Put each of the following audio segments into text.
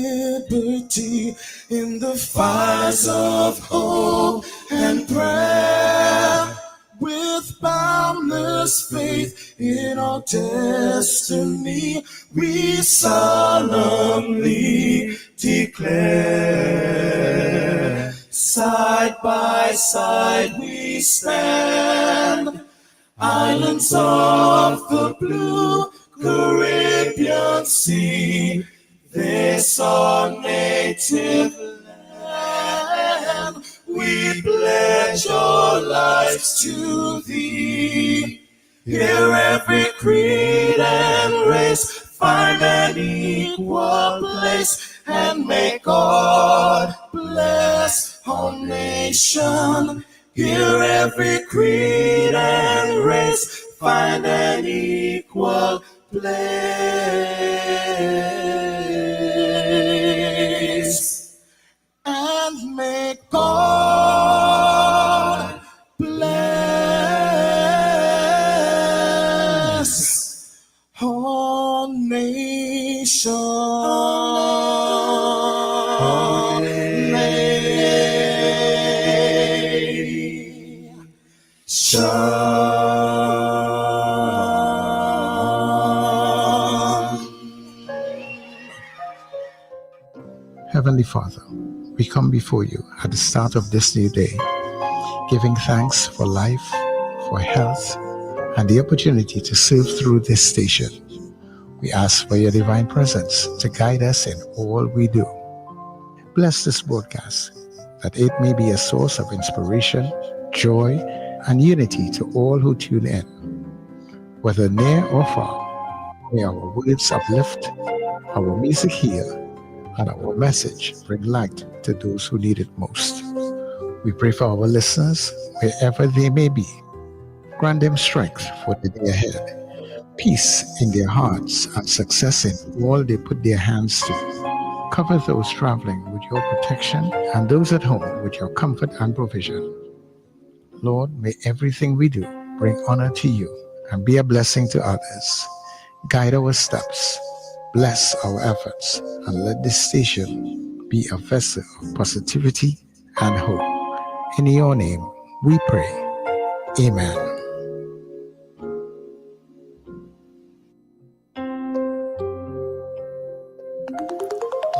liberty in the fires of hope and prayer. With boundless faith in our destiny, we solemnly declare. Side by side we stand, islands of the blue Caribbean Sea, this our native land. We pledge our lives to thee. Here every creed and race find an equal place, and may God bless our nation. Here every creed and race find an equal place, and may God bless our Heavenly Father, we come before you at the start of this new day, giving thanks for life, for health, and the opportunity to serve through this station. We ask for your divine presence to guide us in all we do. Bless this broadcast, that it may be a source of inspiration, joy, and unity to all who tune in. Whether near or far, may our words uplift, our music heal, and our message bring light to those who need it most. We pray for our listeners, wherever they may be. Grant them strength for the day ahead, peace in their hearts, and success in all they put their hands to. Cover those traveling with your protection, and those at home with your comfort and provision. Lord, may everything we do bring honor to you and be a blessing to others. Guide our steps, bless our efforts, and let this station be a vessel of positivity and hope. In your name we pray. Amen.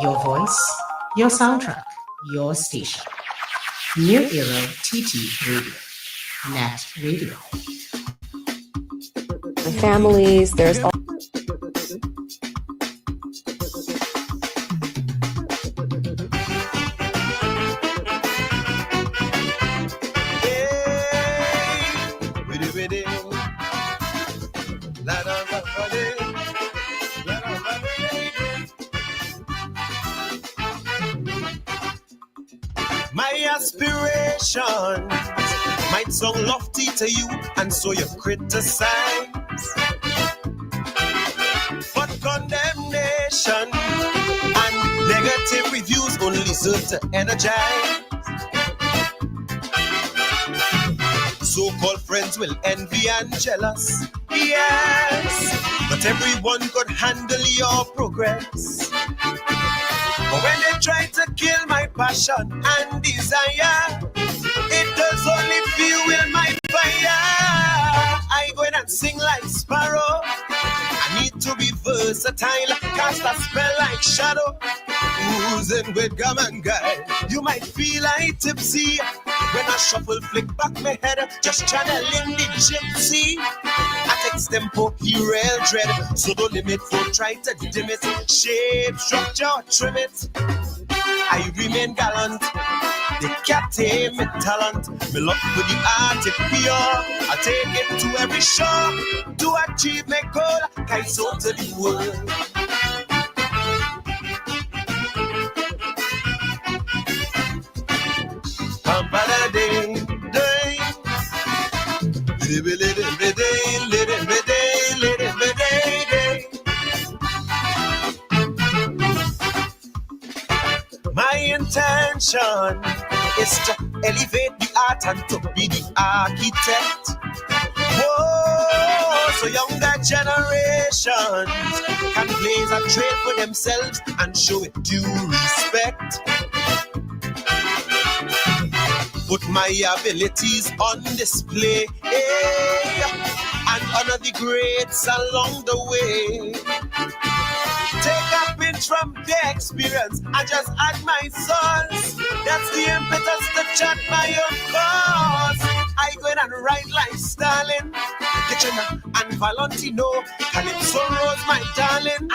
Your voice, your soundtrack, your station. New Era TT Radio. Net Radio. Families, there's all my aspirations might sound lofty to you, and so you criticize. But condemnation and negative reviews only serve to energize. So-called friends will envy and jealous, yes, but everyone could handle your progress. But when they try to kill my passion and desire, it does only fuel my fire. I go in and sing like sparrow. I need to be versatile, cast a spell like shadow. Oozing with gum and guile. You might feel like tipsy when I shuffle, flick back my head, just channeling the gypsy. At extempo, he real dread, so don't limit, don't try to dim it. Shape, structure, trim it. I remain gallant, they can't tame my talent. Me love for the art, it pure. I take it to every show to achieve my goal. Kites out to the world. My intention is to elevate the art and to be the architect. Oh, So younger generations can blaze a trail for themselves and show it due respect. Put my abilities on display, and honor the greats along the way. Take a pinch from their experience and just add my sauce. That's the impetus to chat my own cause. I go in and write like Stalin, Kitchener and Valentino, Calypso Rose, my darling.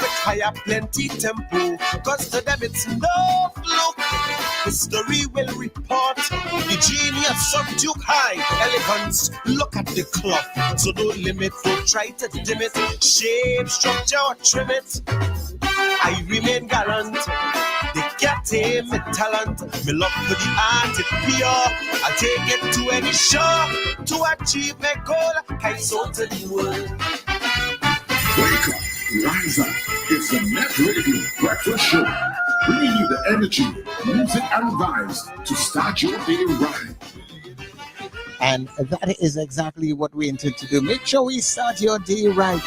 With fire plenty tempo, cause to them it's no fluke. History will report the genius of Duke High elegance. Look at the cloth, so don't limit, don't try to dim it. Shape, structure, or trim it. I remain gallant. They can't tame my talent. Me love for the art, it pure. I take it to any show to achieve my goal. I sold to the world. Wake up, rise up. It's the Net Radio Breakfast Show. Bringing you the energy, music, and vibes to start your day right. And that is exactly what we intend to do. Make sure we start your day right.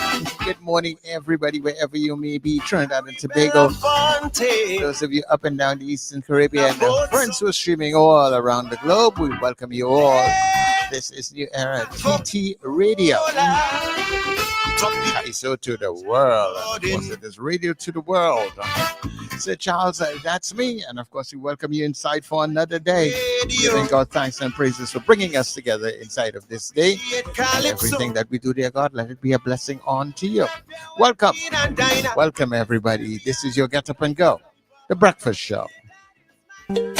Good morning, everybody, wherever you may be. Trinidad and Tobago. Those of you up and down the Eastern Caribbean, and friends who are streaming all around the globe, we welcome you all. This is New Era TT Radio. So to the world. Of course, it is radio to the world. Sir Charles, that's me. And of course, we welcome you inside for another day. Giving God thanks and praises for bringing us together inside of this day. And everything that we do, dear God, let it be a blessing on to you. Welcome. Welcome, everybody. This is your Get Up and Go, the breakfast show. Yeah,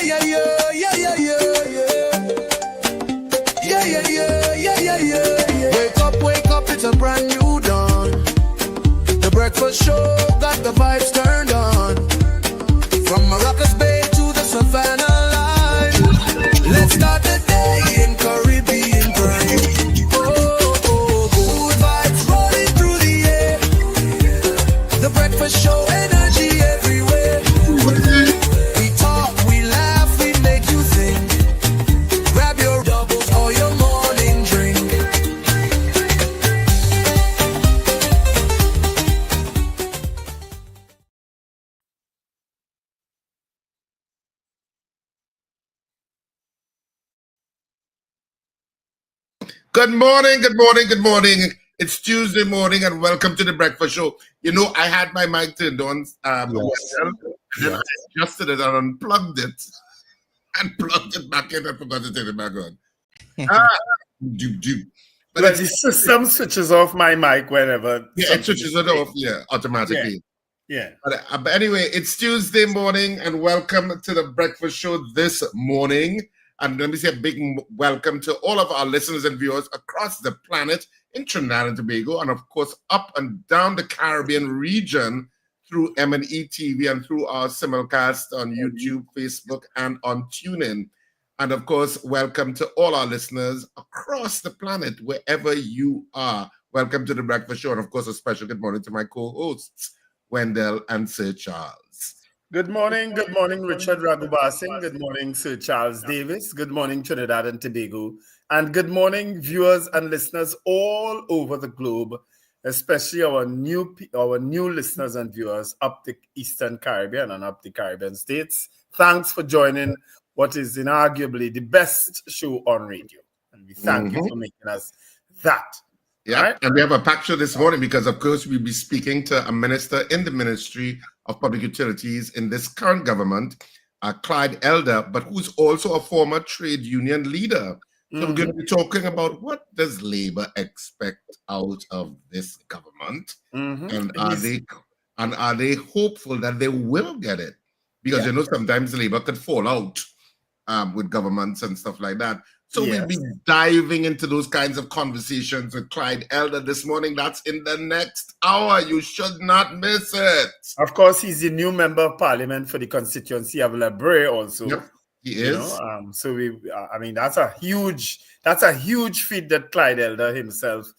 yeah, yeah, yeah, yeah, yeah, yeah. Yeah, yeah, yeah, yeah, yeah, yeah. Wake up, it's a brand new dawn. The breakfast show got the vibes turned on. From Maracas Bay to the Savannah line. Let's start the day in Caribbean prime. Oh, good vibes rolling through the air. The breakfast show energy everywhere. We talk, we laugh, we make you think. Grab your doubles or your morning drink. Good morning, good morning, good morning. It's Tuesday morning and welcome to the breakfast show. You know, I had my mic turned on and then I adjusted it and unplugged it and plugged it back in and forgot to take it back on. But the system switches off my mic whenever. Yeah, it switches it off, automatically. Yeah. But anyway, it's Tuesday morning and welcome to the breakfast show this morning. And let me say a big welcome to all of our listeners and viewers across the planet in Trinidad and Tobago, and of course up and down the Caribbean region through M&E TV and through our simulcast on YouTube, Facebook, and on TuneIn. And of course, welcome to all our listeners across the planet, wherever you are. Welcome to the breakfast show, and of course, a special good morning to my co-hosts, Wendell and Sir Charles. Good morning, Richard Raghubarsing. Good morning, Sir Charles Davis. Good morning, Trinidad and Tobago. And good morning, viewers and listeners all over the globe, especially our new listeners and viewers up the Eastern Caribbean and up the Caribbean states. Thanks for joining what is inarguably the best show on radio. And we thank you for making us that. Yeah, right? And we have a packed show this morning because, of course, we'll be speaking to a minister in the Ministry of Public Utilities in this current government, Clyde Elder, but who's also a former trade union leader. So we're going to be talking about what does Labour expect out of this government, and are they hopeful that they will get it? Because you know sometimes Labour could fall out with governments and stuff like that. So we'll be diving into those kinds of conversations with Clyde Elder this morning. That's in the next hour. You should not miss it. Of course, he's the new member of parliament for the constituency of La Brea also. Yep, he is. So that's a huge feat that Clyde Elder himself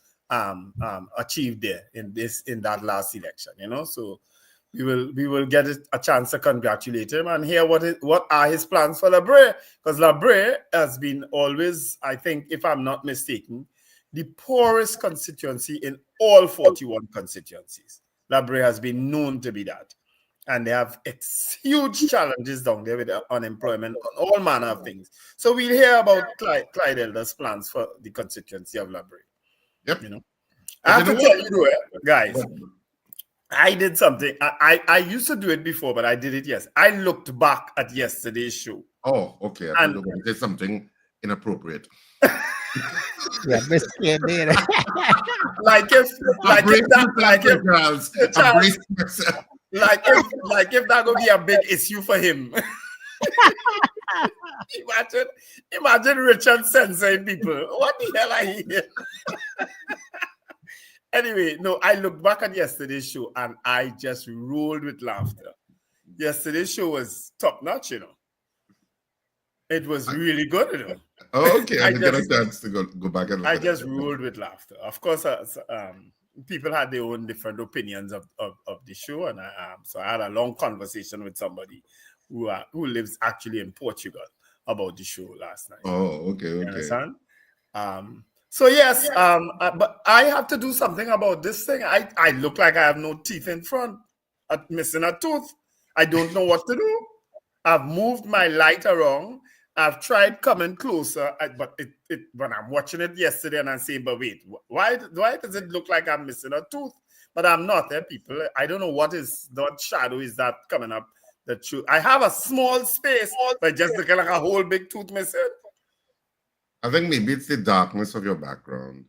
achieved there in that last election. So we will get a chance to congratulate him and hear what are his plans for La Brea, because La Brea has been always, I think, if I'm not mistaken, the poorest constituency in all 41 constituencies. Labray has been known to be that. And they have huge challenges down there with unemployment, all manner of things. So we'll hear about Clyde Elder's plans for the constituency of Labray. Yep. You know, I have to tell you, guys, I did something. I used to do it before, but I did it yesterday. I looked back at yesterday's show. Oh, okay. I think there's something inappropriate. Yeah, Miss Candy. Like if that gonna be a big issue for him. imagine Richard censoring people. What the hell are you here? Anyway, no, I looked back at yesterday's show and I just rolled with laughter. Yesterday's show was top notch, you know. It was really good, you know. Oh, okay. I didn't get a chance to go back and look I just rolled with laughter. Of course, people had their own different opinions of the show, and so I had a long conversation with somebody who lives actually in Portugal about the show last night. Oh, okay. You understand? So yes, but I have to do something about this thing. I look like I have no teeth in front. I'm missing a tooth. I don't know what to do. I've moved my light around. I've tried coming closer, but when I'm watching it yesterday and I say, but wait, why does it look like I'm missing a tooth? But I'm not, people. I don't know what shadow is that coming up. I have a small space, but just looking like a whole big tooth missing. I think maybe it's the darkness of your background.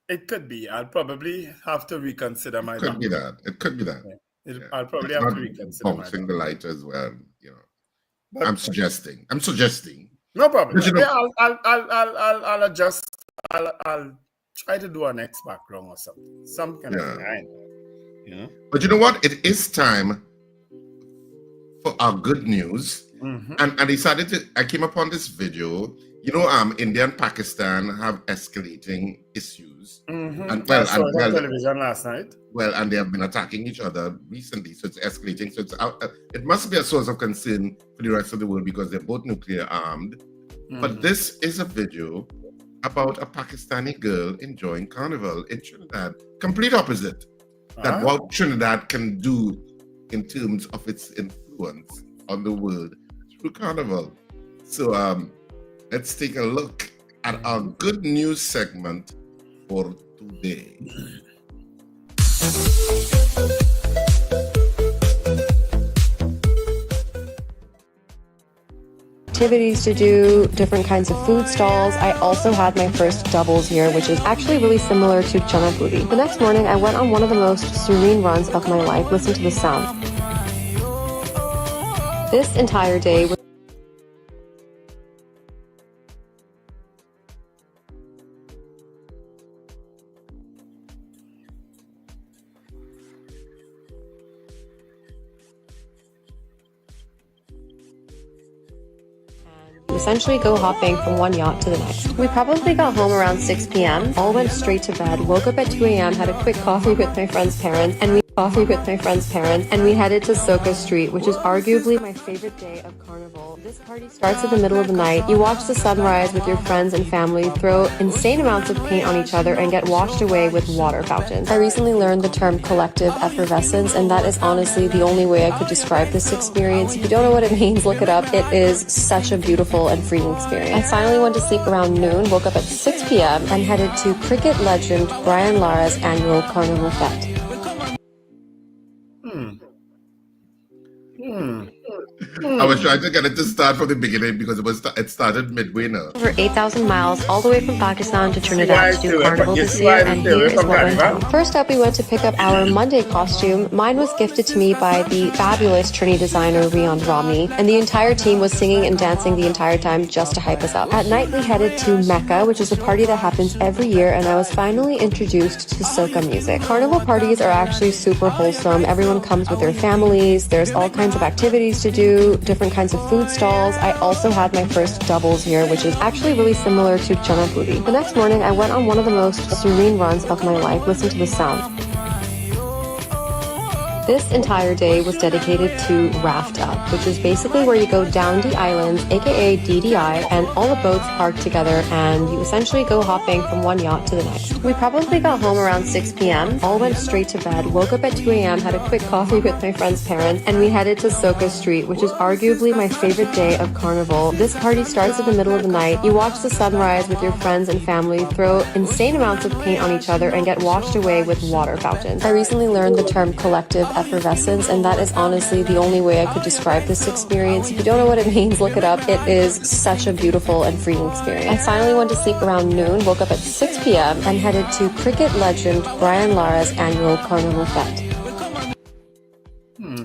It could be. I'll probably have to reconsider my background. It could be that. Yeah. I'll probably have to reconsider bouncing the light as well, you know. But I'm suggesting. No problem. But, you know, I'll adjust. I'll try to do an next background or something. Some kind of thing. You know. But you know what? It is time for our good news. Mm-hmm. And I came upon this video. You know, India and Pakistan have escalating issues. Mm-hmm. And I saw it on television last night. Well, and they have been attacking each other recently, so it's escalating. So it must be a source of concern for the rest of the world because they're both nuclear armed. Mm-hmm. But this is a video about a Pakistani girl enjoying Carnival in Trinidad. Complete opposite that what Trinidad can do in terms of its influence on the world through Carnival. So let's take a look at our good news segment for today. Activities to do, different kinds of food stalls. I also had my first doubles here, which is actually really similar to Chana Booty. The next morning, I went on one of the most serene runs of my life. Listen to the sound. This entire day was essentially go hopping from one yacht to the next. We probably got home around 6 p.m., all went straight to bed, woke up at 2 a.m., had a quick coffee with my friend's parents, and we headed to Soka Street, which is arguably my favorite day of Carnival. This party starts at the middle of the night. You watch the sunrise with your friends and family, throw insane amounts of paint on each other, and get washed away with water fountains. I recently learned the term collective effervescence, and that is honestly the only way I could describe this experience. If you don't know what it means, look it up. It is such a beautiful and freeing experience. I finally went to sleep around noon, woke up at 6 p.m., and headed to cricket legend Brian Lara's annual Carnival Fete. I was trying to get it to start from the beginning because it started midway now. Over 8,000 miles all the way from Pakistan to Trinidad to do Carnival this year, and here is what went down. First up, we went to pick up our Monday costume. Mine was gifted to me by the fabulous Trini designer Rian Rami, and the entire team was singing and dancing the entire time just to hype us up. At night, we headed to Mecca, which is a party that happens every year, and I was finally introduced to soca music. Carnival parties are actually super wholesome. Everyone comes with their families. There's all kinds of activities to do, different kinds of food stalls. I also had my first doubles here, which is actually really similar to Chana Booty. The next morning, I went on one of the most serene runs of my life. Listen to the sound. This entire day was dedicated to Raft Up, which is basically where you go down the islands, aka DDI, and all the boats park together and you essentially go hopping from one yacht to the next. We probably got home around 6 p.m., all went straight to bed, woke up at 2 a.m., had a quick coffee with my friend's parents, and we headed to Soka Street, which is arguably my favorite day of Carnival. This party starts in the middle of the night. You watch the sunrise with your friends and family, throw insane amounts of paint on each other, and get washed away with water fountains. I recently learned the term collective effervescence, and that is honestly the only way I could describe this experience. If you don't know what it means, look it up. It is such a beautiful and freeing experience. I finally went to sleep around noon, woke up at 6 p.m., and headed to cricket legend Brian Lara's annual Carnival Fete.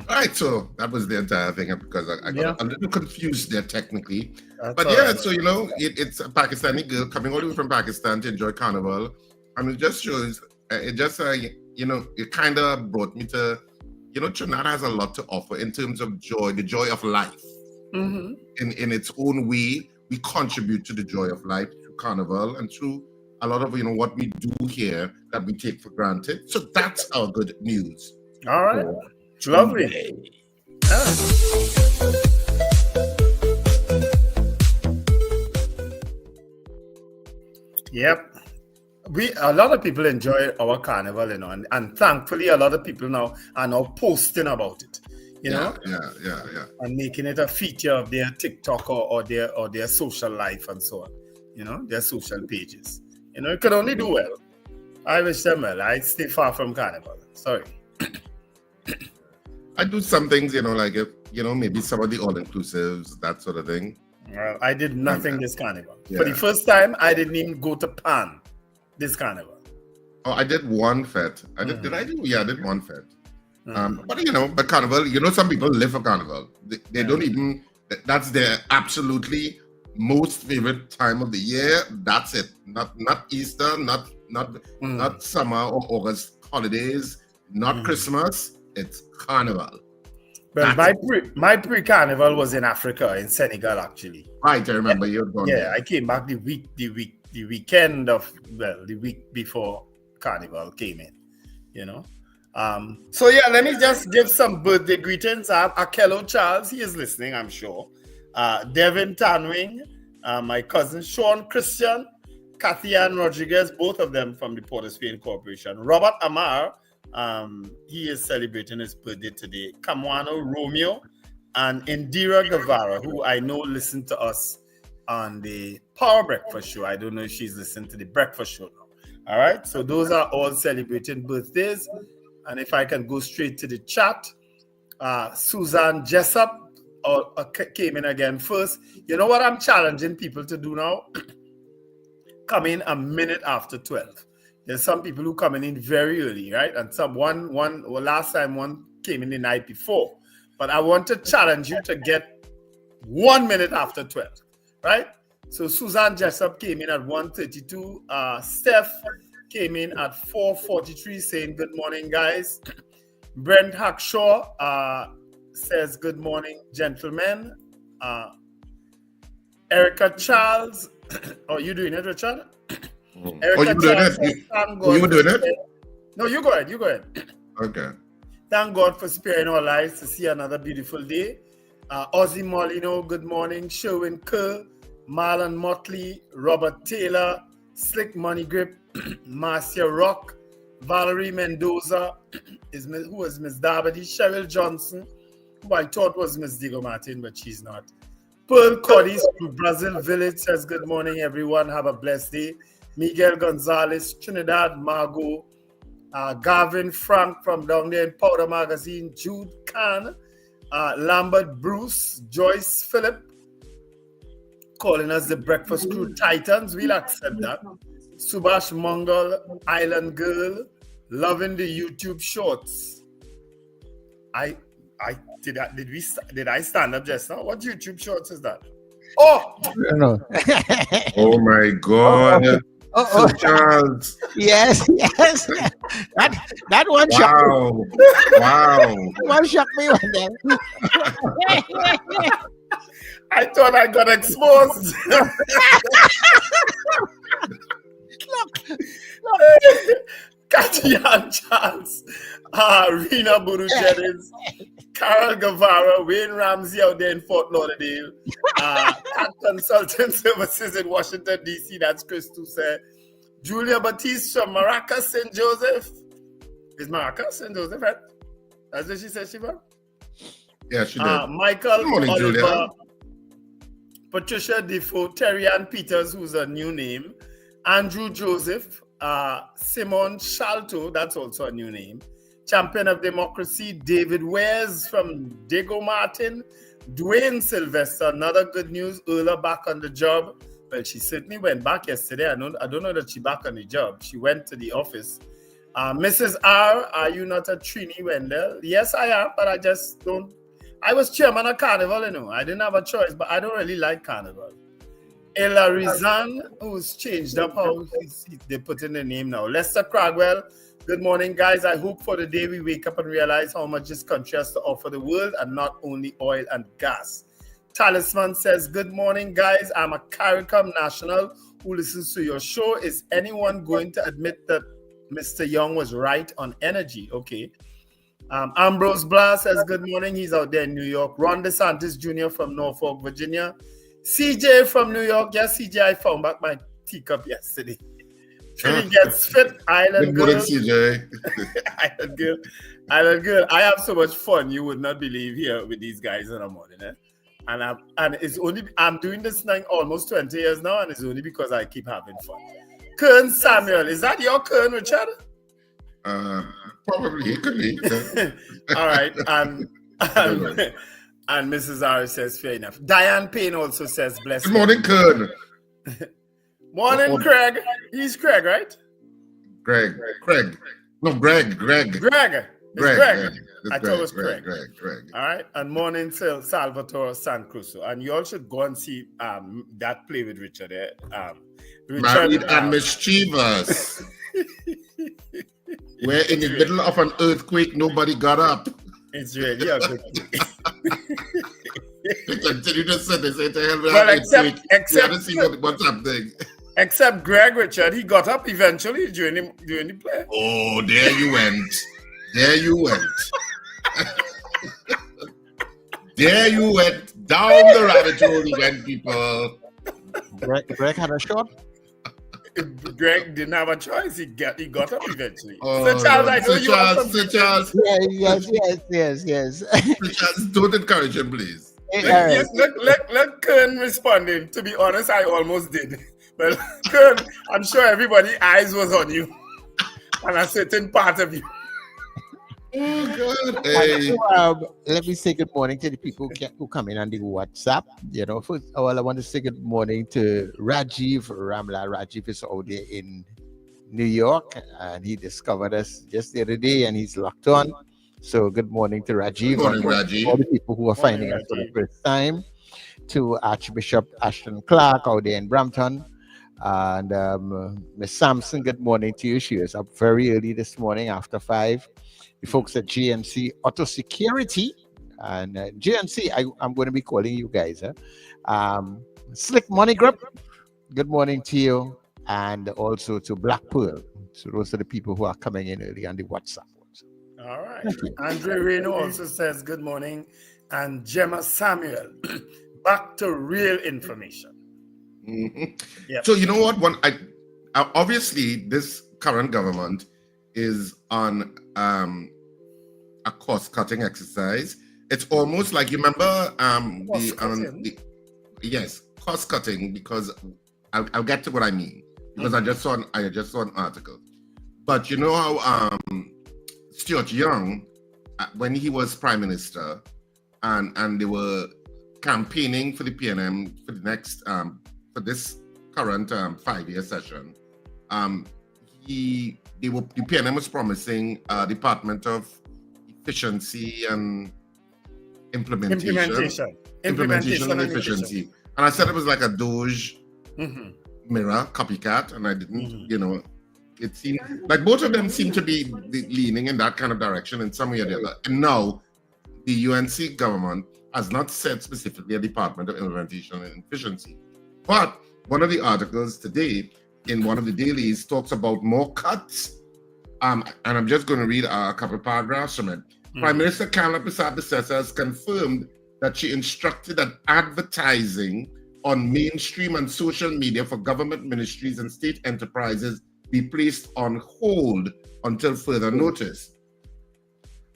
All right, so that was the entire thing because I got a little confused there technically. But so it's a Pakistani girl coming all the way from Pakistan to enjoy Carnival, and it just shows, it kind of brought me to, Trinidad has a lot to offer in terms of joy, the joy of life. In its own way, we contribute to the joy of life through Carnival and through a lot of what we do here that we take for granted. So that's our good news. All right. It's lovely. Yep. A lot of people enjoy our Carnival, and thankfully a lot of people now are posting about it, Yeah. and making it a feature of their TikTok or their social life and so on, their social pages. It could only do well. I wish them well. I stay far from Carnival. Sorry. I do some things, like maybe some of the all-inclusives, that sort of thing. Well, I did nothing this Carnival. Yeah. For the first time, I didn't even go to Pan this Carnival. Oh, I did one fete. Did I do? Yeah, I did one fete. But Carnival, some people live for Carnival. They don't even, that's their absolutely most favorite time of the year. That's it. Not Easter, not summer or August holidays, not Christmas. It's Carnival. Well, my pre-Carnival was in Africa, in Senegal, actually. Right, I remember you were going there. I came back the weekend of, the week before Carnival came in, So let me just give some birthday greetings. I have Akello Charles, he is listening, I'm sure. Devin Tanwing, my cousin Sean Christian, Kathy Ann Rodriguez, both of them from the Port of Spain Corporation. Robert Amar, he is celebrating his birthday today. Kamwano Romeo and Indira Guevara, who I know listened to us on the Power Breakfast Show. I don't know if she's listening to the Breakfast Show now. All right, so those are all celebrating birthdays. And if I can go straight to the chat, Suzanne Jessup came in again first. You know what I'm challenging people to do now? Come in a minute after 12. There's some people who come in very early, right? And last time one came in the night before. But I want to challenge you to get 1 minute after 12, right? So Suzanne Jessup came in at 1:32. Steph came in at 4:43 saying, good morning, guys. Brent Hackshaw says, good morning, gentlemen. Erica Charles. Oh, you doing it, Richard? Erica Charles says, you were doing it? No, you go ahead. Okay. Thank God for sparing our lives to see another beautiful day. Ozzy Molino, good morning. Sherwin Kerr, Marlon Motley, Robert Taylor, Slick Money Grip, Marcia Rock, Valerie Mendoza, who is Miss Darby, Cheryl Johnson, who I thought was Miss Diego Martin, but she's not. Pearl Codis from Brazil Village says, good morning, everyone. Have a blessed day. Miguel Gonzalez, Trinidad, Margot, Gavin Frank from down there in Powder Magazine, Jude Khan, Lambert Bruce, Joyce Phillip, calling us the Breakfast Crew Titans. We'll accept that. Subhash Mongol, Island Girl, loving the YouTube shorts. Did I stand up just now? What YouTube shorts is that? Oh No. Oh my God. Oh. Charles. Yes. That one shocked me. Wow. One shocked me one day. I thought I got exposed. Look. Katia and Charles. Rena Buru Jennings, Carol Guevara, Wayne Ramsey out there in Fort Lauderdale, Cat Consulting Services in Washington, D.C., that's Chris Toussaint, Julia Batiste from Maracas, St. Joseph. Is Maracas St. Joseph, right? That's what she said she was? Yeah, she did. Michael Good morning, Oliver, Julia. Patricia Defoe, Terry Ann Peters, who's a new name, Andrew Joseph, Simon Shalto, that's also a new name, Champion of Democracy, David Wares from Diego Martin, Dwayne Sylvester, another good news, Erla back on the job. Well, she certainly went back yesterday. I don't know that she back on the job. She went to the office. Mrs. R, are you not a Trini Wendell? Yes, I am, but I just don't. I was chairman of Carnival, you know. I didn't have a choice, but I don't really like Carnival. Ella Rizan, who's changed up how they put in the name now. Lester Cragwell, good morning, guys. I hope for the day we wake up and realize how much this country has to offer the world and not only oil and gas. Talisman says, good morning, guys. I'm a CARICOM national who listens to your show. Is anyone going to admit that Mr. Young was right on energy? Okay. Ambrose Blas says, good morning. He's out there in New York. Ron DeSantis Jr. from Norfolk, Virginia. CJ from New York. Yes, CJ, I found back my teacup yesterday. Trini gets fit. Island Girl. Good morning, CJ. Island Girl. I have so much fun. You would not believe here with these guys in the morning. And it's only, I'm doing this thing almost 20 years now, and it's only because I keep having fun. Kern Samuel. Is that your Kern, Richard? Probably. It could be. All right. And Mrs. R says, fair enough. Diane Payne also says, bless Good morning, Kern. Morning, Craig. He's Craig, right? Greg. No, Greg. Greg. Greg. I thought it was Craig. Greg. All right. And morning, Salvatore San Crusoe. And you all should go and see that play with Richard. Married and mischievous. Where in the middle of an earthquake, nobody got up. It's really a good They continue to say, they say, to hell with well, an except to see what's happening. Except Greg, Richard, he got up eventually during the play. Oh, there you went. There you went. There you went. Down the rabbit hole you went, people. Greg had a shot. Greg didn't have a choice. He got up eventually. Oh, so Charles, I know you want some. Sir Charles. Yes. Sir Charles, don't encourage him, please. Yes, let Kern responding. To be honest, I almost did. But Kern, I'm sure everybody's eyes was on you. And a certain part of you. Oh, God. Hey. Let me say good morning to the people who come in on the WhatsApp. You know, first of all, I want to say good morning to Rajiv Ramla. Rajiv is out there in New York, and he discovered us just the other day, and he's locked on. So good morning to Rajiv. Good morning, Rajiv. All the people who are finding us for the first time. To Archbishop Ashton Clark out there in Brampton. And Miss Sampson, good morning to you. She was up very early this morning after 5. The folks at GMC Auto Security. And GMC, I'm going to be calling you guys. Slick Money Group, good morning to you. And also to Black Pearl. So those are the people who are coming in early on the WhatsApp. All right. Andre Reno also says good morning. And Gemma Samuel, back to real information. Mm-hmm. Yep. So you know what? Obviously, this current government is on a cost-cutting exercise. It's almost like, you remember yes, cost-cutting, because I'll get to what I mean, because I just saw an article. But you know how Stuart Young, when he was prime minister, and they were campaigning for the PNM for the next for this current 5-year session, the PNM was promising Department of Efficiency and Implementation and Efficiency. And I said it was like a Doge mirror copycat, and I didn't, you know, it seemed like both of them seem to be leaning in that kind of direction in some way or the other. And now the UNC government has not said specifically a Department of Implementation and Efficiency. But one of the articles today in one of the dailies talks about more cuts And I'm just going to read a couple of paragraphs from it. Prime Minister Kamala Prasad-Bissessar has confirmed that she instructed that advertising on mainstream and social media for government ministries and state enterprises be placed on hold until further notice.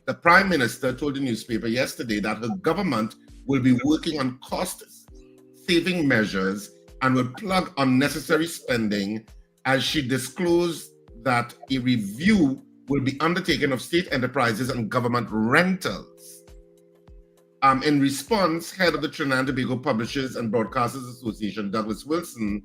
The Prime Minister told the newspaper yesterday that her government will be working on cost-saving measures and will plug unnecessary spending, as she disclosed that a review will be undertaken of state enterprises and government rentals. In response, head of the Trinidad and Tobago Publishers and Broadcasters Association, Douglas Wilson,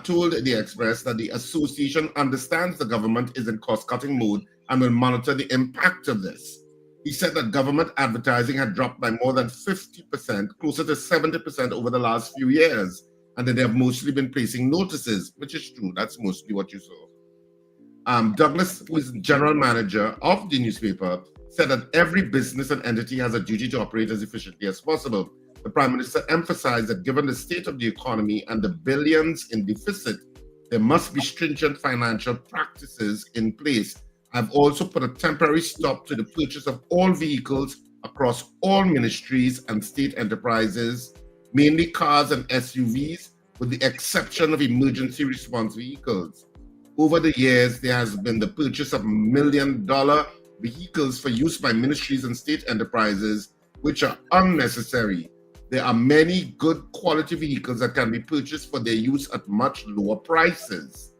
told the Express that the association understands the government is in cost-cutting mode and will monitor the impact of this. He said that government advertising had dropped by more than 50%, closer to 70% over the last few years, and that they have mostly been placing notices, which is true. That's mostly what you saw. Douglas, who is general manager of the newspaper, said that every business and entity has a duty to operate as efficiently as possible. The Prime Minister emphasized that given the state of the economy and the billions in deficit, there must be stringent financial practices in place. I've also put a temporary stop to the purchase of all vehicles across all ministries and state enterprises, mainly cars and SUVs, with the exception of emergency response vehicles. Over the years, there has been the purchase of $1 million vehicles for use by ministries and state enterprises, which are unnecessary. There are many good quality vehicles that can be purchased for their use at much lower prices.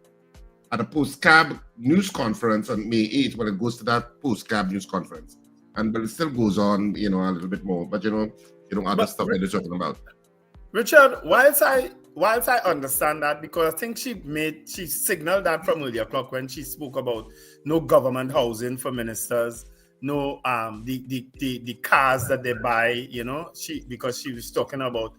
At a post-cab news conference on May 8th, when it goes to that post-cab news conference, but it still goes on, a little bit more, but other stuff that they're talking about. Richard, whilst I understand that, because I think she signaled that from earlier o'clock when she spoke about no government housing for ministers, no the cars that they buy, because she was talking about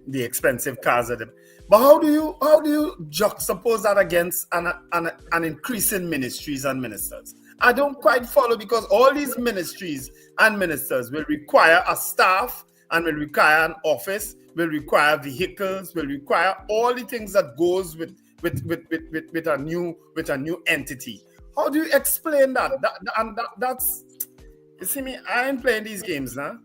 the expensive cars that they. But how do you juxtapose that against an increase in ministries and ministers? I don't quite follow, because all these ministries and ministers will require a staff and will require an office, will require vehicles, will require all the things that goes with a new entity. How do you explain that? That's, you see me, I ain't playing these games now.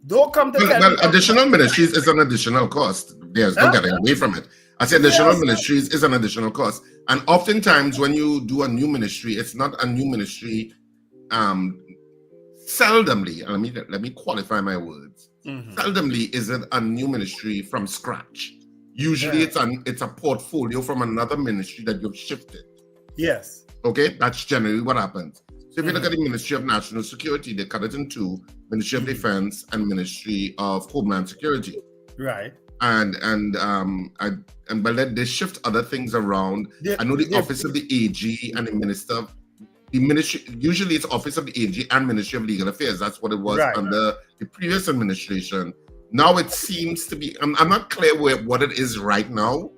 Don't come to tell me. Additional ministries is an additional cost. There's no getting away from it. I say additional ministries is an additional cost. And oftentimes when you do a new ministry, it's not a new ministry. Seldomly, let me qualify my words. Seldomly is it a new ministry from scratch. Usually it's a portfolio from another ministry that you've shifted. Yes. Okay, that's generally what happens. So if you look at the Ministry of National Security, they cut it in two: Ministry of Defense and Ministry of Homeland Security. Right. But then they shift other things around. I know the Office of the AG and the Minister. The ministry, usually it's Office of the AG and Ministry of Legal Affairs. That's what it was under the previous administration. Now it seems to be, I'm not clear what it is right now,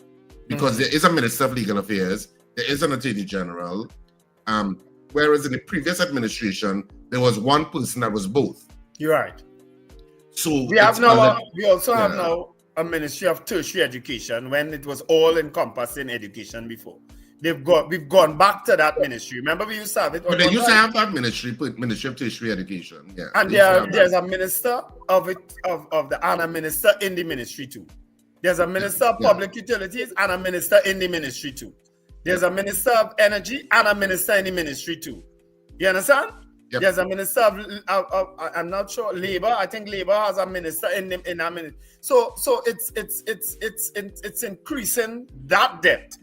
because there is a Minister of Legal Affairs, there is an Attorney General, whereas in the previous administration, there was one person that was both. You're right. So we also have now a Ministry of Tertiary Education, when it was all encompassing education before. We've gone back to that ministry. Remember, we used to have it. But they used to have that ministry of Tertiary Education. Yeah. And there's a minister of the and a minister in the ministry too. There's a minister of public utilities and a minister in the ministry too. There's a minister of energy and a minister in the ministry too. You understand? Yep. There's a minister of I'm not sure, labor. I think labor has a minister in a ministry. So it's increasing that debt,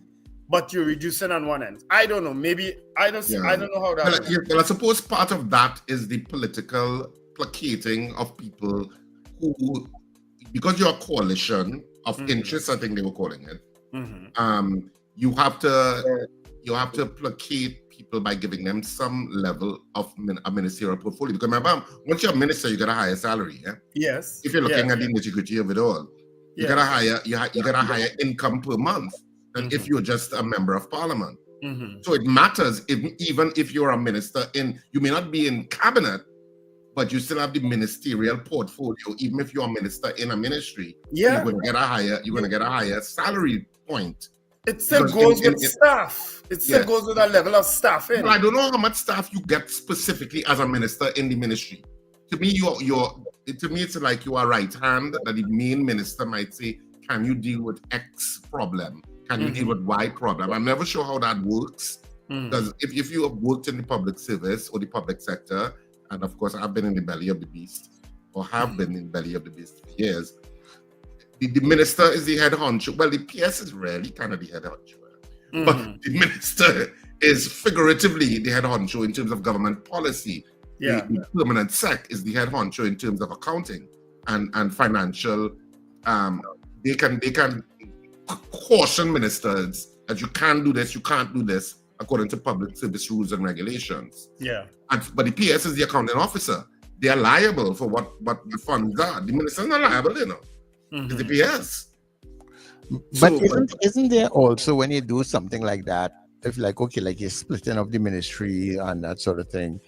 but you're reducing on one end. I don't know. Maybe I don't know how that. Well, I suppose part of that is the political placating of people who, because you're a coalition of interests, I think they were calling it. You have to placate people by giving them some level of a ministerial portfolio. Because remember, once you're a minister, you got a higher salary. Yeah. Yes. If you're looking at the nitty-gritty of it all, you got a higher income per month than if you're just a member of parliament. So it matters even if you're a minister you may not be in cabinet, but you still have the ministerial portfolio. Even if you're a minister in a ministry, you're going to get a higher salary point. It still goes with staff. It still goes with a level of staff. Well, I don't know how much staff you get specifically as a minister in the ministry. To me, it's like you are right hand that the main minister might say, can you deal with X problem? Can you deal with Y problem? I'm never sure how that works. Because if you have worked in the public service or the public sector, and of course I've been in the belly of the beast, or have been in the belly of the beast for years, the minister is the head honcho. Well, the PS is really kind of the head honcho. But the minister is figuratively the head honcho in terms of government policy. The permanent sec is the head honcho in terms of accounting and financial. They can caution ministers that you can't do this, you can't do this, according to public service rules and regulations. But the PS is the accounting officer. They are liable for what the funds are. The minister is not liable, It's the PS. But isn't there also, when you do something like that, if like you're splitting up the ministry and that sort of thing,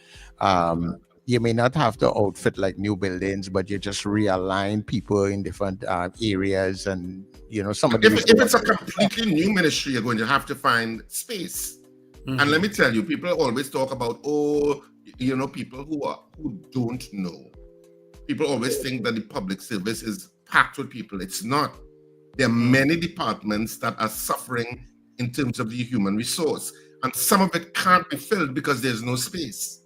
you may not have to outfit like new buildings, but you just realign people in different areas, and somebody. If it's a completely new ministry, you're going to have to find space. And let me tell you, people always talk about people who don't know. People always think that the public service is packed with people. It's not. There are many departments that are suffering in terms of the human resource, and some of it can't be filled because there's no space.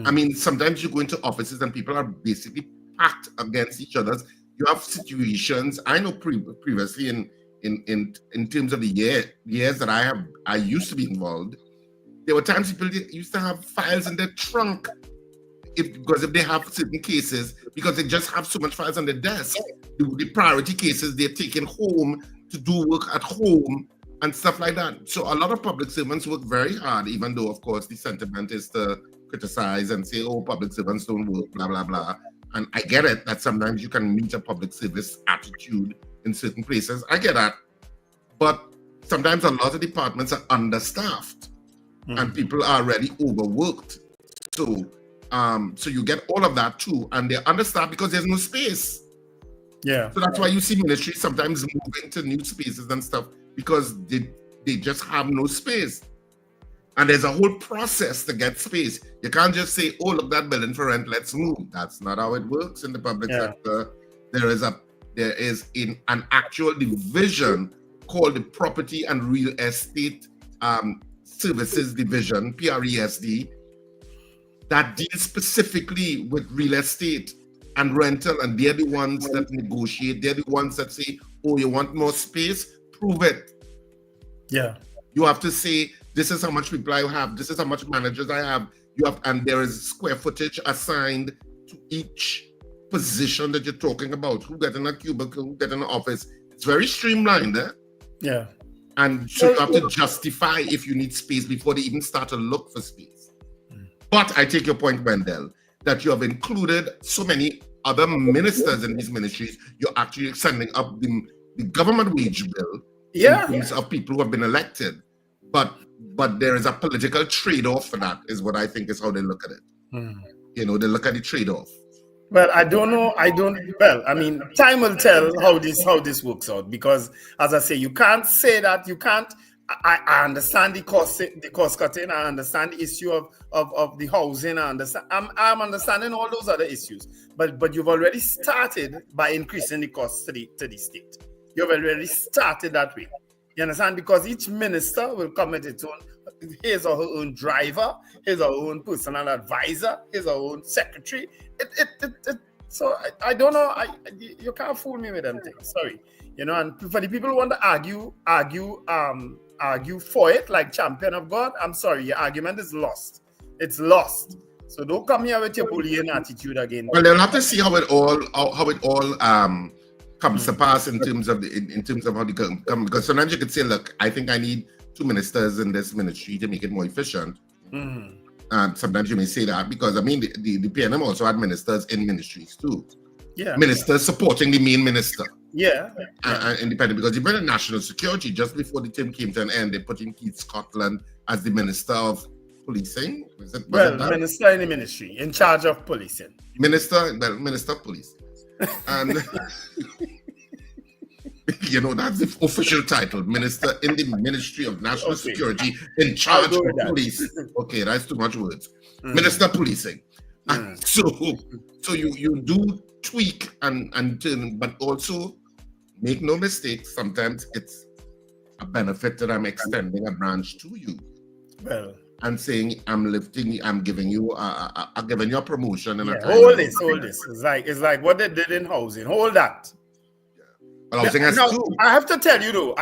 I mean, sometimes you go into offices and people are basically packed against each other. You have situations. I know previously in terms of the years that I used to be involved, there were times people used to have files in their trunk because if they have certain cases, because they just have so much files on their desk, the priority cases they're taking home to do work at home and stuff like that. So a lot of public servants work very hard, even though, of course, the sentiment is to criticize and say, oh, public servants don't work, blah, blah, blah. And I get it that sometimes you can meet a public service attitude in certain places. I get that. But sometimes a lot of departments are understaffed and people are already overworked. So you get all of that too. And they're understaffed because there's no space. So that's why you see ministries sometimes moving to new spaces and stuff, because they just have no space. And there's a whole process to get space. You can't just say, oh, look, that building for rent, let's move. That's not how it works in the public sector. There is an actual division called the Property and Real Estate Services Division, PRESD, that deals specifically with real estate and rental, and they're the ones that negotiate. They're the ones that say, oh, you want more space? Prove it. You have to say, this is how much people I have, this is how much managers I have. And there is square footage assigned to each position that you're talking about. Who get in a cubicle, who get in an office. It's very streamlined, And so you have to justify if you need space before they even start to look for space. But I take your point, Wendell, that you have included so many other ministers in these ministries. You're actually sending up the government wage bill in terms of people who have been elected. But there is a political trade-off for that, is what I think is how they look at it. They look at the trade-off. Well, I don't know. I mean, time will tell how this works out, because, as I say, you can't say that. You can't. I understand the cost cutting. I understand the issue of the housing. I understand. I'm understanding all those other issues. But you've already started by increasing the costs to the state. You've already started that way. You understand? Because each minister will come with its own, his or her own driver, his or her own personal advisor, his or her own secretary. So I don't know. You can't fool me with them things. Sorry. And for the people who want to argue for it like champion of God, I'm sorry, your argument is lost. It's lost. So don't come here with your bullying attitude again. Well, they'll have to see how it all comes to pass in terms of how they come. Because sometimes you could say, look, I think I need 2 ministers in this ministry to make it more efficient. And sometimes you may say that because, I mean, the PNM also had ministers in ministries too. Ministers supporting the main minister. Independent, because even in national security, just before the term came to an end, they put in Keith Scotland as the minister of policing. Minister in the ministry, in charge of policing. Minister of policing. And You know, that's the official title, Minister in the Ministry of National Security in charge of police. Okay, that's too much words. Minister Policing. So you do tweak and turn, but also make no mistake, sometimes it's a benefit that I'm extending a branch to you. Well, and saying I'm giving you a promotion and hold this. It's like what they did in housing. Hold that. But housing has two. I have to tell you though.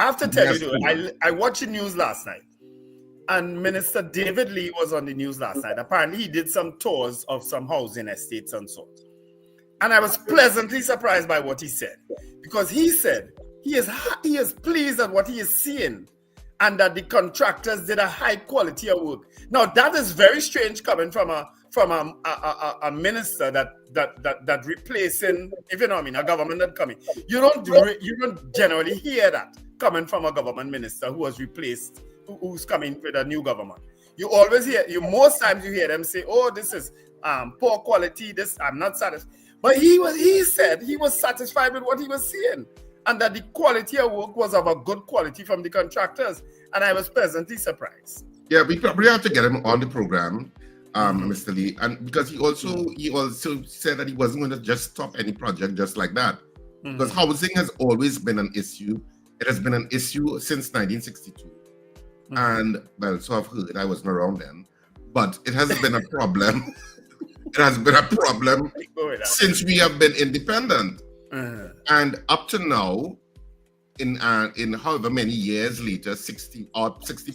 I watched the news last night, and Minister David Lee was on the news last night. Apparently, he did some tours of some housing estates and so on. And I was pleasantly surprised by what he said, because he said he is pleased at what he is seeing, and that the contractors did a high quality of work. Now that is very strange coming from a minister that replacing, if you know what I mean, a government that coming. You don't generally hear that coming from a government minister who was replaced, who's coming with a new government. You always hear, most times you hear them say, "Oh, this is poor quality. This I'm not satisfied." But he said he was satisfied with what he was seeing, and that the quality of work was of a good quality from the contractors, and I was pleasantly surprised. Yeah, we probably have to get him on the program, Mr. Lee, and because he also said that he wasn't going to just stop any project just like that, because housing has always been an issue. It has been an issue since 1962, and well, so I've heard. I wasn't around then, but it has been a problem. It has been a problem since we have been independent. And up to now, in however many years later, 60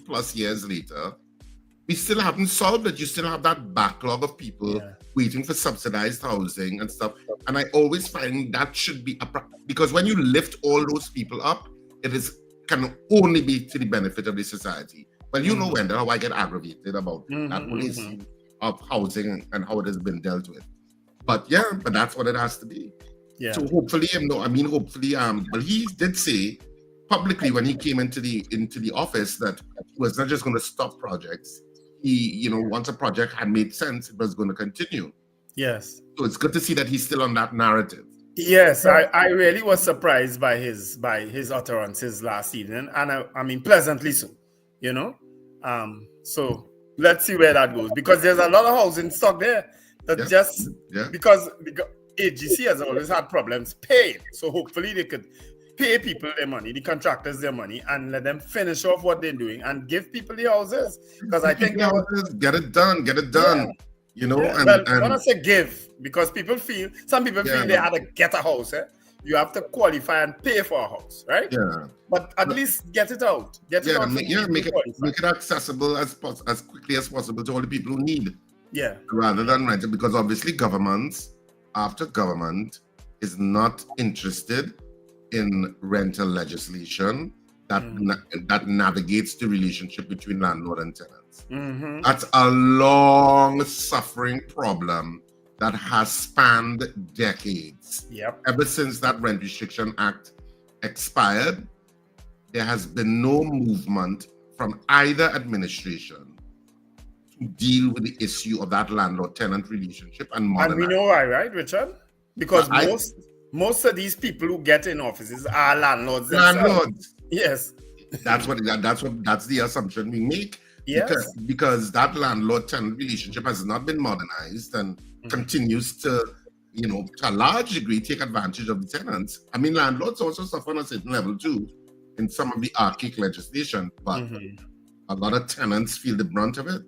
plus years later, we still haven't solved it. You still have that backlog of people waiting for subsidized housing and stuff. And I always find that should be because when you lift all those people up, can only be to the benefit of the society. Well, you know, Wendell, how I get aggravated about that whole issue of housing and how it has been dealt with. But that's what it has to be. Yeah. So hopefully, but he did say publicly when he came into the office that he was not just going to stop projects. He, once a project had made sense, it was going to continue. Yes. So it's good to see that he's still on that narrative. Yes, I really was surprised by his utterances last evening, and I mean pleasantly so. So let's see where that goes, because there's a lot of housing stock there that because AGC has always had problems paying. So hopefully they could pay people their money, the contractors their money, and let them finish off what they're doing and give people the houses. Because I think get it done. And I want to say give, because some people feel they had to get a house. You have to qualify and pay for a house, right? Yeah. But at least get it out. Make it accessible as quickly as possible to all the people who need. Yeah. Rather than rent it, because obviously government is not interested in rental legislation that navigates the relationship between landlord and tenants. That's a long-suffering problem that has spanned decades. Yep. Ever since that Rent Restriction Act expired, there has been no movement from either administration to deal with the issue of that landlord-tenant relationship and modernize. And we know why, right, Richard? Because most of these people who get in offices are landlords themselves. Yes. That's the assumption we make. Yes. Because that landlord-tenant relationship has not been modernized and continues to, to a large degree, take advantage of the tenants. I mean, landlords also suffer on a certain level too in some of the archaic legislation, but a lot of tenants feel the brunt of it.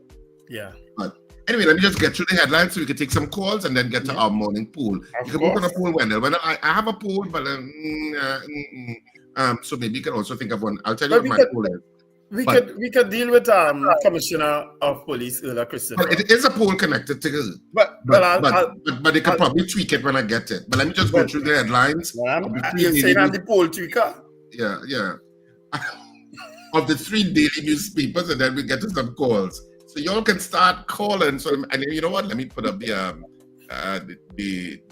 Yeah. But anyway, let me just get through the headlines so we can take some calls and then get to our morning poll. You can open a poll, Wendell. I have a poll, but so maybe you can also think of one. I'll tell you what my poll is. We could deal with Commissioner of Police Elder Christopher. Well, it is a poll connected to it. But they could probably tweak it when I get it. But let me just go through the headlines. You're saying I'm the poll tweaker? Yeah. Of the 3 daily newspapers, and then we get to some calls. So y'all can start calling. So, and you know what? Let me put up the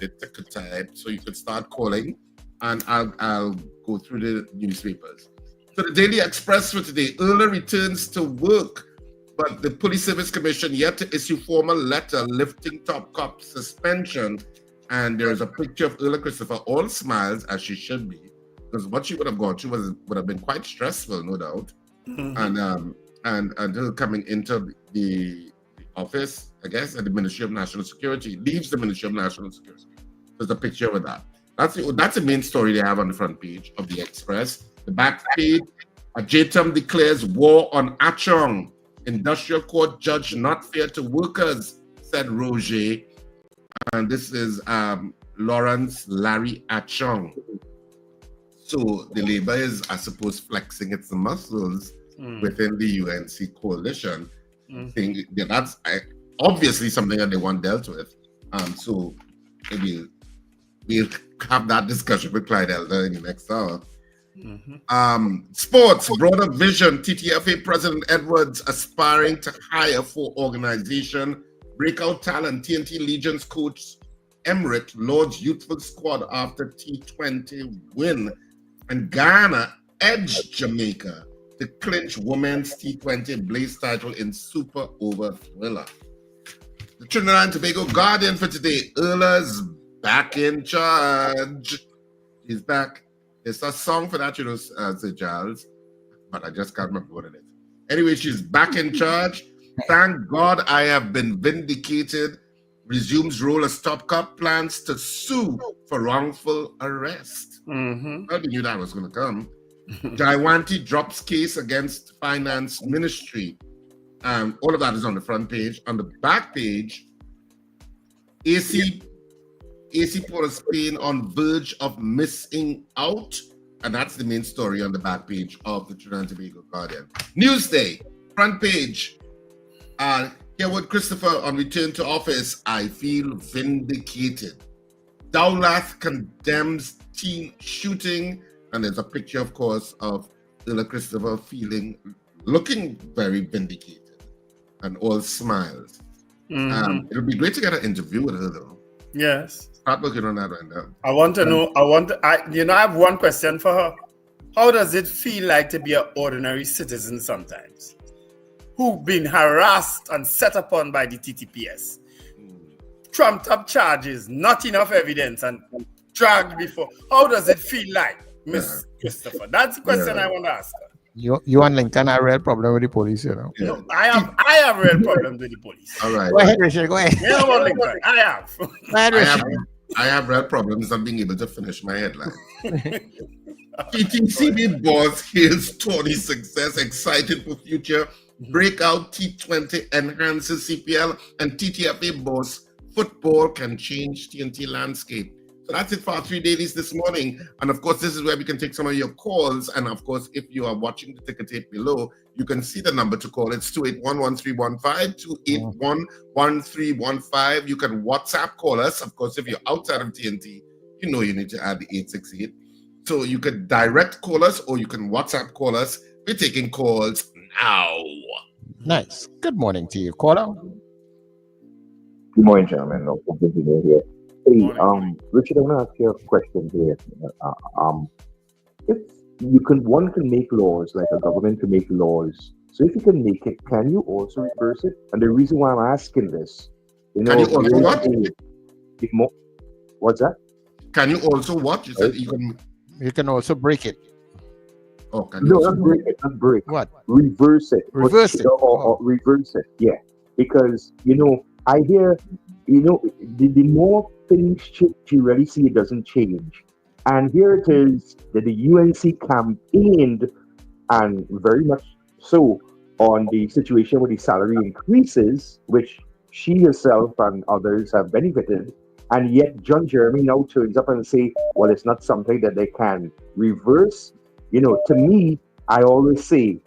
ticker type so you can start calling, and I'll go through the newspapers. So the Daily Express for today: Elder returns to work, but the Police Service Commission yet to issue formal letter lifting top cop suspension. And there's a picture of Elder Christopher, all smiles as she should be, because what she would have gone through would have been quite stressful, no doubt. And until coming into the office, I guess, at the Ministry of National Security, leaves the Ministry of National Security. There's a picture with that. That's the main story they have on the front page of the Express. The back page, Ajetum declares war on Achong. Industrial court judge not fair to workers, said Roger. And this is Lawrence Larry Achong. So the Labour is, I suppose, flexing its muscles within the UNC coalition. Saying that that's obviously something that they want dealt with. So maybe we'll have that discussion with Clyde Elder in the next hour. Sports, broader vision. TTFA President Edwards aspiring to hire for organization. Breakout talent. TNT Legion's coach Emirates Lord's youthful squad after T20 win. And Ghana edged Jamaica to clinch women's T20 Blaze title in Super Over Thriller. The Trinidad and Tobago Guardian for today. Erla's back in charge. She's back. It's a song for that, Sir Charles, but I just can't remember what it is. Anyway, she's back in charge. Thank God I have been vindicated. Resumes role as top cop, plans to sue for wrongful arrest. I knew that was going to come. Jaiwanti drops case against finance ministry. All of that is on the front page. On the back page, AC Port of Spain on verge of missing out. And that's the main story on the back page of the Trinidad and Tobago Guardian. Newsday, front page. Hereward Christopher on return to office. I feel vindicated. Dowlath condemns teen shooting. And there's a picture, of course, of Ella Christopher looking very vindicated and all smiles. It'll be great to get an interview with her, though. Yes. Start working on that right now. I want to know, I have one question for her. How does it feel like to be an ordinary citizen sometimes? Who've been harassed and set upon by the TTPS? Trumped up charges, not enough evidence, and dragged before. How does it feel like, Miss Christopher? That's the question I want to ask her. You and Lincoln have a real problem with the police, No, I have real problems with the police. All right. Go ahead, Richard. Go ahead. Lincoln, I have. Go ahead, Richard. I have real problems of being able to finish my headline. TTCB boss hails Tony success, excited for future. Breakout T20 enhances CPL, and TTFA boss football can change TNT landscape. So that's it for our 3 dailies this morning. And of course, this is where we can take some of your calls. And of course, if you are watching the ticker tape below, you can see the number to call. It's 281-1315, 281-1315. You can WhatsApp call us. Of course, if you're outside of TNT, you know you need to add the 868. So you can direct call us or you can WhatsApp call us. We're taking calls now. Nice. Good morning to you, caller. Good morning, gentlemen. No, good to be here. Hey, Richard, I want to ask you a question here. If one can make laws, like a government can make laws. So if you can make it, can you also reverse it? And the reason why I'm asking this, can you also what? What's that? Can you also what? You said you can also break it. Oh, can you not break it, not break. What? Reverse it. Reverse it. Or reverse it. Yeah, because I hear, the more things change, you really see it doesn't change. And here it is that the UNC campaigned, and very much so, on the situation with the salary increases, which she herself and others have benefited. And yet John Jeremy now turns up and say, well, it's not something that they can reverse. To me, I always say,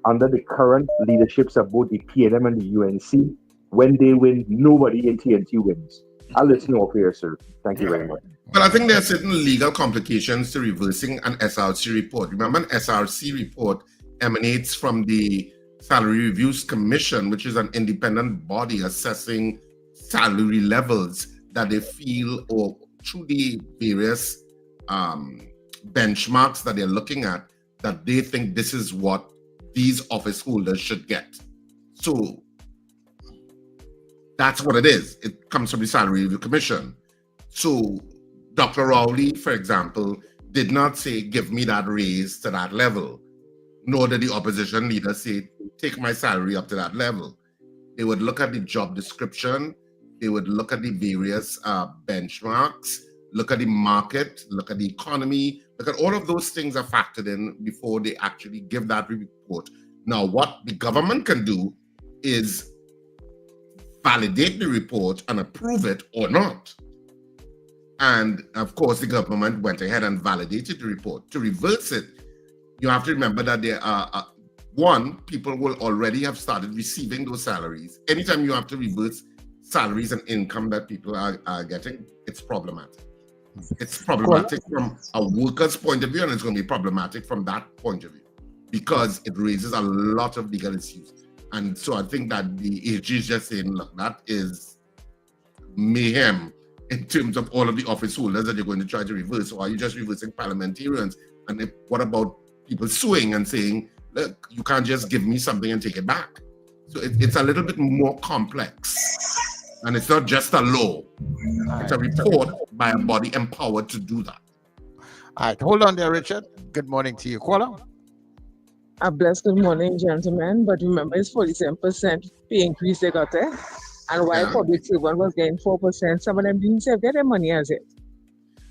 under the current leaderships of both the PNM and the UNC, when they win, nobody in TNT wins. I'll listen off here, sir. Thank you very much. Well, I think there are certain legal complications to reversing an SRC report. Remember, an SRC report emanates from the Salary Reviews Commission, which is an independent body assessing salary levels that they feel, or through the various benchmarks that they're looking at, that they think this is what these office holders should get. So that's what it is. It comes from the Salary Review Commission. So Dr. Rowley, for example, did not say, give me that raise to that level. Nor did the opposition leader say, take my salary up to that level. They would look at the job description, they would look at the various benchmarks, look at the market, look at the economy, look at all of those things are factored in before they actually give that report. Now, what the government can do is validate the report and approve it or not. And of course, the government went ahead and validated the report. To reverse it, you have to remember that there are, people will already have started receiving those salaries. Anytime you have to reverse salaries and income that people are getting, it's problematic. It's problematic from a worker's point of view, and it's going to be problematic from that point of view because it raises a lot of legal issues. And so I think that the AG is just saying, look, that is mayhem in terms of all of the office holders that you're going to try to reverse. Or are you just reversing parliamentarians? And what about people suing and saying, look, you can't just give me something and take it back? So it's a little bit more complex. And it's not just a law. It's a report by a body empowered to do that. All right, hold on there, Richard. Good morning to you. Caller. A blessed good morning, gentlemen. But remember, it's 47% pay increase they got there. And while public servant was getting 4%, some of them didn't get their money as it.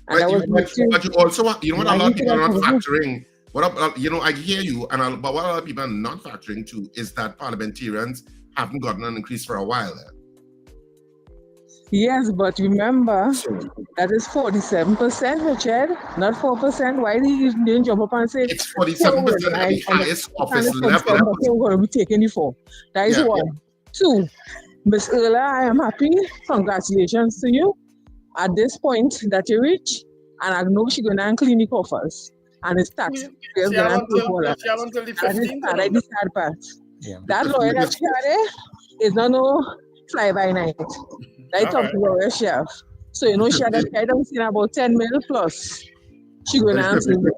And but you also, what a lot of people are not factoring. I hear you, but what a lot of people are not factoring to is that parliamentarians haven't gotten an increase for a while. Yes, but remember, that is 47%, Richard, not 4%. Why didn't you jump up and say it's 47% at the highest office level? We're going to be taking you for. That is one. Two, Ms. Erla, I am happy. Congratulations to you. At this point that you reach, and I know she's going to clean the coffers. And it's tax. She have until the 15th. That is the sad part. That lawyer that she had there is not no fly by night. I talked to lawyer chef. So she had a guy seen about 10 mil plus. She going to answer me.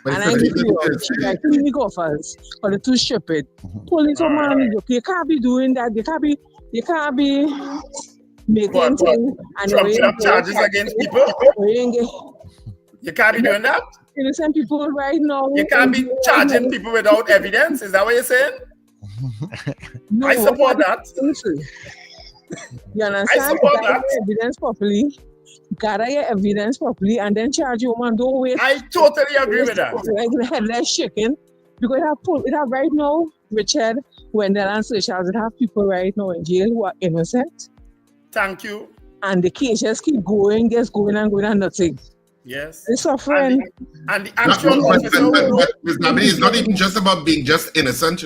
And I give you she like clean the coffers for the too stupid. Police man, you can't be doing that. You can't be making things and Trump charges against people. You can't be doing that. Innocent people right now. You can't be charging people without evidence. Is that what you're saying? No, I support that. You understand? I support that. Evidence properly. Gather your evidence properly and then charge you, man. Don't wait. I totally agree with that. Like the headless shaking. Because it have right now, Richard, when they're on socials, it have people right now in jail who are innocent. Thank you. And the case just keep going and nothing. Yes. They're suffering. And the actual officer. It's not even just about being just innocent,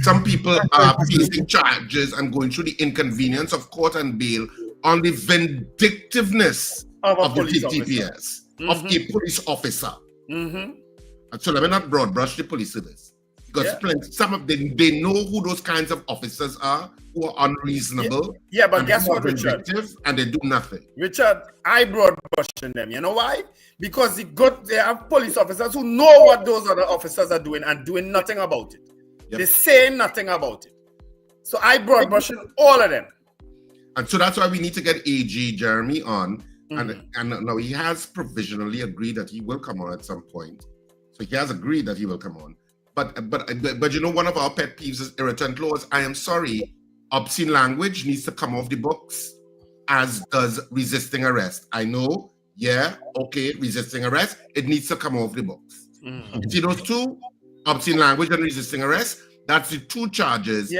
Some people are facing charges and going through the inconvenience of court and bail on the vindictiveness of the TTPS, of a police officer. And so let me not broad brush the police service. Because some of them, they know who those kinds of officers are, who are unreasonable. Yeah, but guess what, Richard? And they do nothing. Richard, I broad brushing them. You know why? Because they have police officers who know what those other officers are doing and doing nothing about it. They say nothing about it. So I broad brushing all of them. And so that's why we need to get AG Jeremy on. And now he has provisionally agreed that he will come on at some point. So he has agreed that he will come on. But one of our pet peeves is irritant laws. I am sorry, obscene language needs to come off the books, as does resisting arrest. I know, resisting arrest, it needs to come off the books. You see those two, obscene language and resisting arrest, that's the two charges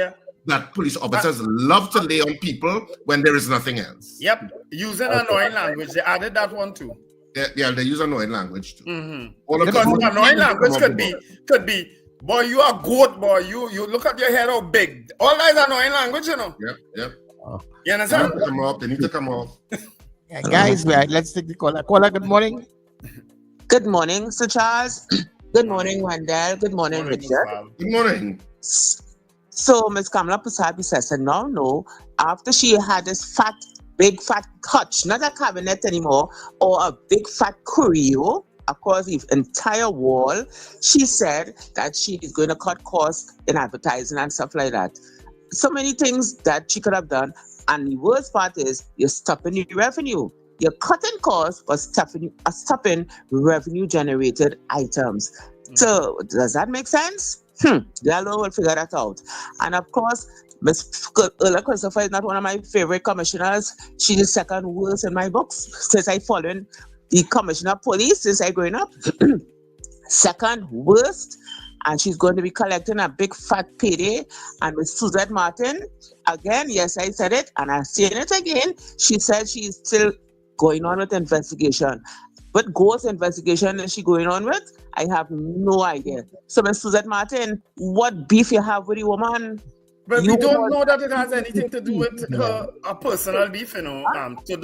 that police officers love to lay on people when there is nothing else. Yep, using annoying language, they added that one too. Yeah, they use annoying language too. Because annoying language could be, boy, you are goat, boy. You look at your head how big. All that is annoying language, Yep. You understand? They need to come off. Guys, let's take the caller. Caller, good morning. Good morning, Sir Charles. Good morning, Wendell. Good morning, Richard. Good morning. So, Ms. Kamala Pusabi says, no, after she had this big fat hutch, not a cabinet anymore, or a big fat curio across the entire wall, she said that she is going to cut costs in advertising and stuff like that. So many things that she could have done. And the worst part is you're stopping the revenue. you're cutting costs but stopping revenue-generated items. So does that make sense? The law will figure that out. And of course, Ms. Erla Christopher is not one of my favorite commissioners. She's the second worst in my books since I followed the commissioner of police since I growing up. Second worst. And she's going to be collecting a big fat payday. And with Suzette Martin, again, yes, I said it, and I'm saying it again, she said she's still going on with investigation. But ghost investigation is she going on with? I have no idea. So, Ms. Suzette Martin, what beef you have with the woman? But we don't know that it has anything to do with a personal beef, you know. So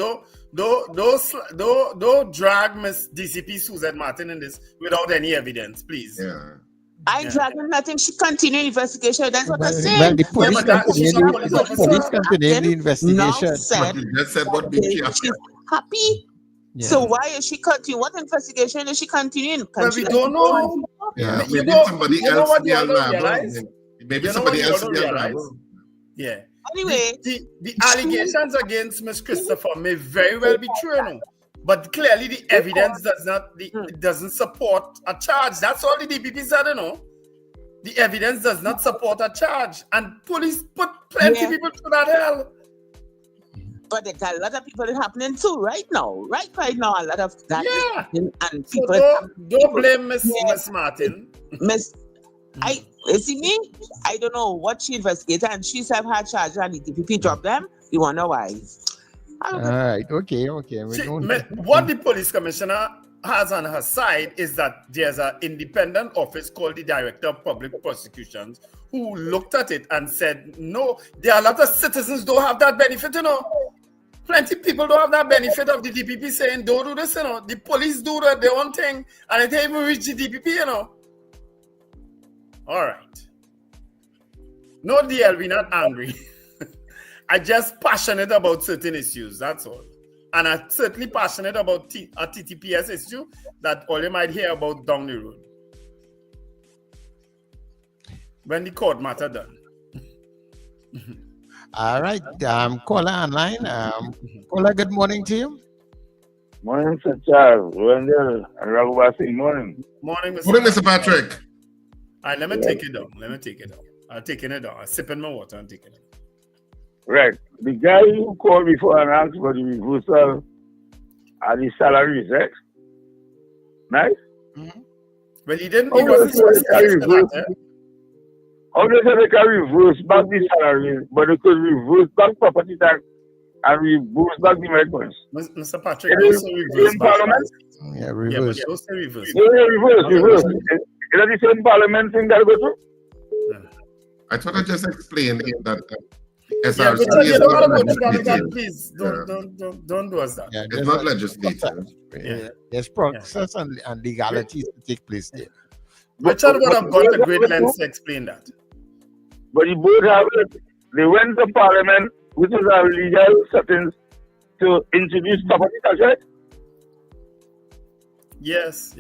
don't drag Miss DCP Suzette Martin in this without any evidence, please. Yeah. I dragging nothing. She continued investigation. That's what I'm Well, saying. the police continued the investigation. Said But you just said what beef she has. she's happy. Yeah. So why is she continuing? What investigation is she continuing? Well, we don't know. Yeah, You maybe know- somebody you know else what be you don't liable. realize? Maybe You know somebody what you else don't be realize? liable. Yeah. Anyway, The allegations against Miss Christopher may very well be true, you know, but clearly the evidence doesn't support a charge. That's all the DPP said, you know. The evidence does not support a charge, and police put plenty of people through that hell. but there got a lot of people that happening too right now. Right now, a lot of that is Yeah. happening, and So people. don't blame Miss Martin. Miss, you see me? I don't know what she investigated, and she said had charges, and the DPP dropped them. You wonder why? All right. Okay. What the police commissioner has on her side is that there's an independent office called the Director of Public Prosecutions who looked at it and said, no, there are a lot of citizens don't have that benefit, you know. Plenty of people don't have that benefit of the DPP saying, don't do this, you know. The police do their own thing, and it ain't even reach the DPP, you know. All right. No deal, we're not angry. I'm just passionate about certain issues, that's all. And I'm certainly passionate about a TTPS issue that all you might hear about down the road. When the court matter done. All right. Caller online. Caller, good morning to you. Morning, Sir Charles. Wendell and Ragubasi. Morning. Morning, Mr. Morning, Mr. Patrick. All right, let me take it down. I'm taking it down. I'm sipping my water and taking it down. Right. The guy who called before and asked for the reversal are the salaries, right? Nice? Mm-hmm. Well, he didn't. How does they can reverse back the salaries, but they could reverse back property tax and reverse back the merchants? Mr. Patrick, don't say reverse in back. Parliament? Yeah, reverse. Yeah, but don't say reverse. Reverse. Is that the same Parliament thing that go through? I thought I just explained that SRC Yeah, but is you don't not want to go through that, legislative. please. Don't do us that. Yeah, It's not legislative. There's process and legalities to take place there. Richard would have gone to great lengths to explain that. But the board have it. They went to Parliament, which is a legal settings, to introduce property tax, right? Yes.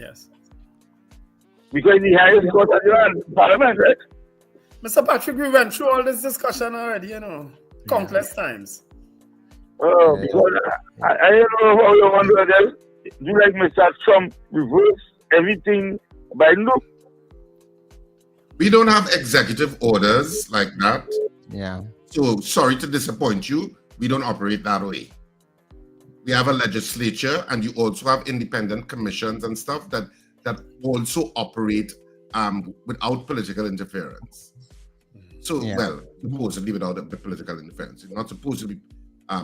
Because the highest court of the land, Parliament, right? Mr. Patrick, we went through all this discussion already, you know, countless times. Oh, because I don't know how you want to do like Mr. Trump, reverse everything by no. We don't have executive orders like that. Yeah. So sorry to disappoint you. We don't operate that way. We have a legislature, and you also have independent commissions and stuff that also operate without political interference. So, well, supposedly without the political interference. You're not supposed to be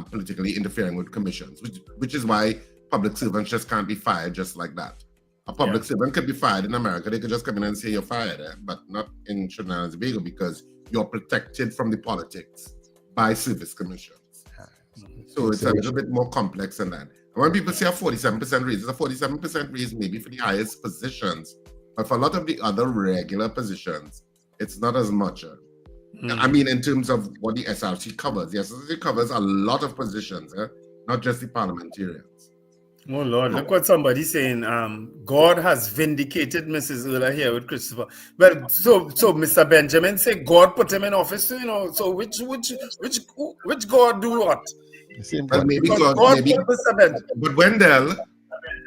politically interfering with commissions, which is why public servants just can't be fired just like that. A public servant could be fired in America. They could just come in and say you're fired, but not in Trinidad and Tobago because you're protected from the politics by service commissions. So it's a little bit more complex than that. And when people say a 47% raise, it's a 47% raise maybe for the highest positions, but for a lot of the other regular positions, it's not as much. I mean, in terms of what the SRC covers. The SRC covers a lot of positions, not just the parliamentarians. Oh Lord, look what somebody's saying. God has vindicated Mrs. Erla here with Christopher. Well, so Mr. Benjamin said God put him in office, you know. So which God do what? The same Well, God. maybe Because God, maybe, put Mr. Benjamin. but Wendell,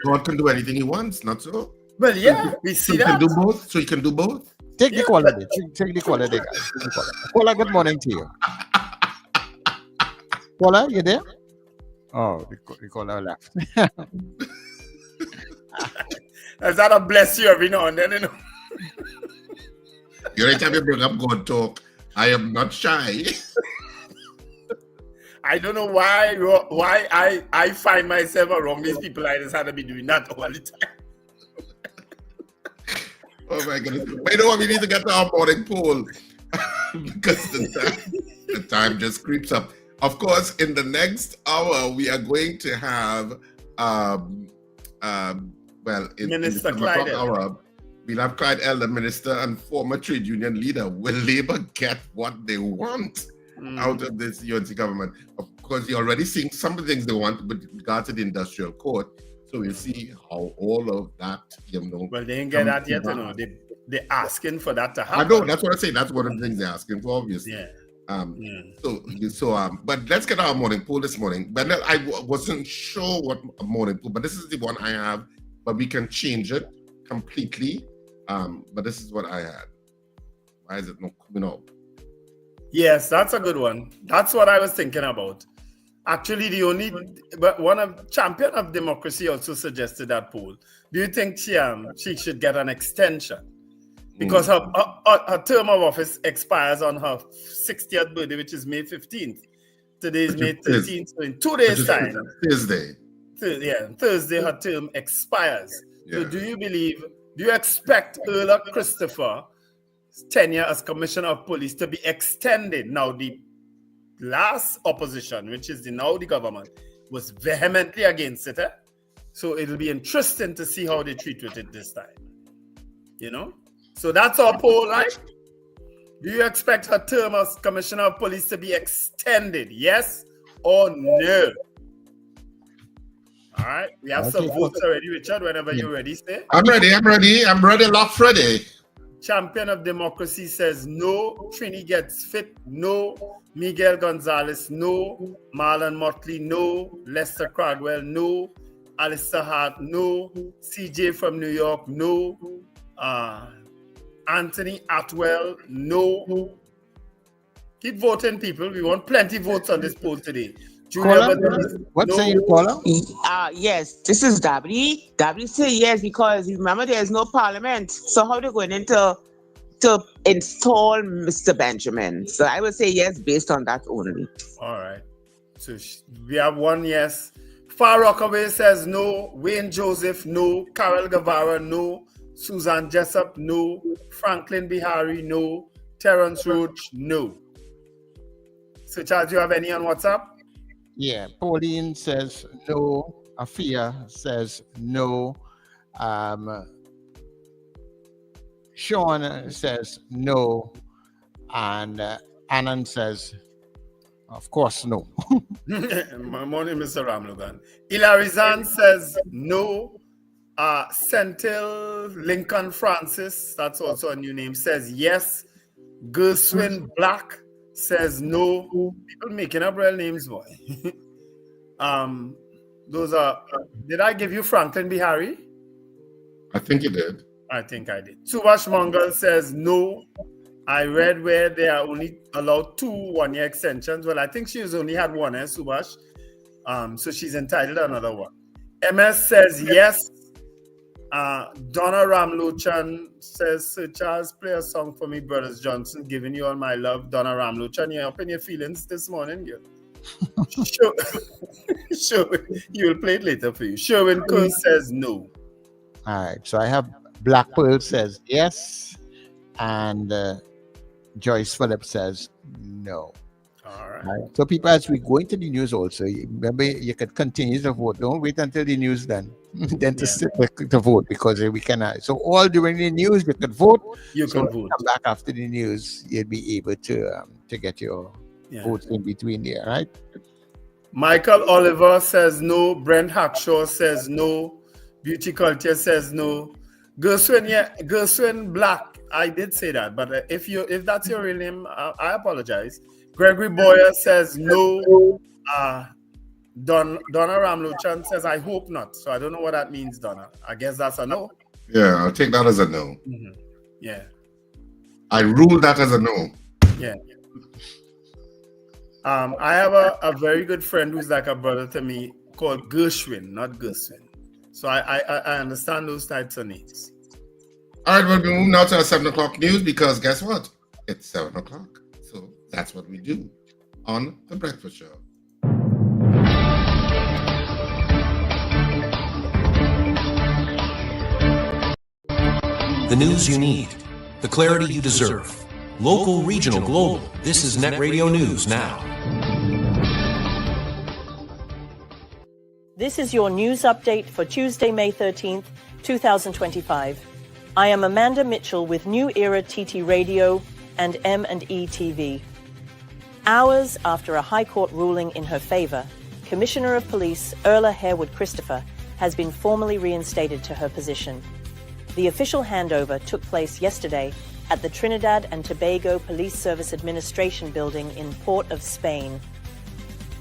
God can do anything he wants, not so? Well, yeah, we So see he can that. do both? So he can do both? Take the Yeah, caller there. Take the caller there, guys. Take the caller. Caller, good morning to you. Caller, you there? Oh, the caller left. Is that a bless you every now and then, you know? Every time you bring up God talk, I am not shy. I don't know why I find myself around these people. I just had to be doing that all the time. Oh my goodness. But you know what? We need to get to our morning poll because the time just creeps up. Of course, in the next hour, we are going to have, in Minister the Clyde hour, we'll have Clyde Elder, minister and former trade union leader. Will Labour get what they want out of this UNC government? Of course, you're already seeing some of the things they want with regard to the industrial court. So we'll see how all of that, Well, they ain't get that yet, you know. They're asking for that to happen. I know, that's what I say. That's one of the things they're asking for, obviously. Yeah. But let's get our morning poll this morning. But I wasn't sure what a morning poll, but this is the one I have, but we can change it completely. But this is what I had. Why is it not coming up? Yes, that's a good one. That's what I was thinking about. Actually, one of champion of democracy also suggested that poll. Do you think she should get an extension? Because her term of office expires on her 60th birthday, which is May 15th. Today is May 13th, so in 2 days' time. Thursday. Thursday her term expires. Yeah. So do you expect Earl Christopher's tenure as Commissioner of Police to be extended? Now, the last opposition, which is now the government, was vehemently against it. So it'll be interesting to see how they treat with it this time. You know? So that's our poll, right? Do you expect her term as Commissioner of Police to be extended? Yes or no? All right. We have some votes already, Richard. Whenever you're ready, say. I'm ready. Lock Freddy. Champion of democracy says no. Trini gets fit. No. Miguel Gonzalez, no. Marlon Motley, no. Lester Cragwell, no. Alistair Hart, no. CJ from New York, no. Anthony Atwell, no. Keep voting, people. We want plenty votes on this poll today. What say you, caller? Yes, this is W. W say yes because remember there's no parliament. So how they going into to install Mr. Benjamin? So I would say yes based on that only. All right. So we have one yes. Far Rockaway says no. Wayne Joseph, no. Carol Guevara, no. Susan Jessup, no. Franklin Bihari, no. Terrence Roach, no. So Charles, do you have any on WhatsApp? Yeah, Pauline says no. Afia says no. Sean says no. And Anand says, of course, no. Morning, Mr. Ramlogan. Ilarizan says no. Sentil Lincoln Francis, that's also a new name, says yes. Gershwin Black says no. People making up real names, boy. Those are. Did I give you Franklin Bihari? I think you did. I think I did. Subhash Mangal says no. I read where they are only allowed 2 one-year extensions. Well, I think she's only had one, Subhash. So she's entitled to another one. MS says yes. Donna Ramlochan says, Sir Charles, play a song for me, Brothers Johnson, giving you all my love. Donna Ramlochan, you're up in your feelings this morning, girl. Sure, you will play it later for you. Sherwin Kerr says no. All right, so I have Black Pearl says yes, and Joyce Phillips says no. All right. So people, as we go into the news also, remember you could continue to vote. Don't wait until the news done. Then to vote, because we can. So all during the news you could vote. You can vote. Come back after the news, you'll be able to get your votes in between there, right? Michael Oliver says no. Brent Hackshaw says no. Beauty Culture says no. Gershwin Black, I did say that, but if that's your real name, I apologize. Gregory Boyer says no. Donna Ramlochan says, I hope not. So I don't know what that means, Donna. I guess that's a no. Yeah, I'll take that as a no. Mm-hmm. Yeah. I rule that as a no. Yeah. I have a very good friend who's like a brother to me called Gershwin, not Gershwin. So I understand those types of names. All right, we'll be moving now to our 7 o'clock news because guess what? It's 7 o'clock. So that's what we do on The Breakfast Show. The news you need, the clarity you deserve. Local, regional, global. This is Net Radio News Now. This is your news update for Tuesday, May 13th, 2025. I am Amanda Mitchell with New Era TT Radio and M&E TV. Hours after a High Court ruling in her favor, Commissioner of Police Erla Harewood Christopher has been formally reinstated to her position. The official handover took place yesterday at the Trinidad and Tobago Police Service Administration Building in Port of Spain.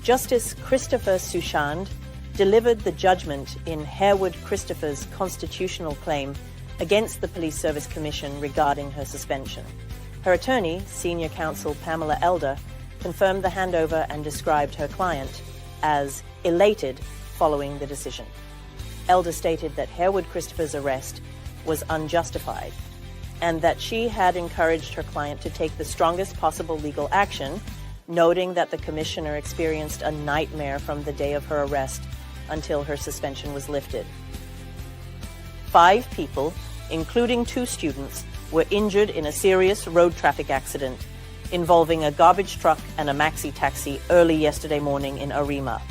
Justice Christopher Suchand delivered the judgment in Harewood Christopher's constitutional claim against the Police Service Commission regarding her suspension. Her attorney, Senior Counsel Pamela Elder, confirmed the handover and described her client as elated following the decision. Elder stated that Harewood Christopher's arrest was unjustified and that she had encouraged her client to take the strongest possible legal action, noting that the commissioner experienced a nightmare from the day of her arrest until her suspension was lifted. 5 people, including 2 students, were injured in a serious road traffic accident involving a garbage truck and a maxi taxi early yesterday morning in Arima.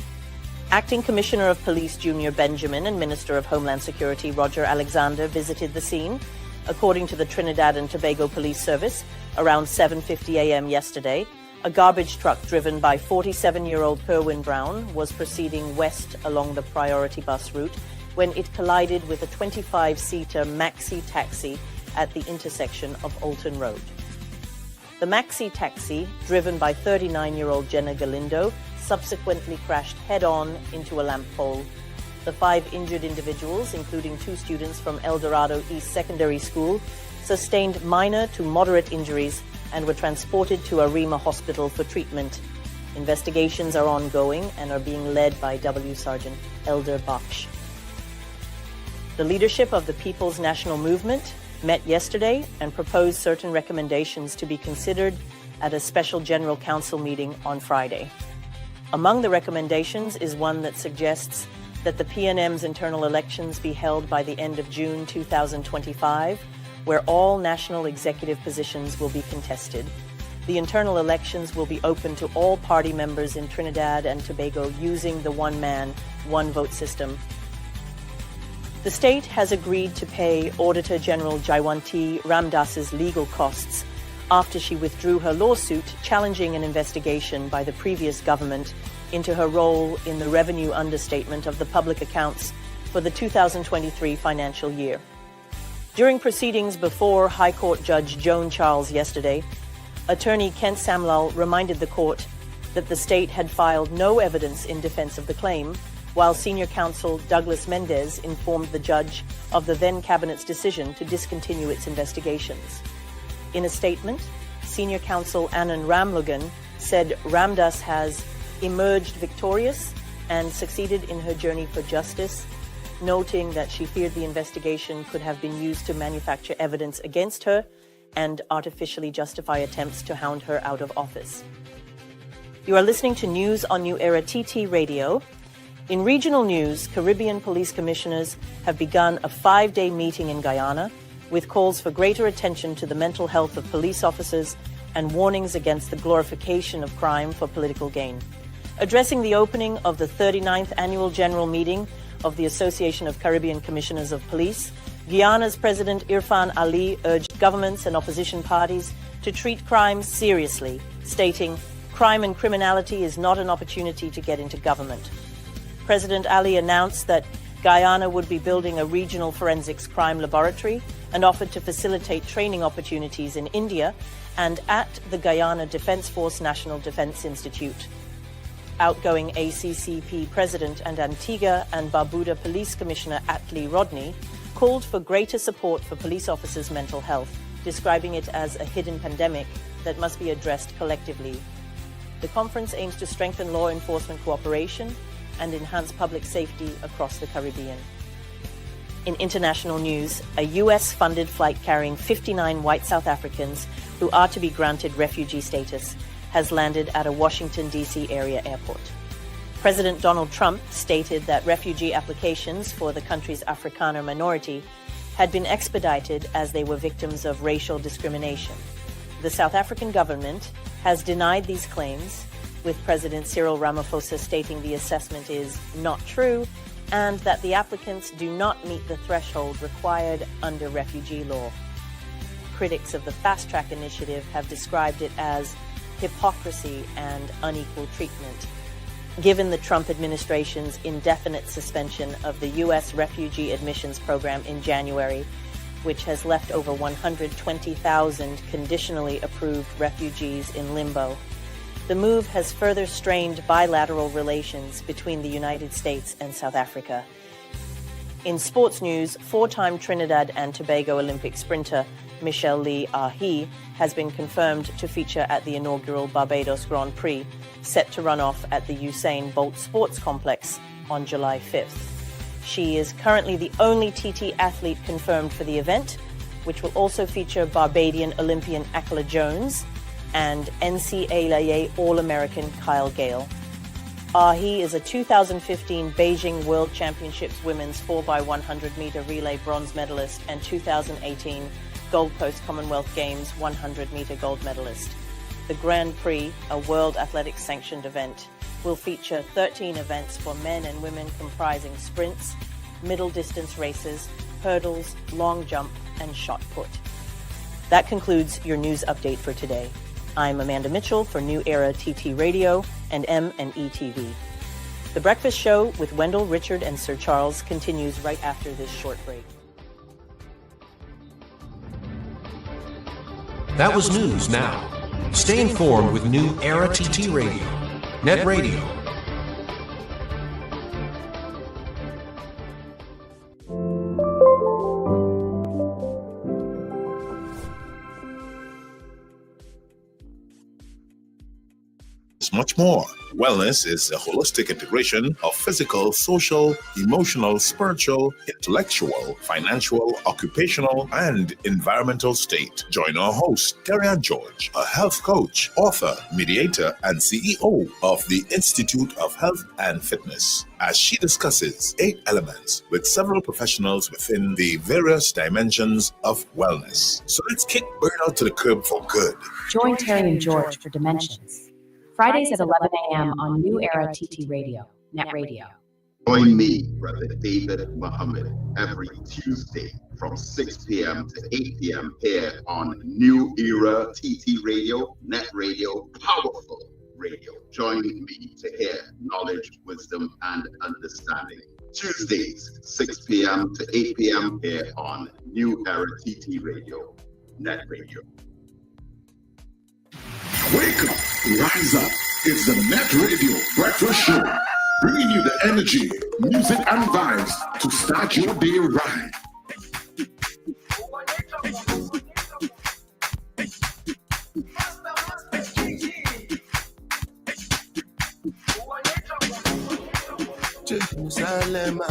Acting Commissioner of Police Junior Benjamin and Minister of Homeland Security Roger Alexander visited the scene. According to the Trinidad and Tobago Police Service, around 7:50 a.m. yesterday, a garbage truck driven by 47-year-old Kerwin Brown was proceeding west along the priority bus route when it collided with a 25-seater maxi taxi at the intersection of Alton Road. The maxi taxi, driven by 39-year-old Jenna Galindo, subsequently crashed head-on into a lamp pole. The 5 injured individuals, including 2 students from El Dorado East Secondary School, sustained minor to moderate injuries and were transported to Arima Hospital for treatment. Investigations are ongoing and are being led by W. Sergeant Elder Baksh. The leadership of the People's National Movement met yesterday and proposed certain recommendations to be considered at a special General Council meeting on Friday. Among the recommendations is one that suggests that the PNM's internal elections be held by the end of June 2025, where all national executive positions will be contested. The internal elections will be open to all party members in Trinidad and Tobago using the one-man, one-vote system. The state has agreed to pay Auditor General Jaiwanti Ramdas's legal costs after she withdrew her lawsuit challenging an investigation by the previous government into her role in the revenue understatement of the public accounts for the 2023 financial year. During proceedings before High Court Judge Joan Charles yesterday, Attorney Kent Samlal reminded the court that the state had filed no evidence in defense of the claim, while Senior Counsel Douglas Mendez informed the judge of the then Cabinet's decision to discontinue its investigations. In a statement, Senior Counsel Anand Ramlogan said Ramdas has emerged victorious and succeeded in her journey for justice, noting that she feared the investigation could have been used to manufacture evidence against her and artificially justify attempts to hound her out of office. You are listening to news on New Era TT Radio. In regional news, Caribbean police commissioners have begun a 5-day meeting in Guyana with calls for greater attention to the mental health of police officers and warnings against the glorification of crime for political gain. Addressing the opening of the 39th Annual General Meeting of the Association of Caribbean Commissioners of Police, Guyana's President Irfan Ali urged governments and opposition parties to treat crime seriously, stating, "Crime and criminality is not an opportunity to get into government." President Ali announced that Guyana would be building a regional forensics crime laboratory and offered to facilitate training opportunities in India and at the Guyana Defence Force National Defence Institute. Outgoing ACCP President and Antigua and Barbuda Police Commissioner Atlee Rodney called for greater support for police officers' mental health, describing it as a hidden pandemic that must be addressed collectively. The conference aims to strengthen law enforcement cooperation and enhance public safety across the Caribbean. In international news, a US-funded flight carrying 59 white South Africans who are to be granted refugee status has landed at a Washington, D.C. area airport. President Donald Trump stated that refugee applications for the country's Afrikaner minority had been expedited as they were victims of racial discrimination. The South African government has denied these claims, with President Cyril Ramaphosa stating the assessment is not true and that the applicants do not meet the threshold required under refugee law. Critics of the Fast Track initiative have described it as hypocrisy and unequal treatment. Given the Trump administration's indefinite suspension of the U.S. refugee admissions program in January, which has left over 120,000 conditionally approved refugees in limbo, the move has further strained bilateral relations between the United States and South Africa. In sports news, four-time Trinidad and Tobago Olympic sprinter Michelle Lee Ahi has been confirmed to feature at the inaugural Barbados Grand Prix, set to run off at the Usain Bolt Sports Complex on July 5th. She is currently the only TT athlete confirmed for the event, which will also feature Barbadian Olympian Akala Jones and NCAA All-American Kyle Gale. Ahi is a 2015 Beijing World Championships Women's 4x100-meter relay bronze medalist and 2018 Gold Coast Commonwealth Games 100-meter gold medalist. The Grand Prix, a World Athletics sanctioned event, will feature 13 events for men and women comprising sprints, middle distance races, hurdles, long jump, and shot put. That concludes your news update for today. I'm Amanda Mitchell for New Era TT Radio and M&E TV. The Breakfast Show with Wendell, Richard, and Sir Charles continues right after this short break. That was news now. Stay informed with New Era TT Radio, Net Radio. Much more. Wellness is a holistic integration of physical, social, emotional, spiritual, intellectual, financial, occupational, and environmental state. Join our host, Terry George, a health coach, author, mediator, and CEO of the Institute of Health and Fitness, as she discusses 8 elements with several professionals within the various dimensions of wellness. So let's kick burnout to the curb for good. Join Terry and George for Dimensions. Fridays at 11 a.m. on New Era TT Radio, Net Radio. Join me, Brother David Muhammad, every Tuesday from 6 p.m. to 8 p.m. here on New Era TT Radio, Net Radio, Powerful Radio. Join me to hear knowledge, wisdom, and understanding. Tuesdays, 6 p.m. to 8 p.m. here on New Era TT Radio, Net Radio. Wake up, rise up. It's the Net Radio Breakfast Show, bringing you the energy, music, and vibes to start your day right. Jerusalem,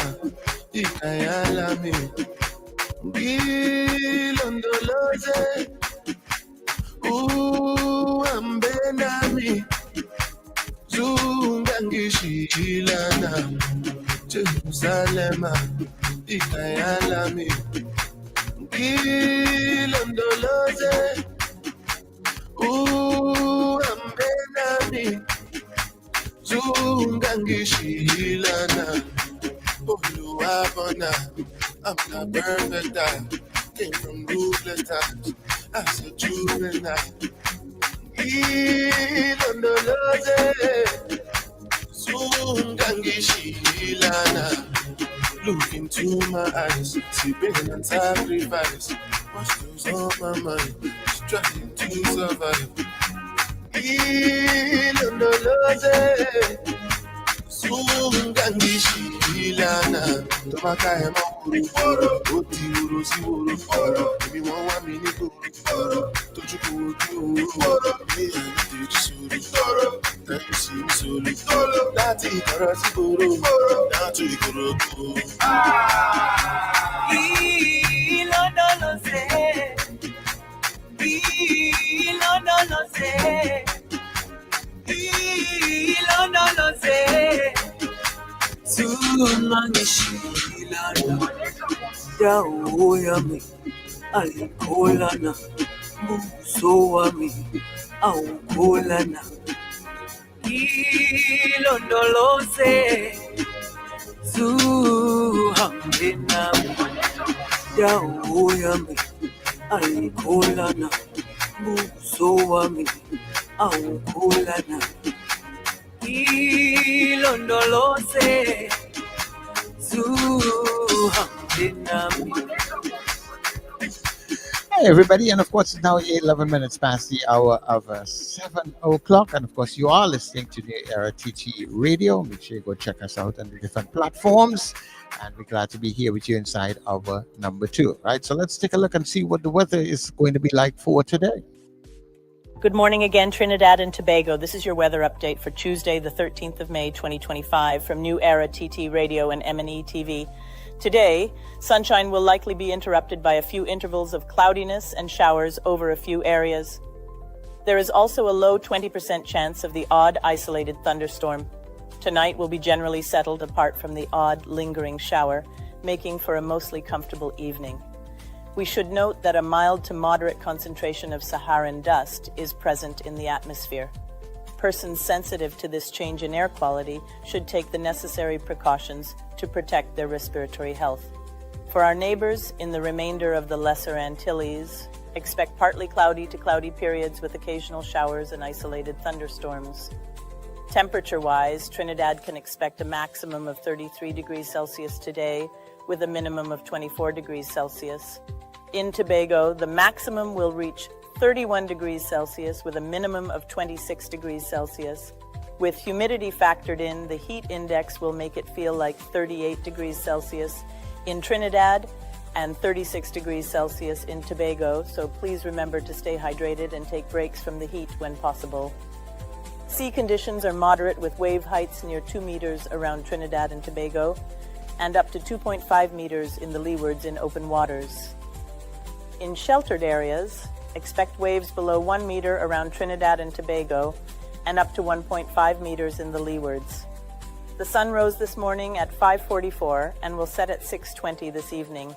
ikayalami, ngilondoloze. Ambenami zungangishilana Jerusalem ikayalami ngilondoloze ambenami zungangishilana Oluwabona, I'm not perfect, I came from ruthless times as a juvenile. Ilondoloze, Zungangishilana. Look into my eyes, see pain and sacrifice. What's goes on my mind, just trying to survive. ilondoloze sungangishilana tomaka ema uru oti uru si uru ebi wọn wá mi ní gbòòrò tójúkú ojú uru ní àyíké sórí tẹ́kù sí mi sórí láti ìkọ̀rọ̀ sí gbòòrò láti ìkọ̀rọ̀ gbòòrò. Ilondoloze ilondoloze ilondoloze sungangishilana dawo yami ayikholana buso wami awukholana ilondoloze zuhambe nami dawo yami ayikholana buso wami awukholana ilondoloze zuhambe nami. Hey everybody, and of course it's now 11 minutes past the hour of 7 o'clock, and of course you are listening to New Era TT Radio. Make sure you go check us out on the different platforms, and we're glad to be here with you inside our number 2. Right, so let's take a look and see what the weather is going to be like for today. Good morning again, Trinidad and Tobago. This is your weather update for Tuesday, the 13th of May, 2025, from New Era TT Radio and M&E TV. Today, sunshine will likely be interrupted by a few intervals of cloudiness and showers over a few areas. There is also a low 20% chance of the odd isolated thunderstorm. Tonight will be generally settled apart from the odd lingering shower, making for a mostly comfortable evening. We should note that a mild to moderate concentration of Saharan dust is present in the atmosphere. Persons sensitive to this change in air quality should take the necessary precautions to protect their respiratory health. For our neighbors in the remainder of the Lesser Antilles, expect partly cloudy to cloudy periods with occasional showers and isolated thunderstorms. Temperature-wise, Trinidad can expect a maximum of 33 degrees Celsius today with a minimum of 24 degrees Celsius. In Tobago, the maximum will reach 31 degrees Celsius with a minimum of 26 degrees Celsius. With humidity factored in, the heat index will make it feel like 38 degrees Celsius in Trinidad and 36 degrees Celsius in Tobago, so please remember to stay hydrated and take breaks from the heat when possible. Sea conditions are moderate with wave heights near 2 meters around Trinidad and Tobago and up to 2.5 meters in the leewards in open waters. In sheltered areas, expect waves below 1 meter around Trinidad and Tobago and up to 1.5 meters in the leewards. The sun rose this morning at 5:44 and will set at 6:20 this evening.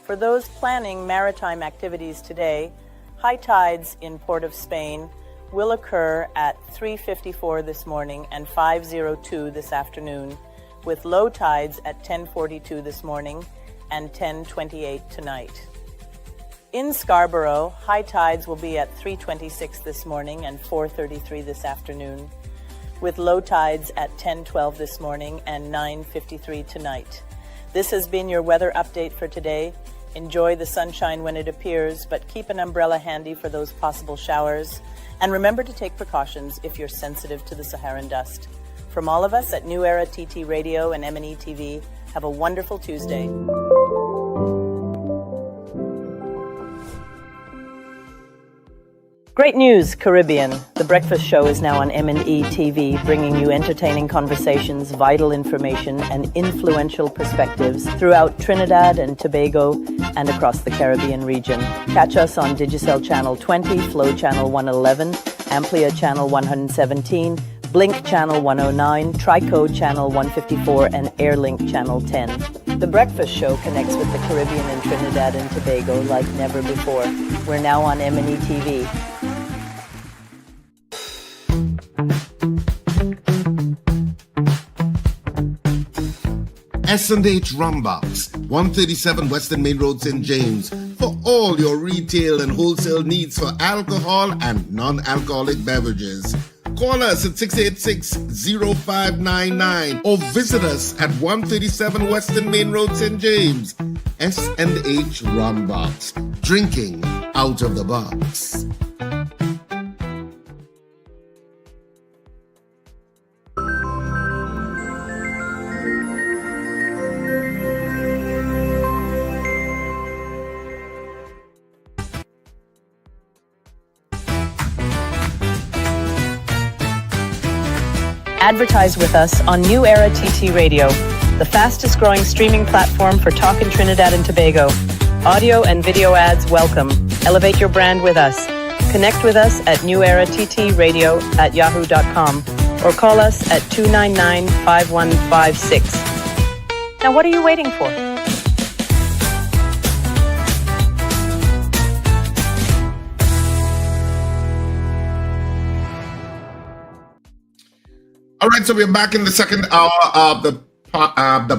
For those planning maritime activities today, high tides in Port of Spain will occur at 3:54 this morning and 5:02 this afternoon, with low tides at 10:42 this morning and 10:28 tonight. In Scarborough, high tides will be at 3:26 this morning and 4:33 this afternoon, with low tides at 10:12 this morning and 9:53 tonight. This has been your weather update for today. Enjoy the sunshine when it appears, but keep an umbrella handy for those possible showers. And remember to take precautions if you're sensitive to the Saharan dust. From all of us at New Era TT Radio and M&E TV, have a wonderful Tuesday. Great news, Caribbean. The Breakfast Show is now on M&E TV, bringing you entertaining conversations, vital information, and influential perspectives throughout Trinidad and Tobago and across the Caribbean region. Catch us on Digicel Channel 20, Flow Channel 111, Amplia Channel 117, Blink Channel 109, Trico Channel 154, and Airlink Channel 10. The Breakfast Show connects with the Caribbean and Trinidad and Tobago like never before. We're now on M&E TV. S&H Rumbox, 137 Western Main Road, St. James, for all your retail and wholesale needs for alcohol and non-alcoholic beverages. Call us at 686-0599 or visit us at 137 Western Main Road, St. James. S&H Rumbox, drinking out of the box. Advertise with us on New Era TT Radio, the fastest growing streaming platform for talk in Trinidad and Tobago. Audio and video ads welcome. Elevate your brand with us. Connect with us at newerattradio@yahoo.com or call us at 299-5156. Now what are you waiting for? All right, so we're back in the second hour of the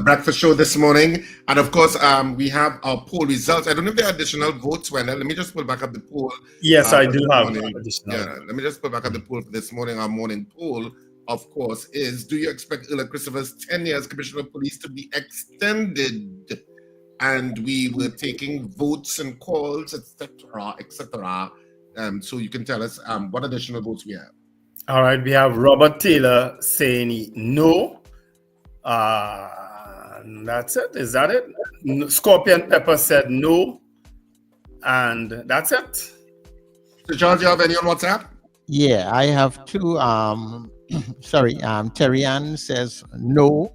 breakfast show this morning. And of course, we have our poll results. I don't know if there are additional votes, Wendell. Let me just pull back up the poll. Yes, I do have additional. Yeah, let me just pull back up the poll for this morning. Our morning poll, of course, is: do you expect Ella Christopher's 10 years Commissioner of Police to be extended? And we were taking votes and calls, etc., etc. So you can tell us what additional votes we have. All right, we have Robert Taylor saying no. That's it. Is that it? Scorpion Pepper said no. And that's it. So, Charles, you have any on WhatsApp? Yeah, I have two. Terry Ann says no.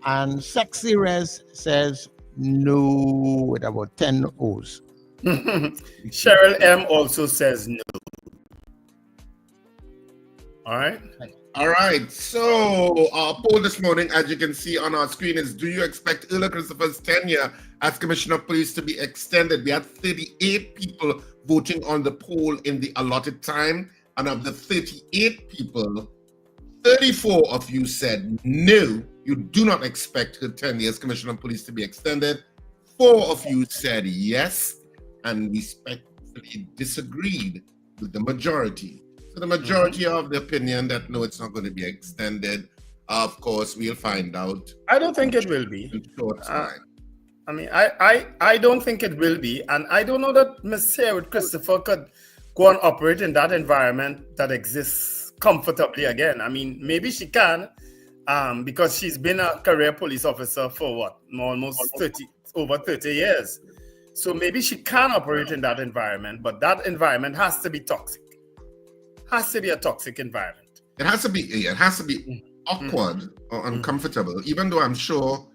And Sexy Rez says no with about 10 O's. Cheryl M also says no. All right. All right. So our poll this morning, as you can see on our screen, is: do you expect Ella Christopher's tenure as Commissioner of Police to be extended? We had 38 people voting on the poll in the allotted time. And of the 38 people, 34 of you said no, you do not expect her 10 years Commissioner of Police to be extended. 4 of you said yes, and respectfully disagreed with the majority. So the majority of the opinion that no, it's not going to be extended. Of course, we'll find out. I don't think it will be. In short time. I mean, I don't think it will be. And I don't know that Ms. Harewood Christopher could go and operate in that environment that exists comfortably again. I mean, maybe she can, because she's been a career police officer for what? Almost over 30 years. So maybe she can operate in that environment, but that environment has to be toxic. Has to be a toxic environment. It has to be awkward or uncomfortable, even though I'm sure,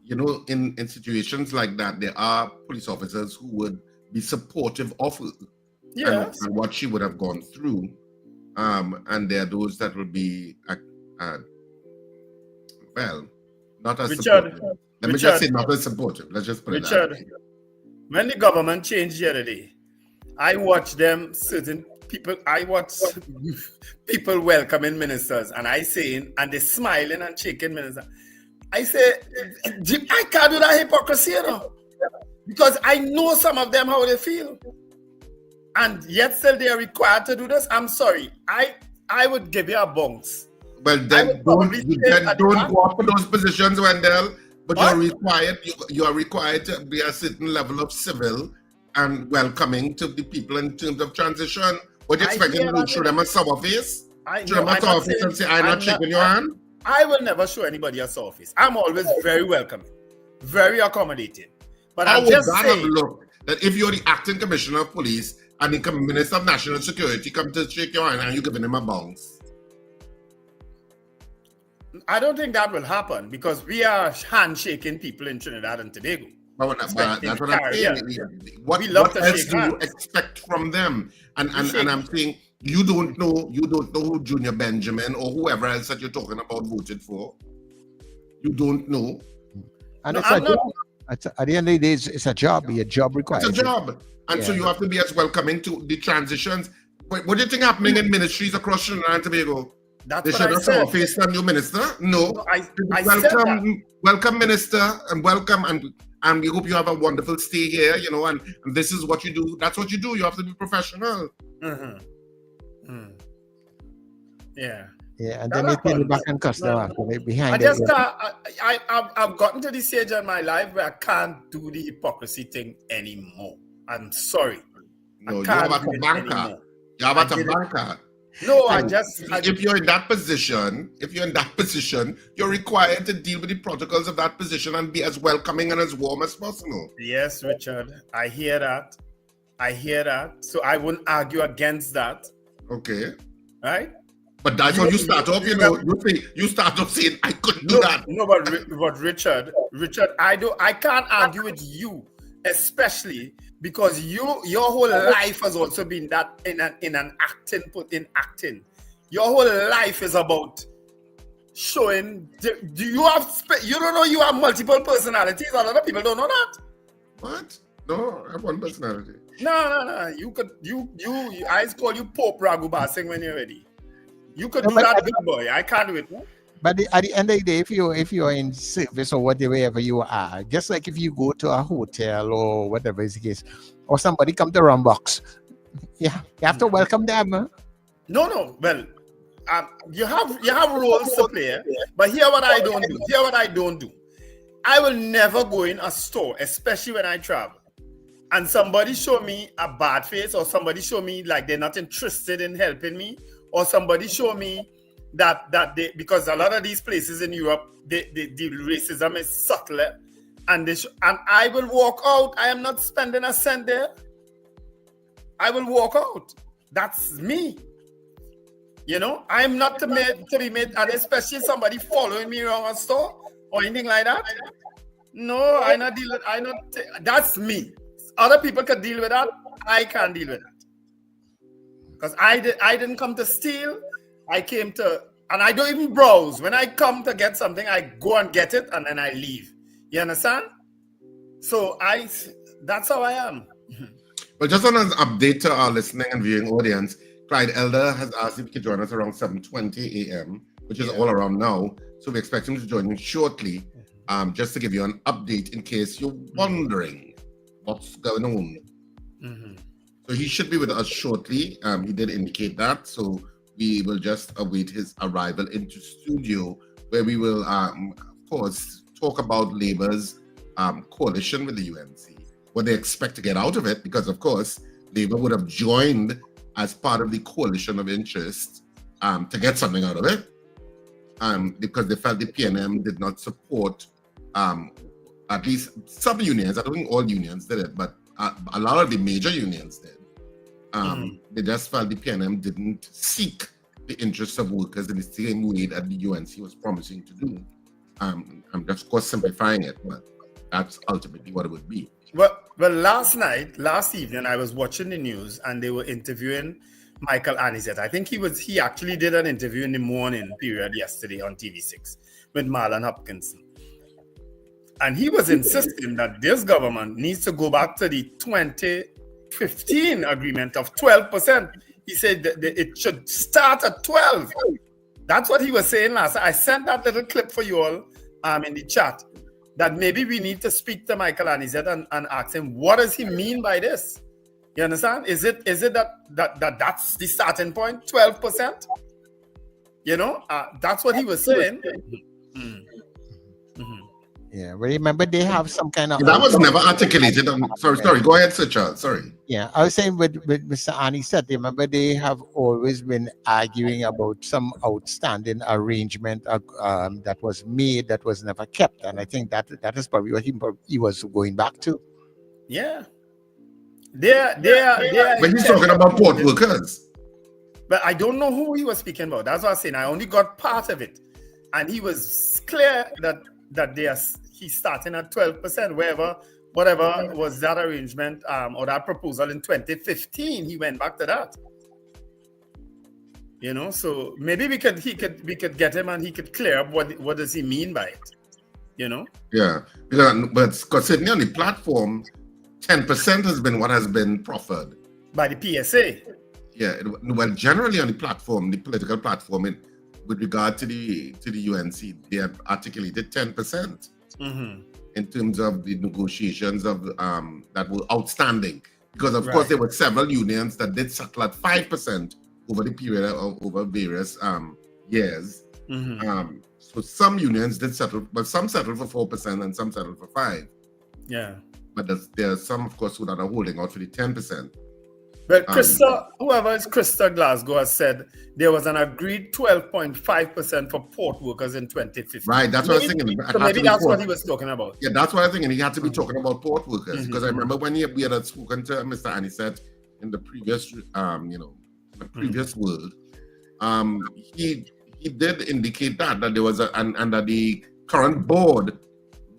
in situations like that, there are police officers who would be supportive of her and what she would have gone through. And there are those that will be, not as supportive. Let me just say not as supportive. Let's just put it that way. When the government changed the other day, I watched people welcoming ministers, and and they're smiling and shaking ministers. I say, I can't do that hypocrisy, because I know some of them how they feel, and yet still they are required to do this. I'm sorry, I would give you a bounce. Well, then don't go up for those positions, Wendell. But you are required to be a certain level of civil and welcoming to the people in terms of transition. What do you expect them to do? Show them a sour face? Show them a sour face and say, I'm not shaking your hand? I will never show anybody a sour face. I'm always very welcoming, very accommodating. But I'm just saying, look that if you're the acting commissioner of police and the minister of national security come to shake your hand and you're giving him a bounce? I don't think that will happen, because we are handshaking people in Trinidad and Tobago. That's what I'm saying. What else do you expect from them? And I'm saying you don't know who Junior Benjamin or whoever else that you're talking about voted for. You don't know. And at the end of the day, it's a job. Your job requires. It's a job. And so you have to be as welcoming to the transitions. What do you think happening in ministries across Trinidad and Tobago? They should have saw face a new minister. No. Welcome, minister, and welcome, and we hope you have a wonderful stay here. And this is what you do. That's what you do. You have to be professional. Yeah. Yeah, and then they pay you back and customer behind. I've gotten to the stage in my life where I can't do the hypocrisy thing anymore. I'm sorry. No, you're about a banker. You're about a banker. No, if you're in that position, you're required to deal with the protocols of that position and be as welcoming and as warm as possible. Yes, Richard, I hear that. So I wouldn't argue against that. Okay. Right? But that's how you start off, you start off saying, I couldn't do that. No, but Richard, I can't argue with you, especially because your whole life has also been that in acting. Your whole life is about showing. Do you have? You don't know you have multiple personalities. A lot of people don't know that. What? No, I have one personality. No. You could. I call you Pope Raguba Singh when you're ready. You could do that, big boy. I can't do it. No? But at the end of the day, if you're in service or whatever you are, just like if you go to a hotel or whatever is the case, or somebody come to Rumbox, yeah, you have to welcome them. Huh? No. Well, you have roles to play, but here what I don't do. I will never go in a store, especially when I travel, and somebody show me a bad face, or somebody show me like they're not interested in helping me, or somebody show me that they, because a lot of these places in Europe, the racism is subtle, and I will walk out. I am not spending a cent there. I will walk out. That's me. I am not to be made, and especially somebody following me around a store or anything like that. No, I not deal with. That's me. Other people can deal with that. I can't deal with that because I didn't come to steal. I came to, and I don't even browse. When I come to get something, I go and get it, and then I leave. You understand? So that's how I am. Well, just on an update to our listening and viewing audience, Clyde Elder has asked if he could join us around 7:20 a.m., which is all around now. So we expect him to join in shortly, just to give you an update in case you're wondering what's going on. Mm-hmm. So he should be with us shortly. He did indicate that. So we will just await his arrival into studio, where we will, of course, talk about Labour's coalition with the UNC, what they expect to get out of it, because, of course, Labour would have joined as part of the coalition of interest to get something out of it, because they felt the PNM did not support at least some unions. I don't think all unions did it, but a lot of the major unions did. They just felt the PNM didn't seek the interests of workers in the same way that the UNC was promising to do. I'm just, of course, simplifying it, but that's ultimately what it would be. Well, last evening, I was watching the news and they were interviewing Michael Anizet. I think he actually did an interview in the morning period yesterday on TV6 with Marlon Hopkinson. And he was insisting that this government needs to go back to the 2015 agreement of 12%. He said that it should start at 12. That's what he was saying last. I sent that little clip for you all in the chat, that maybe we need to speak to Michael Anizet and ask him, what does he mean by this? You understand? Is it that that's the starting point, 12%? That's what he was saying. Yeah, remember they have some kind of... That was never articulated. Sorry, go ahead, Sir Charles. Sorry. Yeah, I was saying with Mr. Anizet, remember they have always been arguing about some outstanding arrangement that was made that was never kept. And I think that is probably what he was going back to. Yeah. But he's talking about port workers. But I don't know who he was speaking about. That's what I was saying. I only got part of it. And he was clear that he's starting at 12%, whatever was that arrangement or that proposal in 2015. He went back to that. So maybe we could get him and he could clear up what does he mean by it. Yeah, but certainly on the platform, 10% has been what has been proffered by the PSA. Yeah, well, generally on the platform, the political platform, with regard to the UNC, they have articulated 10% in terms of the negotiations of that were outstanding. Because of course there were several unions that did settle at 5% over the period of over various years. So some unions did settle, but some settled for 4% and some settled for 5%. Yeah. But there are some, of course, who are holding out for the 10%. But whoever is Krista Glasgow has said there was an agreed 12.5% for port workers in 2015. Right, that's what I was thinking. So maybe that's what he was talking about. Yeah, that's what I was thinking. He had to be talking about port workers because I remember when we had spoken to Mr. Anizet in the previous, previous world, he did indicate that there was and that the current board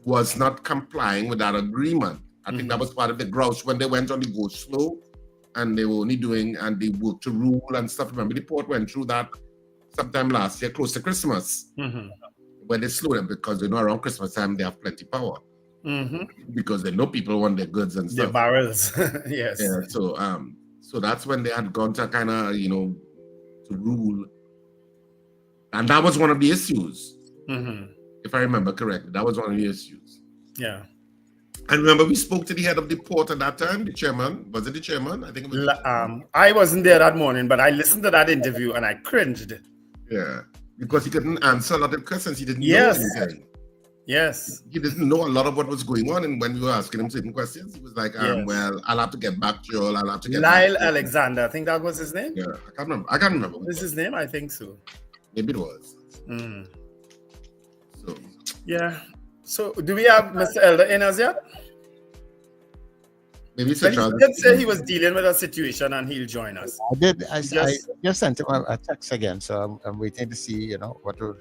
was not complying with that agreement. I think that was part of the grouch when they went on the go slow, and they were only doing and they worked to rule and stuff. Remember, the port went through that sometime last year, close to Christmas, when they slowed them because they know around Christmas time they have plenty power. Because they know people want their goods and stuff. Their barrels, yes. Yeah, so that's when they had gone to kind of, to rule. And that was one of the issues. If I remember correctly, that was one of the issues. Yeah. And remember, we spoke to the head of the port at that time, the chairman. Was it the chairman? I think it was. I wasn't there that morning, but I listened to that interview and I cringed. Yeah, because he couldn't answer a lot of questions. He didn't know anything. Yes. He didn't know a lot of what was going on. And when we were asking him certain questions, he was like, well, I'll have to get back to you all. I'll have to get Lyle back to you. Alexander, I think that was his name? Yeah, I can't remember. What's his name? I think so. Maybe it was. So. Yeah. So, do we have Mr. Elder in us yet? Maybe he did say he was dealing with a situation and he'll join us. I did. I just sent him a text again, so I'm waiting to see, what will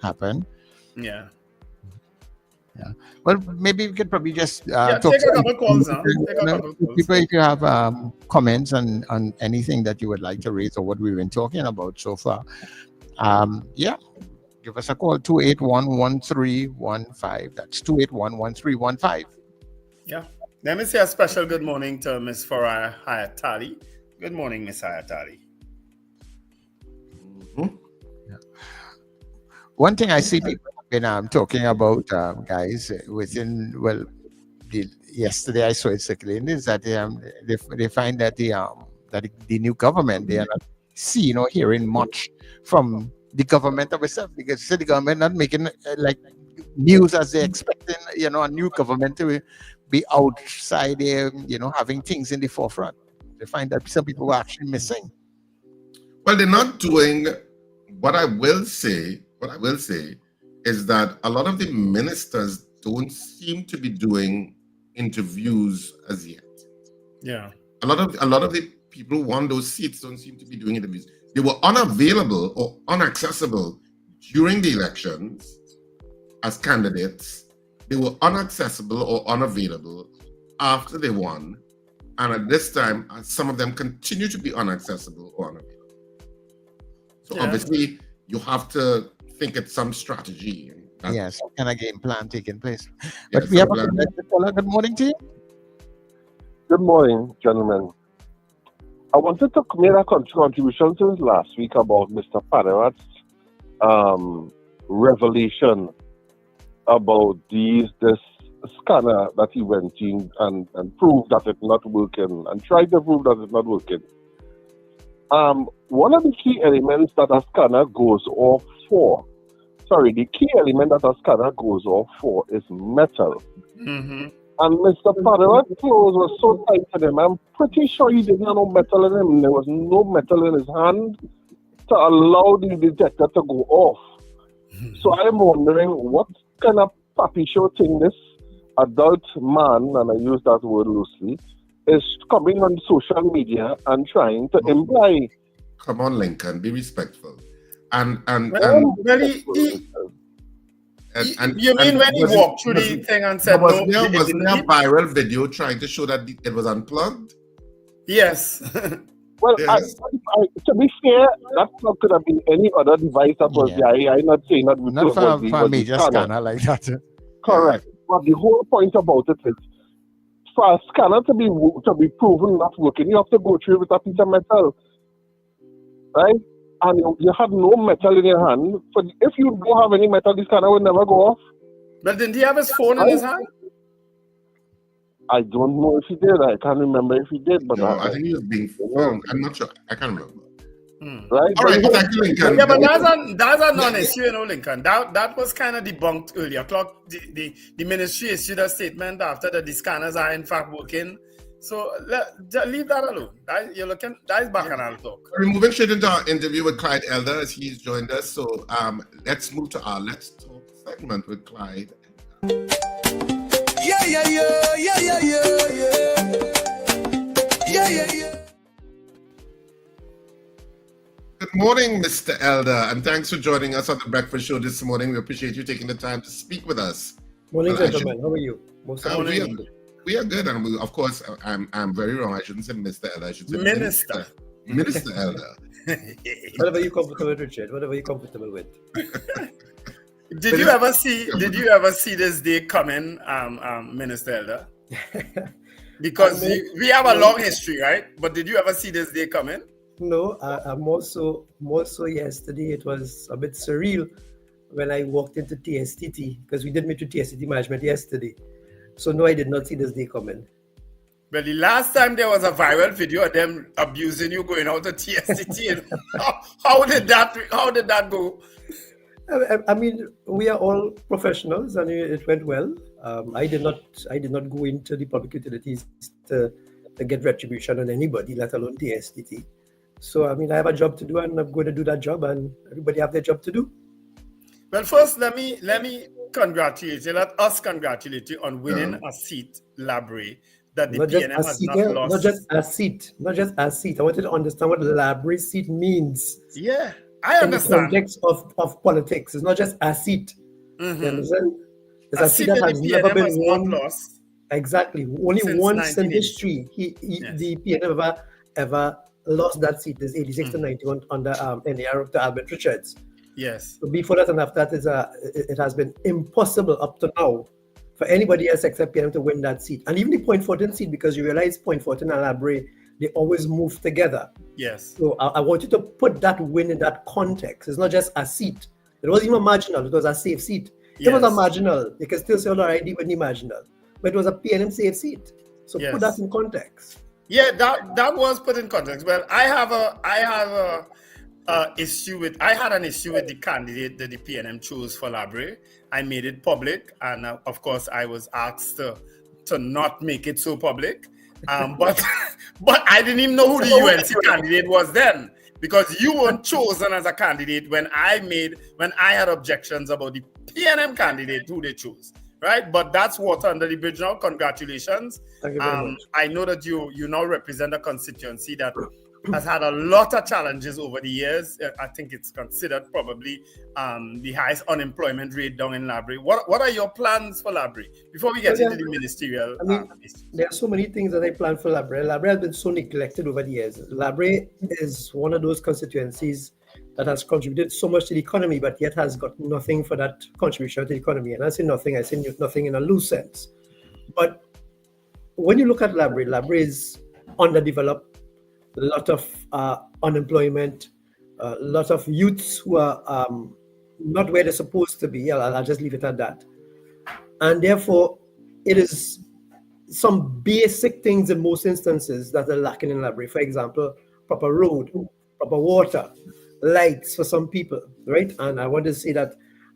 happen. Yeah. Yeah. Well, maybe we could probably just talk take to a couple calls now. people if you have comments on anything that you would like to raise or what we've been talking about so far. Give us a call, 281-1315. That's 281-1315. Yeah. Let me say a special good morning to Miss Farah Hayatali. Good morning, Miss Hayatali. One thing I see people been talking about, guys, yesterday I saw it circulating, is that they find that the new government, they are not seeing or hearing much from the government of itself, because the government not making news as they're expecting, a new government to be outside there, having things in the forefront. They find that some people were actually missing. Well, they're not doing. What I will say is that a lot of the ministers don't seem to be doing interviews as yet. Yeah. A lot of the people who won those seats don't seem to be doing interviews. They were unavailable or inaccessible during the elections as candidates. They were inaccessible or unavailable after they won. And at this time, some of them continue to be inaccessible or unavailable. So obviously, you have to think at some strategy. Yes, and a game plan taking place. But we have a good morning to you. Good morning, gentlemen. I wanted to make a contribution since last week about Mr. Paderat's revelation about this scanner that he went in and proved that it's not working and tried to prove that it's not working. One of the key elements that a scanner goes off for, the key element that a scanner goes off for is metal. And Mr. Paderat's clothes were so tight to him, I'm pretty sure he didn't have no metal in him. There was no metal in his hand to allow the detector to go off. So I'm wondering what kind of papi show thing this adult man, and I use that word loosely, is coming on social media and trying to imply. Come on, Lincoln, be respectful. You mean when he walked through the thing and said wasn't there a viral video trying to show that it was unplugged? Yes. Well, yes. To be fair, that could have been any other device that was there. I'm not saying that we not for a major scanner like that. Correct. But the whole point about it is, for a scanner to be proven not working, you have to go through with a piece of metal, right? And you have no metal in your hand. But if you don't have any metal, this scanner will never go off. But didn't he have his phone in his hand? I don't know if he did. I can't remember if he did. But I think he was being filmed. I'm not sure. I can't remember. Right? All right, thank you, Lincoln. Yeah, but that's a non-issue, Lincoln. That was kind of debunked earlier. The ministry issued a statement after that the scanners are in fact working. So leave that alone. That is bacchanal talk. We're moving straight into our interview with Clyde Elder as he's joined us. So let's move to our Let's Talk segment with Clyde. Yeah. Good Morning, Mr. Elder, and thanks for joining us on the breakfast show this morning. We appreciate you taking the time to speak with us. Morning, gentlemen. How are you? We are good, and of course, I'm very wrong. I shouldn't say Mr. Elder. I should say Minister. Minister Elder. Whatever you're comfortable with, Richard. Whatever you're comfortable with. Did you ever see this day coming, Minister Elder? Because we have a long history, right? But did you ever see this day coming? No, more so yesterday. It was a bit surreal when I walked into TSTT, because we did meet with TSTT management yesterday. So no, I did not see this day coming. But the last time there was a viral video of them abusing you going out to TSTT, and how did that go? I mean, we are all professionals, and it went well. I did not go into the public utilities to get retribution on anybody, let alone TSTT. So I mean, I have a job to do, and I'm going to do that job, and everybody have their job to do. Well, first, let me congratulate you. Let us congratulate you on winning a seat, Labre, that the PNM has not lost. Not just a seat. I wanted to understand what Labre seat means. Yeah, I understand. In the context of politics, it's not just a seat. Mm-hmm. You understand? It's a seat that has never been won. Lost. Exactly. Only once in history the PNM ever lost that seat. Is 86 to 91 under NAR to Albert Richards. Yes. So before that and after that, it has been impossible up to now for anybody else except PNM to win that seat. And even the Point Fortin seat, because you realize Point Fortin and Labre, they always move together. Yes. So I want you to put that win in that context. It's not just a seat. It wasn't even marginal. It was a safe seat. It was a marginal. They can still say, all right, even the marginal. But it was a PNM safe seat. So put that in context. Yeah, that was put in context. Well, I had an issue with the candidate that the PNM chose for Labre. I made it public, and of course, I was asked to not make it so public. But I didn't even know who the UNC candidate was then, because you weren't chosen as a candidate when I had objections about the PNM candidate who they chose. Right, but that's water under the bridge now. Congratulations. Thank you very much. I know that you now represent a constituency that has had a lot of challenges over the years. I think it's considered probably the highest unemployment rate down in Labre. What are your plans for Labre before we get into the ministerial? There are so many things that I plan for Labre. Labre has been so neglected over the years. Labre is one of those constituencies that has contributed so much to the economy, but yet has got nothing for that contribution to the economy. And I say nothing in a loose sense. But when you look at Labre, Labre is underdeveloped, a lot of unemployment, a lot of youths who are not where they're supposed to be. I'll just leave it at that. And therefore, it is some basic things in most instances that are lacking in Labre. For example, proper road, proper water, lights for some people, right? And I want to say that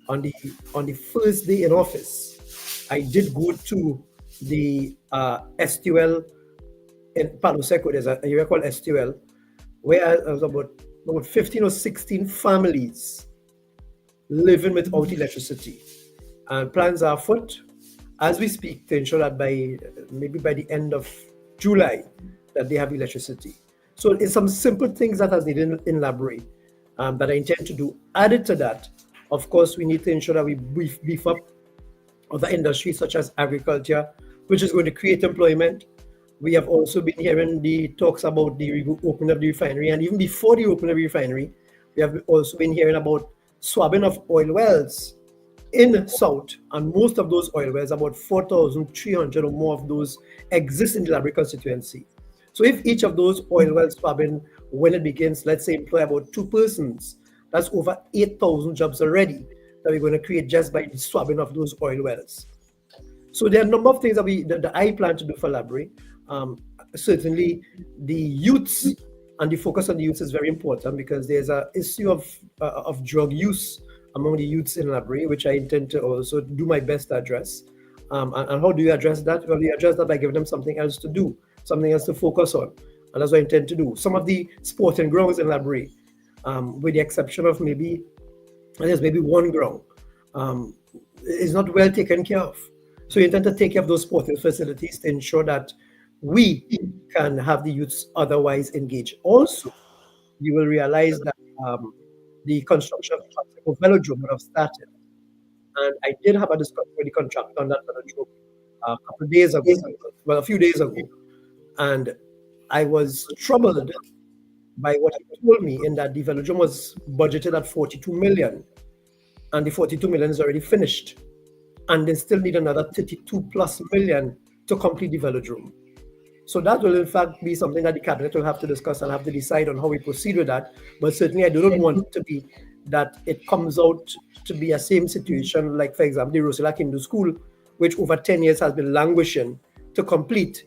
on the first day in office, I did go to the STL in Palo Seco. There's an area called STL, where there was about 15 or 16 families living without electricity. And plans are afoot as we speak to ensure that maybe by the end of July that they have electricity. So it's some simple things that are needed in Labre that I intend to do. Added to that, of course, we need to ensure that we beef up other industries such as agriculture, which is going to create employment. We have also been hearing the talks about the opening of the refinery, and even before the opening of the refinery, we have also been hearing about swabbing of oil wells in South, and most of those oil wells, about 4,300 or more of those, exist in the Labre constituency. So if each of those oil wells swabbing, when it begins, let's say employ about 2 persons, that's over 8,000 jobs already that we're going to create just by the swabbing of those oil wells. So there are a number of things that I plan to do for Labre. Certainly the youths and the focus on the youths is very important, because there's an issue of drug use among the youths in Labre, which I intend to also do my best to address. And how do you address that? Well, you address that by giving them something else to do, something else to focus on. And that's what I intend to do. Some of the sporting grounds in Labre, with the exception of maybe one ground, is not well taken care of. So you intend to take care of those sporting facilities to ensure that we can have the youths otherwise engaged. Also, you will realize that the construction of velodrome would have started. And I did have a discussion with the contractor on that velodrome a couple of days ago, well, a few days ago. And I was troubled by what he told me in that the velodrome was budgeted at 42 million. And the 42 million is already finished. And they still need another 32 plus million to complete the velodrome. So that will in fact be something that the cabinet will have to discuss and have to decide on how we proceed with that. But certainly I do not want it to be that it comes out to be a same situation like, for example, the Rosella Kindu School, which over 10 years has been languishing to complete.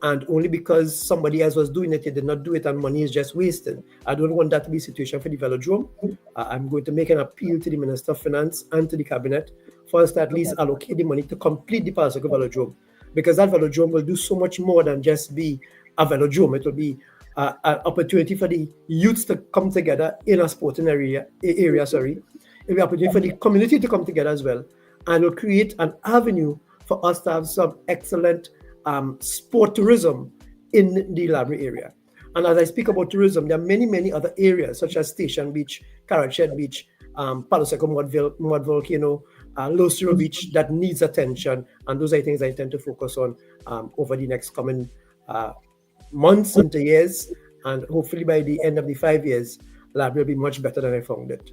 And only because somebody else was doing it, they did not do it and money is just wasted. I don't want that to be a situation for the velodrome. I'm going to make an appeal to the Minister of Finance and to the cabinet for us to at least allocate the money to complete the Palasoko velodrome. Because that velodrome will do so much more than just be a velodrome. It will be an opportunity for the youths to come together in a sporting area. It will be an opportunity for the community to come together as well. And will create an avenue for us to have some excellent sport tourism in the Labrie area. And as I speak about tourism, there are many, many other areas such as Station Beach, Carrot Beach, Palasoko Mud Volcano, Losiro Beach that needs attention. And those are things I intend to focus on over the next coming months into years. And hopefully by the end of the 5 years, Labrie will be much better than I found it.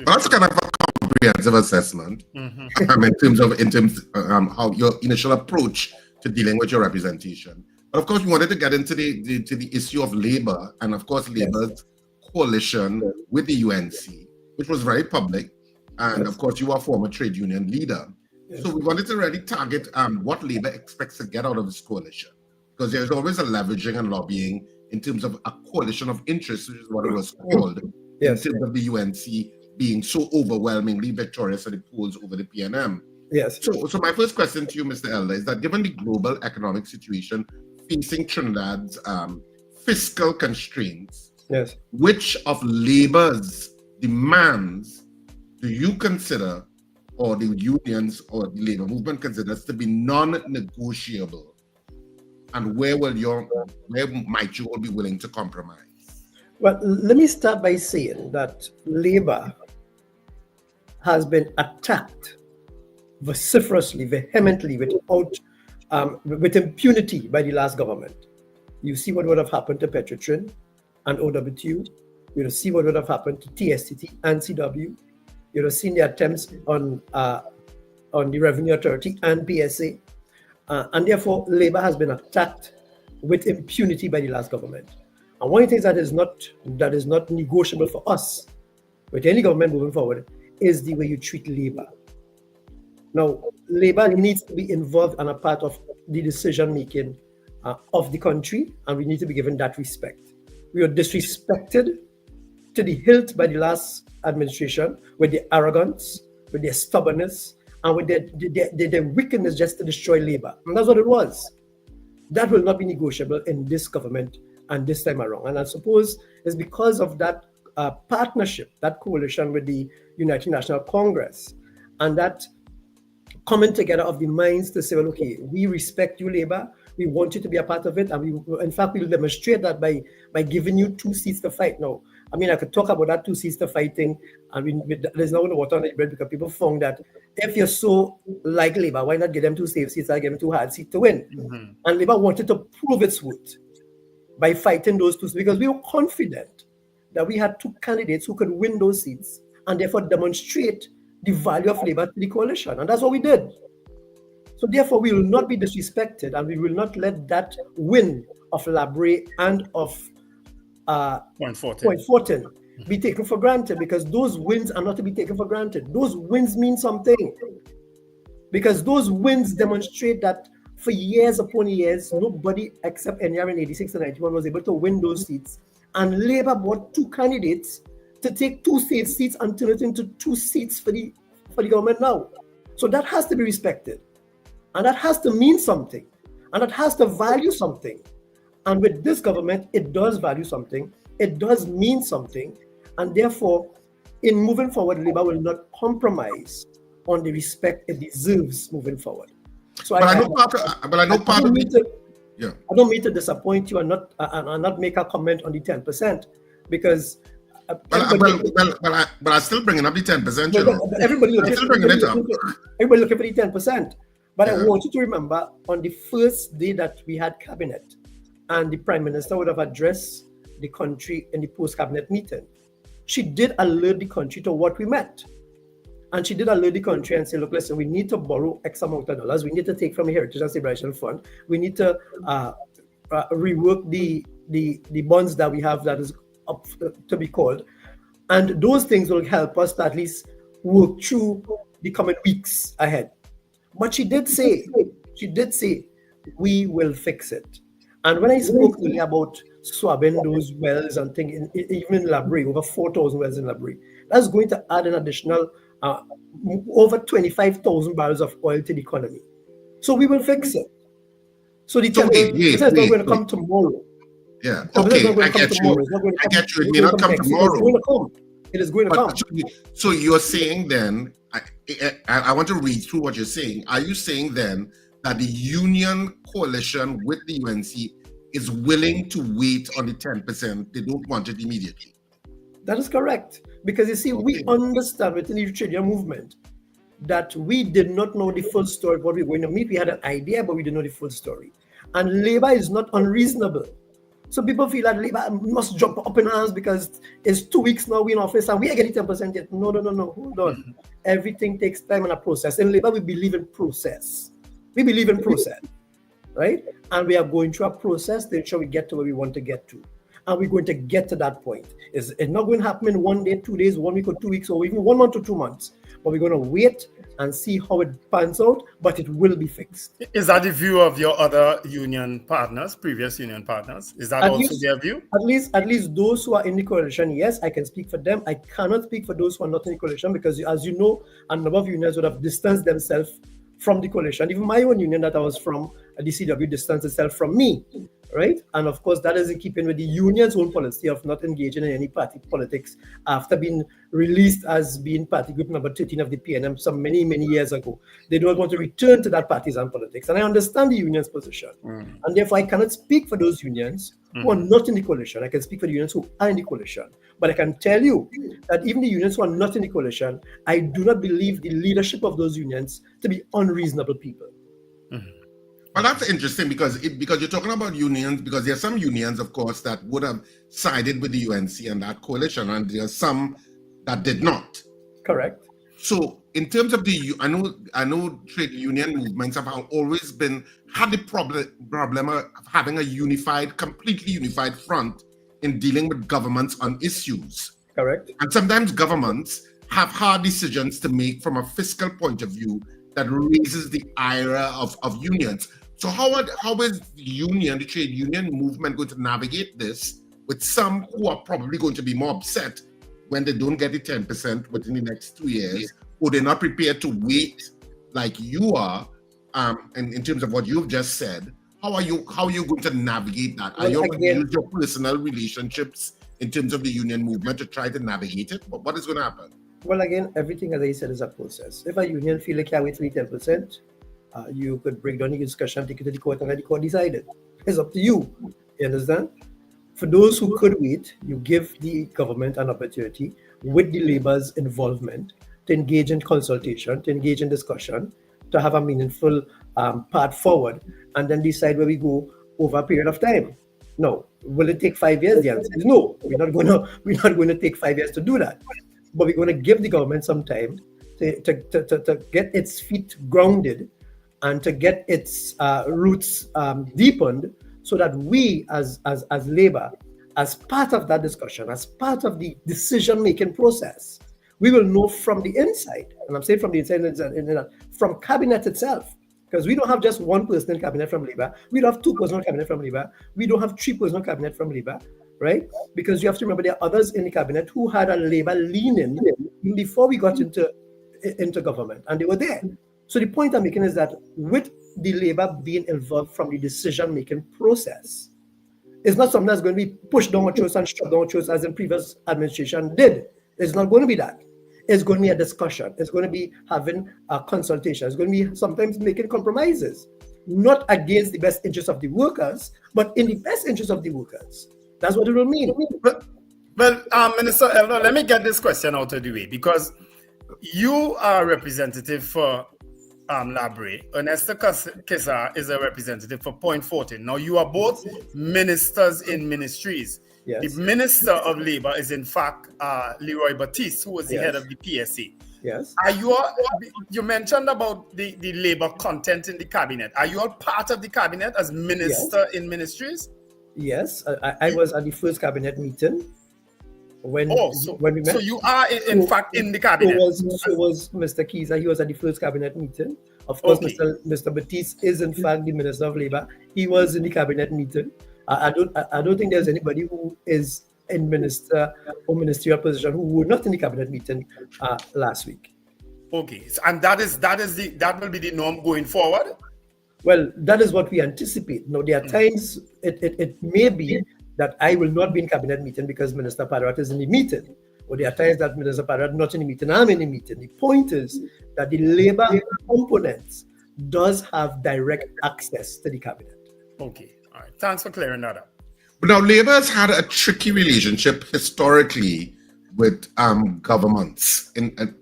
That's kind of a comprehensive assessment in terms of how your initial approach to dealing with your representation. But of course, we wanted to get into the issue of labor, and of course, labor's coalition with the UNC, which was very public. And of course, you are a former trade union leader. So we wanted to really target what labor expects to get out of this coalition, because there's always a leveraging and lobbying in terms of a coalition of interests, which is what it was called, in terms of the UNC being so overwhelmingly victorious at the polls over the PNM. Yes. So my first question to you, Mr. Elder, is that given the global economic situation facing Trinidad's fiscal constraints, which of labor's demands do you consider, or the unions or the labor movement considers to be non-negotiable, and where might you all be willing to compromise? Well, let me start by saying that labor has been attacked vociferously, vehemently, with impunity by the last government. You see what would have happened to Petrotrin and OWTU. You will see what would have happened to TSTT and CW. You have seen the attempts on the Revenue Authority and PSA. And therefore, labor has been attacked with impunity by the last government. And one of the things that is not negotiable for us, with any government moving forward, is the way you treat labor. Now, labor needs to be involved and a part of the decision-making of the country, and we need to be given that respect. We were disrespected to the hilt by the last administration with their arrogance, with their stubbornness, and with their wickedness just to destroy labor. And that's what it was. That will not be negotiable in this government and this time around. And I suppose it's because of that partnership, that coalition with the United National Congress, and that coming together of the minds to say, well, okay, we respect you, labor. We want you to be a part of it. And we, in fact, we'll demonstrate that by giving you 2 seats to fight. Now, I mean, I could talk about that 2 seats to fighting. I mean, there's no water on the bread, because people found that if you're so like labor, why not give them 2 safe seats and give them 2 hard seats to win? And labor wanted to prove its worth by fighting those 2 seats, because we were confident that we had 2 candidates who could win those seats and therefore demonstrate the value of labor to the coalition. And that's what we did. So therefore, we will not be disrespected, and we will not let that win of Labrie and of Point Fortin be taken for granted, because those wins are not to be taken for granted. Those wins mean something, because those wins demonstrate that for years upon years, nobody except NR in 86 and 91 was able to win those seats. And Labour brought 2 candidates to take 2 state seats and turn it into 2 seats for the government now. So that has to be respected. And that has to mean something. And that has to value something. And with this government, it does value something. It does mean something. And therefore, in moving forward, Labour will not compromise on the respect it deserves moving forward. So I don't mean to disappoint you and not make a comment on the 10%, because But I'm still bringing up the 10%. Everybody looking still bringing it up. Everybody looking for the 10%. But I want you to remember, on the first day that we had cabinet, and the Prime Minister would have addressed the country in the post-cabinet meeting, she did alert the country to what we meant. And she did alert the country and say, look, listen, we need to borrow X amount of dollars. We need to take from the Heritage and Stabilization Fund. We need to rework the bonds that we have that is up to be called. And those things will help us to at least work through the coming weeks ahead. But she did say, we will fix it. And when I spoke earlier about swabbing those wells and things, even in Labrie, over 4,000 wells in Labrie, that's going to add an additional over 25,000 barrels of oil to the economy. So we will fix it. So the 10% is not going to come tomorrow. Yeah, okay, I get you. It may not come tomorrow. It is going to come. So you're saying then, I want to read through what you're saying. Are you saying then that the union coalition with the UNC is willing to wait on the 10%? They don't want it immediately. That is correct. Because you see, we understand within the trade union movement that we did not know the full story of what we were going to meet. We had an idea, but we didn't know the full story. And labor is not unreasonable. So people feel that labor must jump up in arms because it's 2 weeks now we're in office and we are getting 10% yet. No, hold on. Everything takes time and a process. In labor, we believe in process. We believe in process, right? And we are going through a process to ensure we get to where we want to get to. And we're going to get to that point. It's not going to happen in 1 day, 2 days, 1 week or 2 weeks, or even 1 month or 2 months. But we're going to wait and see how it pans out, but it will be fixed. Is that the view of your other union partners, previous union partners? Is that also their view? At least those who are in the coalition, yes, I can speak for them. I cannot speak for those who are not in the coalition because, as you know, a number of unions would have distanced themselves from the coalition. Even my own union that I was from, the CW, distanced itself from me, right? And of course, that is in keeping with the union's own policy of not engaging in any party politics after being released as being party group number 13 of the PNM some many years ago. They don't want to return to that partisan politics. And I understand the union's position. And therefore, I cannot speak for those unions who are not in the coalition. I can speak for the unions who are in the coalition. But I can tell you that even the unions who are not in the coalition, I do not believe the leadership of those unions to be unreasonable people. Well, that's interesting because you're talking about unions, because there are some unions, of course, that would have sided with the UNC and that coalition, and there are some that did not. Correct. So, in terms of I know trade union movements have always had the problem of having a completely unified front in dealing with governments on issues. Correct. And sometimes governments have hard decisions to make from a fiscal point of view that raises the ire of unions. So how is the trade union movement going to navigate this with some who are probably going to be more upset when they don't get the 10% within the next 2 years, or they're not prepared to wait like you are, in terms of what you've just said? How are you going to navigate that? Are you going to use your personal relationships in terms of the union movement to try to navigate it? What is going to happen? Well, again, everything, as I said, is a process. If a union feel like you wait for the 10%, you could break down the discussion, take it to the court, and let the court decide it. It's up to you. You understand? For those who could wait, you give the government an opportunity with the labor's involvement to engage in consultation, to engage in discussion, to have a meaningful path forward, and then decide where we go over a period of time. No. Will it take 5 years? The answer is no. We're not going to take 5 years to do that. But we're going to give the government some time to get its feet grounded and to get its roots deepened, so that we as labor, as part of that discussion, as part of the decision-making process, we will know from the inside, and I'm saying from the inside, from cabinet itself, because we don't have just one person in cabinet from labor, we don't have 2 persons in cabinet from labor, we don't have 3 persons in cabinet from labor, right? Because you have to remember there are others in the cabinet who had a labor leaning before we got into government, and they were there. So the point I'm making is that with the labor being involved from the decision-making process, it's not something that's going to be pushed down our throats and shoved down our throats as in previous administration did. It's not going to be that. It's going to be a discussion. It's going to be having a consultation. It's going to be sometimes making compromises, not against the best interest of the workers, but in the best interest of the workers. That's what it will mean. Well, Minister Elder, let me get this question out of the way, because you are a representative for Labre. Ernesta Kesa is a representative for Point Fortin. Now, you are both ministers in ministries. Yes. The Minister of Labour is, in fact, Leroy Baptiste, who was the head of the PSA. Yes. Are you mentioned about the Labour content in the cabinet. Are you all part of the cabinet as minister in ministries? Yes, I was at the first cabinet meeting when we met. So you are in fact in the cabinet. So was Mr. Kisa. He was at the first cabinet meeting. Of course, Mr. Baptiste is in fact the Minister of Labour. He was in the cabinet meeting. I don't think there's anybody who is in minister or ministerial position who were not in the cabinet meeting last week. Okay, and that will be the norm going forward. Well, that is what we anticipate. Now, there are times it may be that I will not be in cabinet meeting because Minister Payoff is in the meeting. Or there are times that Minister Payoff not in the meeting, I'm in the meeting. The point is that the Labour components does have direct access to the cabinet. Okay, all right. Thanks for clearing that up. But now Labour has had a tricky relationship historically with governments,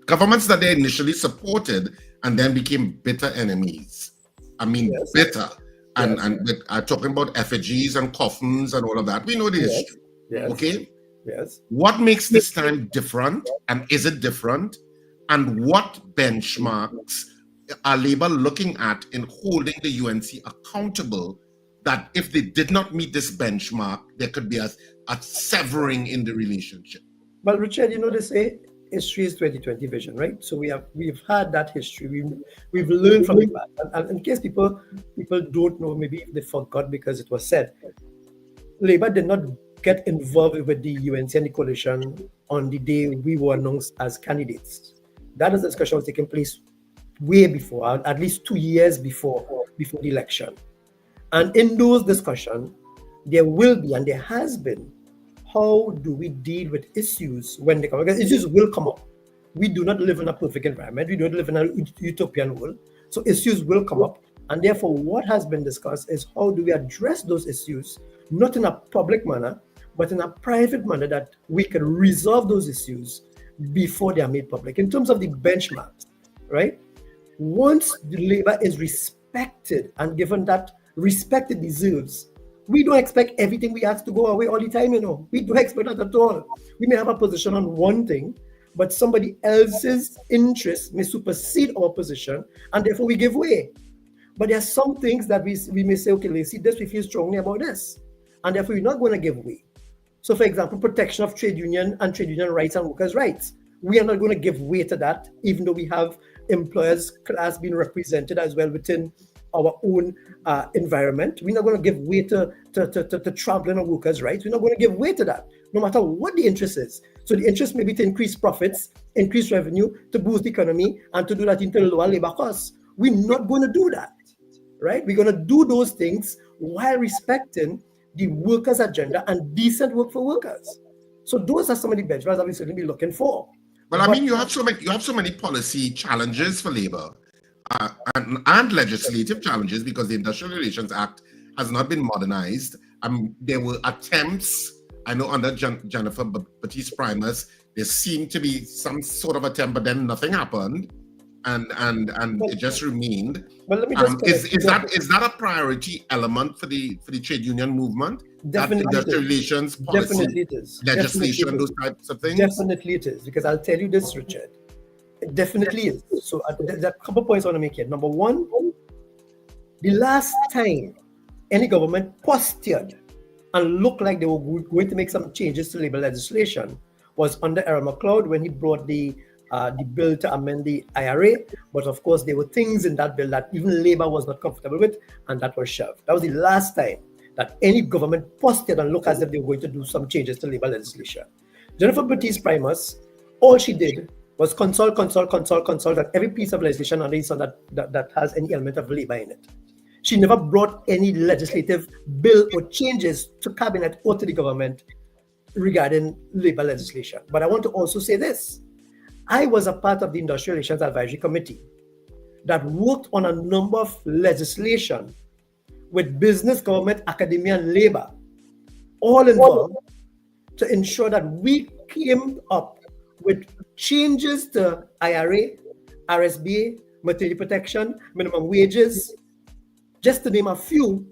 governments that they initially supported and then became bitter enemies. I mean, bitter. And with, talking about effigies and coffins and all of that. We know the history. Yes. Okay? Yes. What makes this time different? And is it different? And what benchmarks are Labour looking at in holding the UNC accountable that if they did not meet this benchmark, there could be a severing in the relationship? Well, Richard, they say history is 2020 vision, right? So we've had that history. We've learned from it. And in case people don't know, maybe they forgot because it was said, Labour did not get involved with the UNC and the coalition on the day we were announced as candidates. That is the discussion was taking place way before, at least 2 years before the election. And in those discussions, there will be, and there has been, how do we deal with issues when they come? Because issues will come up. We do not live in a perfect environment. We don't live in a utopian world. So issues will come up. And therefore, what has been discussed is how do we address those issues, not in a public manner, but in a private manner that we can resolve those issues before they are made public. In terms of the benchmarks, right? Once the Labour is respected and given that respect it deserves, we don't expect everything we ask to go away all the time, We don't expect that at all. We may have a position on one thing, but somebody else's interest may supersede our position, and therefore we give way. But there are some things that we may say, okay, let's see this, we feel strongly about this, and therefore we're not going to give way. So, for example, protection of trade union and trade union rights and workers' rights. We are not going to give way to that, even though we have employers' class being represented as well within our own environment. We're not going to give way to trampling on workers' rights. We're not going to give way to that, no matter what the interest is. So the interest may be to increase profits, increase revenue, to boost the economy, and to do that into lower labor costs. We're not going to do that, right? We're going to do those things while respecting the workers' agenda and decent work for workers. So those are some of the benchmarks that we certainly be looking for. Well, I mean, you have so many policy challenges for Labour. And legislative challenges because the Industrial Relations Act has not been modernized. There were attempts, I know under Jennifer Baptiste Primus, there seemed to be some sort of attempt, but then nothing happened, and it just remained. Well, let me just is that a priority element for the trade union movement? Definitely, industrial relations policy, definitely it is. Legislation, those types of things. Definitely it is, because I'll tell you this, Richard. It definitely is. So there's a couple points I want to make here. Number one, the last time any government postured and looked like they were going to make some changes to labor legislation was under Aaron McLeod when he brought the bill to amend the IRA. But of course, there were things in that bill that even Labour was not comfortable with, and that was shelved. That was the last time that any government postured and looked as if they were going to do some changes to labor legislation. Jennifer Baptiste Primus, all she did was consult on every piece of legislation under the sun that has any element of labor in it. She never brought any legislative bill or changes to cabinet or to the government regarding labor legislation. But I want to also say this. I was a part of the Industrial Relations Advisory Committee that worked on a number of legislation with business, government, academia, and labor, all involved to ensure that we came up with changes to IRA, RSBA, maternity protection, minimum wages, just to name a few,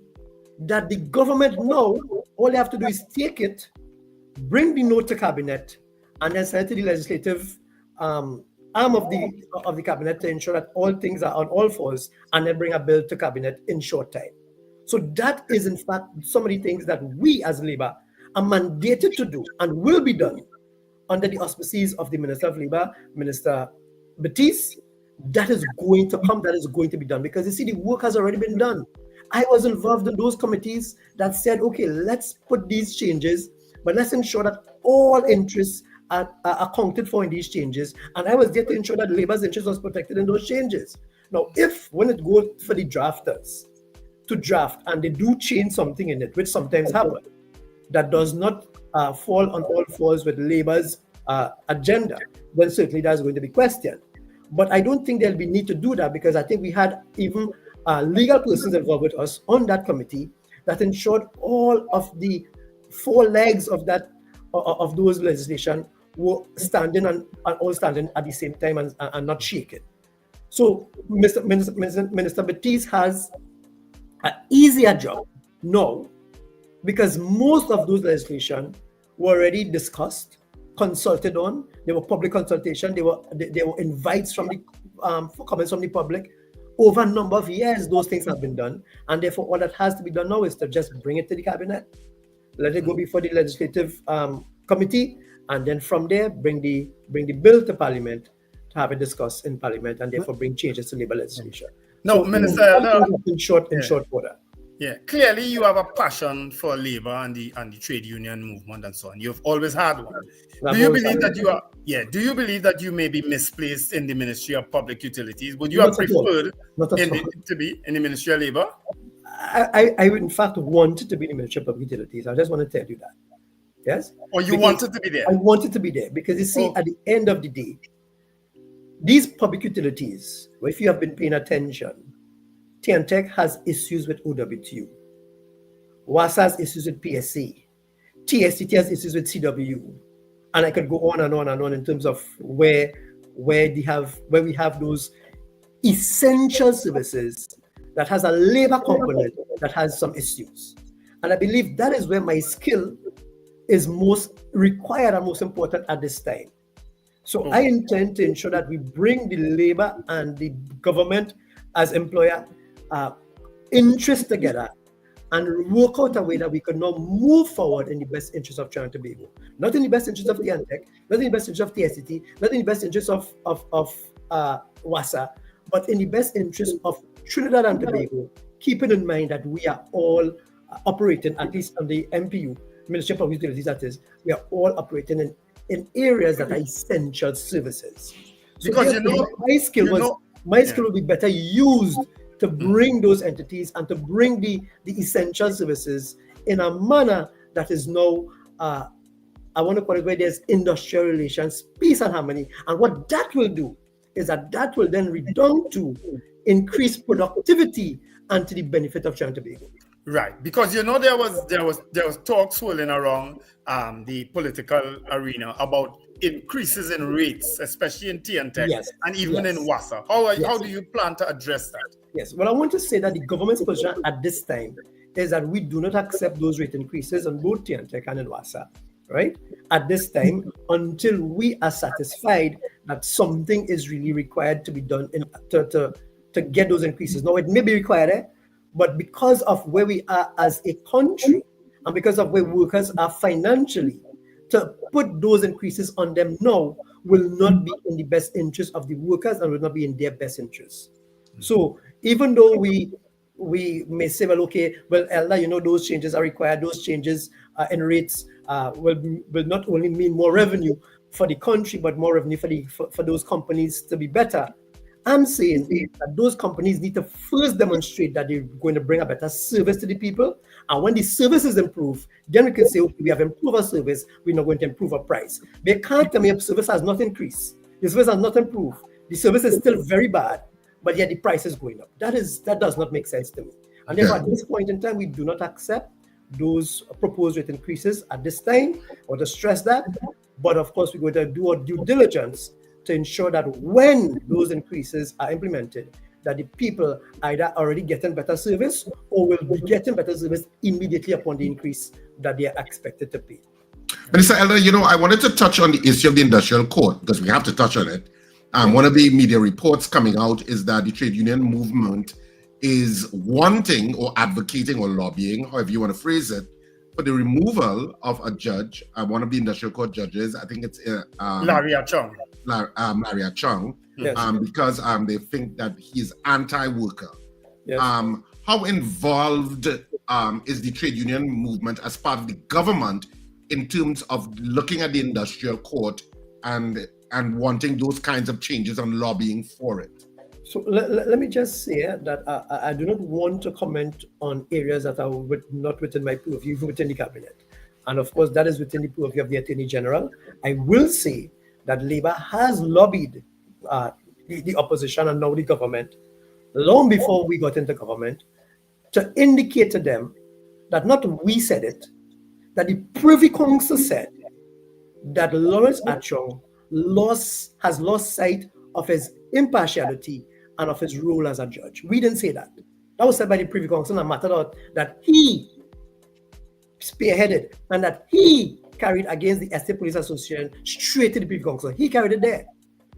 that the government now, all they have to do is take it, bring the note to cabinet, and then send it to the legislative arm of the cabinet to ensure that all things are on all fours, and then bring a bill to cabinet in short time. So that is in fact some of the things that we as Labour are mandated to do and will be done under the auspices of the Minister of Labour, Minister Batiste. That is going to come, that is going to be done, because you see, the work has already been done. I was involved in those committees that said, okay, let's put these changes, but let's ensure that all interests are accounted for in these changes. And I was there to ensure that Labour's interest was protected in those changes. Now, if when it goes for the drafters to draft and they do change something in it, which sometimes happens, that does not fall on all fours with Labour's agenda, then certainly that's going to be questioned. But I don't think there'll be need to do that, because I think we had even legal persons involved with us on that committee that ensured all of the four legs of that of those legislation were standing and all standing at the same time and not shaking. So Minister Batiste has an easier job now, because most of those legislation were already discussed, consulted on. There were public consultation. There were invites from the for comments from the public. Over a number of years, those things have been done, and therefore all that has to be done now is to just bring it to the cabinet, let it go before the legislative committee, and then from there bring the bill to Parliament to have it discussed in Parliament, and therefore bring changes to Labour legislation. No, So, Minister Elder, in short order. Yeah, clearly you have a passion for labor and the trade union movement and so on. You've always had one. Do you believe that you are? Yeah. Do you believe that you may be misplaced in the Ministry of Public Utilities? Would you have preferred to be in the Ministry of Labor? I would in fact want to be in the Ministry of Public Utilities. I just want to tell you that. Yes. Or you wanted to be there? I wanted to be there because you see, at the end of the day, these public utilities, if you have been paying attention, TNTech has issues with OWTU. WASA has issues with PSA. TSTT has issues with CW. And I could go on and on and on in terms of where we have those essential services that has a labor component that has some issues. And I believe that is where my skill is most required and most important at this time. So I intend to ensure that we bring the labor and the government as employer interest together and work out a way that we can now move forward in the best interest of Trinidad and Tobago. Not in the best interest of the TNTech, not in the best interest of TSTT, not in the best interest of WASA, but in the best interest of Trinidad and Tobago, keeping in mind that we are all operating, at least on the MPU, Ministry of Public Utilities, that is, we are all operating in areas that are essential services. So because my skill will be better used to bring those entities and to bring the essential services in a manner that is now, I want to call it where there's industrial relations, peace and harmony. And what that will do is that will then redound to increase productivity and to the benefit of Trinidad and Tobago. Right, because there was talk swirling around the political arena about increases in rates, especially in TNTech and even in WASA. How do you plan to address that? Yes, well, I want to say that the government's position at this time is that we do not accept those rate increases on both TNTech and in WASA, right? At this time, until we are satisfied that something is really required to be done to get those increases. Now, it may be required, but because of where we are as a country and because of where workers are financially, to put those increases on them now will not be in the best interest of the workers and will not be in their best interest. So even though we may say, well, okay, well, Elder, those changes are required, those changes in rates will not only mean more revenue for the country, but more revenue for those companies to be better. I'm saying that those companies need to first demonstrate that they're going to bring a better service to the people. And when the service is improved, then we can say, okay, we have improved our service, we're not going to improve our price. They can't tell me the service has not increased. The service has not improved. The service is still very bad, but yet the price is going up. That does not make sense to me. And therefore, at this point in time, we do not accept those proposed rate increases at this time, or to stress that. But of course, we're going to do our due diligence to ensure that when those increases are implemented, that the people either already getting better service or will be getting better service immediately upon the increase that they are expected to pay. Minister Elder, I wanted to touch on the issue of the industrial court because we have to touch on it. One of the media reports coming out is that the trade union movement is wanting or advocating or lobbying, however you want to phrase it, for the removal of a judge, one of the industrial court judges. I think it's Larry Achong. Larry Achong, Yes. because they think that he's anti-worker. Yes. How involved is the trade union movement as part of the government in terms of looking at the industrial court and wanting those kinds of changes and lobbying for it? So let me just say that I do not want to comment on areas that are not within my purview, within the cabinet. And of course, that is within the purview of the Attorney General. I will say that Labour has lobbied the opposition and now the government, long before we got into government, to indicate to them that not we said it, that the Privy Council said that Lawrence Achong has lost sight of his impartiality and of his role as a judge. We didn't say that. That was said by the Privy Council, and mattered out that he spearheaded and that he carried against the Estate Police Association straight to the Privy Council. He carried it there,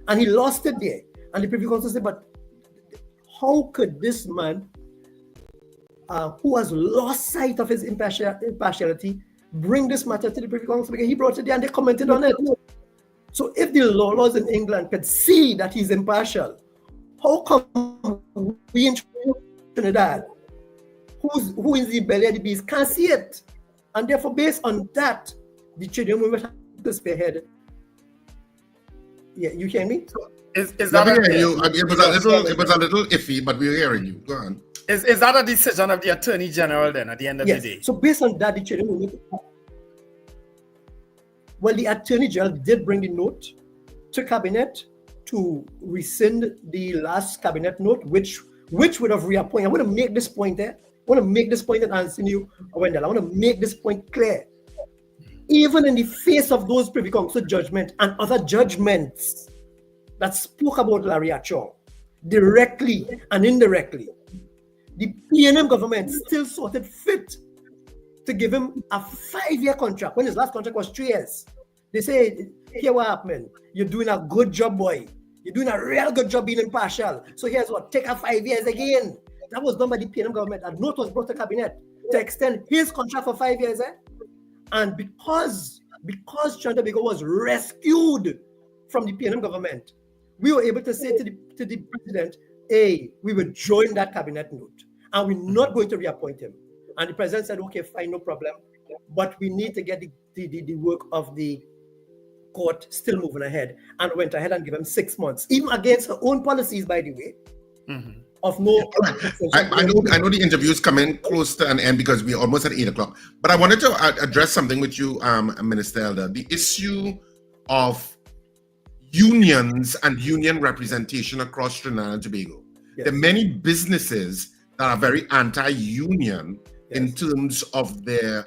and he lost it there. And the Privy Council said, but how could this man, who has lost sight of his impartiality, bring this matter to the Privy Council? Because he brought it there and they commented on it. So if the laws in England could see that he's impartial, how come we in Trinidad, who is the belly of the beast, can't see it? And therefore, based on that, the trade union movement has to spearhead. Yeah, you hear me? Is that it was a little iffy, but we're hearing you. Go on. Is that a decision of the Attorney General then at the end of the day? So based on that, the trade union movement, well, the Attorney General did bring the note to Cabinet to rescind the last Cabinet note, which would have reappointed. I want to make this point there. I want to make this point and answering you, Wendell. I want to make this point clear. Even in the face of those Privy Council judgment and other judgments that spoke about Larry Achong, directly and indirectly, the PNM government still saw it fit to give him a 5-year contract when his last contract was 3 years. They say, here what happened. You're doing a good job, boy. You're doing a real good job being impartial. So here's what, take a 5 years again. That was done by the PNM government. A note was brought to Cabinet to extend his contract for 5 years. And because Trinidad and Tobago was rescued from the PNM government, we were able to say to the president, hey, we will join that Cabinet note and we're not going to reappoint him. And the president said, okay, fine, no problem. But we need to get the work of the court still moving ahead, and went ahead and gave him 6 months, even against her own policies, by the way. Mm-hmm. Of no. I know the interview is coming close to an end because we're almost at 8 o'clock. But I wanted to address something with you, Minister Elder. The issue of unions and union representation across Trinidad and Tobago. Yes. There are many businesses that are very anti-union in terms of their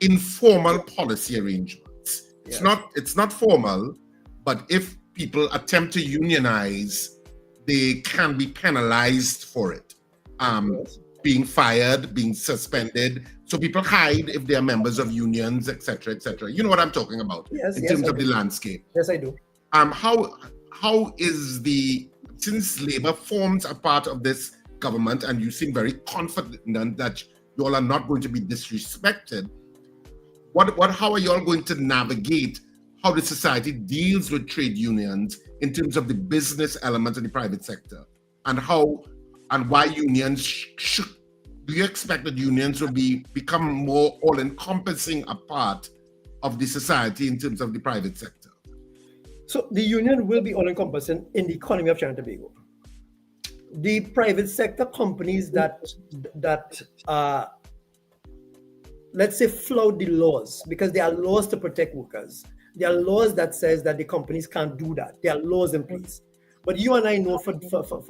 informal policy arrangements. It's not formal, but if people attempt to unionize, they can be penalized for it. Being fired, being suspended. So people hide if they are members of unions, etc., etc. You know what I'm talking about in terms of the landscape. Yes, I do. How is since Labour forms a part of this government, and you seem very confident that you all are not going to be disrespected, how are you all going to navigate how the society deals with trade unions in terms of the business elements in the private sector, and why unions do you expect that unions will become more all-encompassing a part of the society in terms of the private sector? So the union will be all-encompassing in the economy of Trinidad and Tobago. The private sector companies that let's say flout the laws, because there are laws to protect workers. There are laws that says that the companies can't do that. There are laws in place. But you and I know for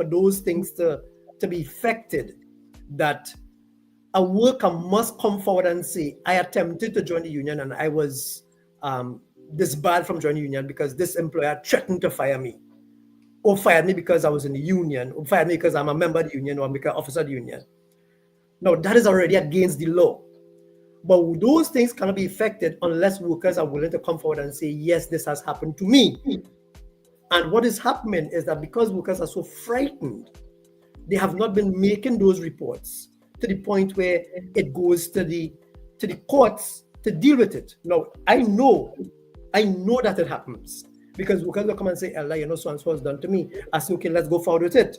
those things to be affected, that a worker must come forward and say, I attempted to join the union and I was disbarred from joining the union because this employer threatened to fire me, or fired me because I was in the union, or fired me because I'm a member of the union, or I'm an officer of the union. Now, that is already against the law. But those things cannot be effected unless workers are willing to come forward and say, yes, this has happened to me. And what is happening is that because workers are so frightened, they have not been making those reports to the point where it goes to the courts to deal with it. Now, I know that it happens because workers will come and say, Elder, so-and-so has done to me. I say, okay, let's go forward with it.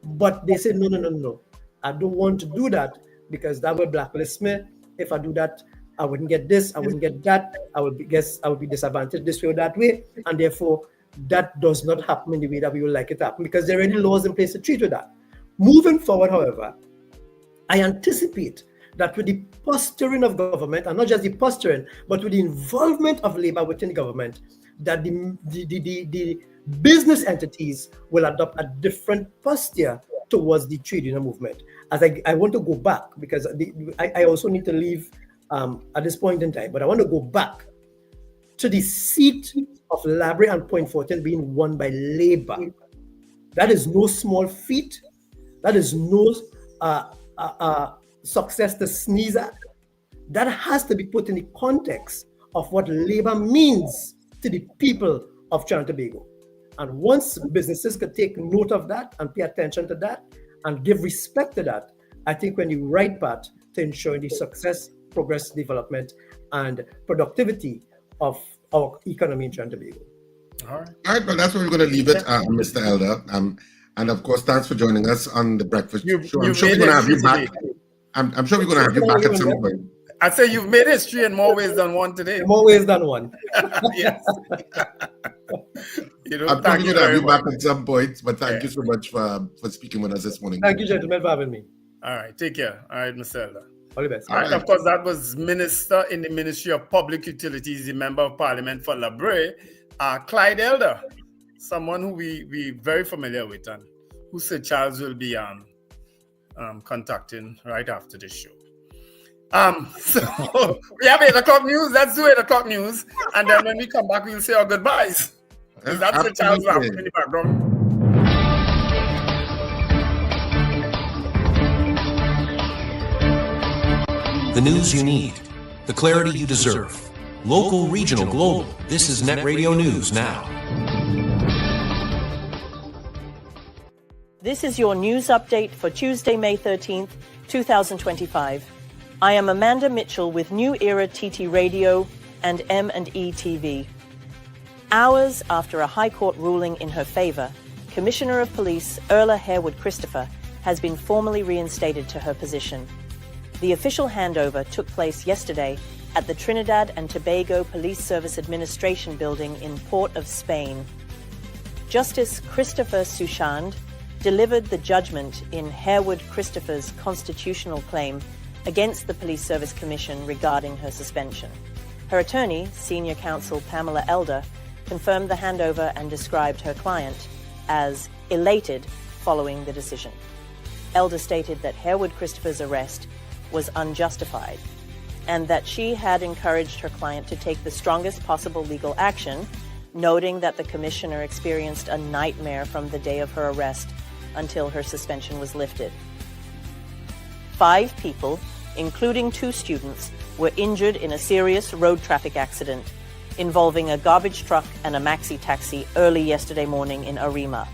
But they say, no. I don't want to do that because that will blacklist me. If I do that, I wouldn't get this, I wouldn't get that. I would be disadvantaged this way or that way. And therefore, that does not happen in the way that we would like it to happen because there are already laws in place to treat with that. Moving forward, however, I anticipate that with the posturing of government, and not just the posturing, but with the involvement of labor within the government, that the business entities will adopt a different posture towards the trade union movement. As I want to go back, because I also need to leave at this point in time, but I want to go back to the seat of Labre and Point Fortin being won by labor. That is no small feat. That is no success to sneeze at. That has to be put in the context of what labor means to the people of Trinidad and Tobago. And once businesses could take note of that and pay attention to that and give respect to that, I think we're on the right path to ensuring the success, progress, development, and productivity of our economy in Trinidad and Tobago. All right, well, that's where we're going to leave it, Mr. Elder. And of course, thanks for joining us on the Breakfast Show. I'm sure we're going to have you back. I'm sure we're going to have you back at some point. I say you've made history in more ways than one today. More ways than one. Yes. I'm probably going to have you back at some point, but thank you so much for speaking with us this morning. Thank you, gentlemen, for having me. All right, take care. All right, Mr. Elder. All the best. All right, of course, that was Minister in the Ministry of Public Utilities, the Member of Parliament for Labre, Clyde Elder, someone who we're very familiar with and who Sir Charles will be contacting right after this show. So we have 8 o'clock news. Let's do 8 o'clock news. And then when we come back, we'll say our goodbyes. Is that Sir Charles in the background? The news you need, the clarity you deserve. Local, regional, global. This is Net Radio News Now. This is your news update for Tuesday, May 13th, 2025. I am Amanda Mitchell with New Era TT Radio and M&E TV. Hours after a High Court ruling in her favor, Commissioner of Police Erla Harewood Christopher has been formally reinstated to her position. The official handover took place yesterday at the Trinidad and Tobago Police Service Administration Building in Port of Spain. Justice Christopher Suchand delivered the judgment in Harewood Christopher's constitutional claim against the Police Service Commission regarding her suspension. Her attorney, Senior Counsel Pamela Elder, confirmed the handover and described her client as elated following the decision. Elder stated that Harewood Christopher's arrest was unjustified and that she had encouraged her client to take the strongest possible legal action, noting that the commissioner experienced a nightmare from the day of her arrest until her suspension was lifted. 5 people, including 2 students, were injured in a serious road traffic accident involving a garbage truck and a maxi taxi early yesterday morning in Arima.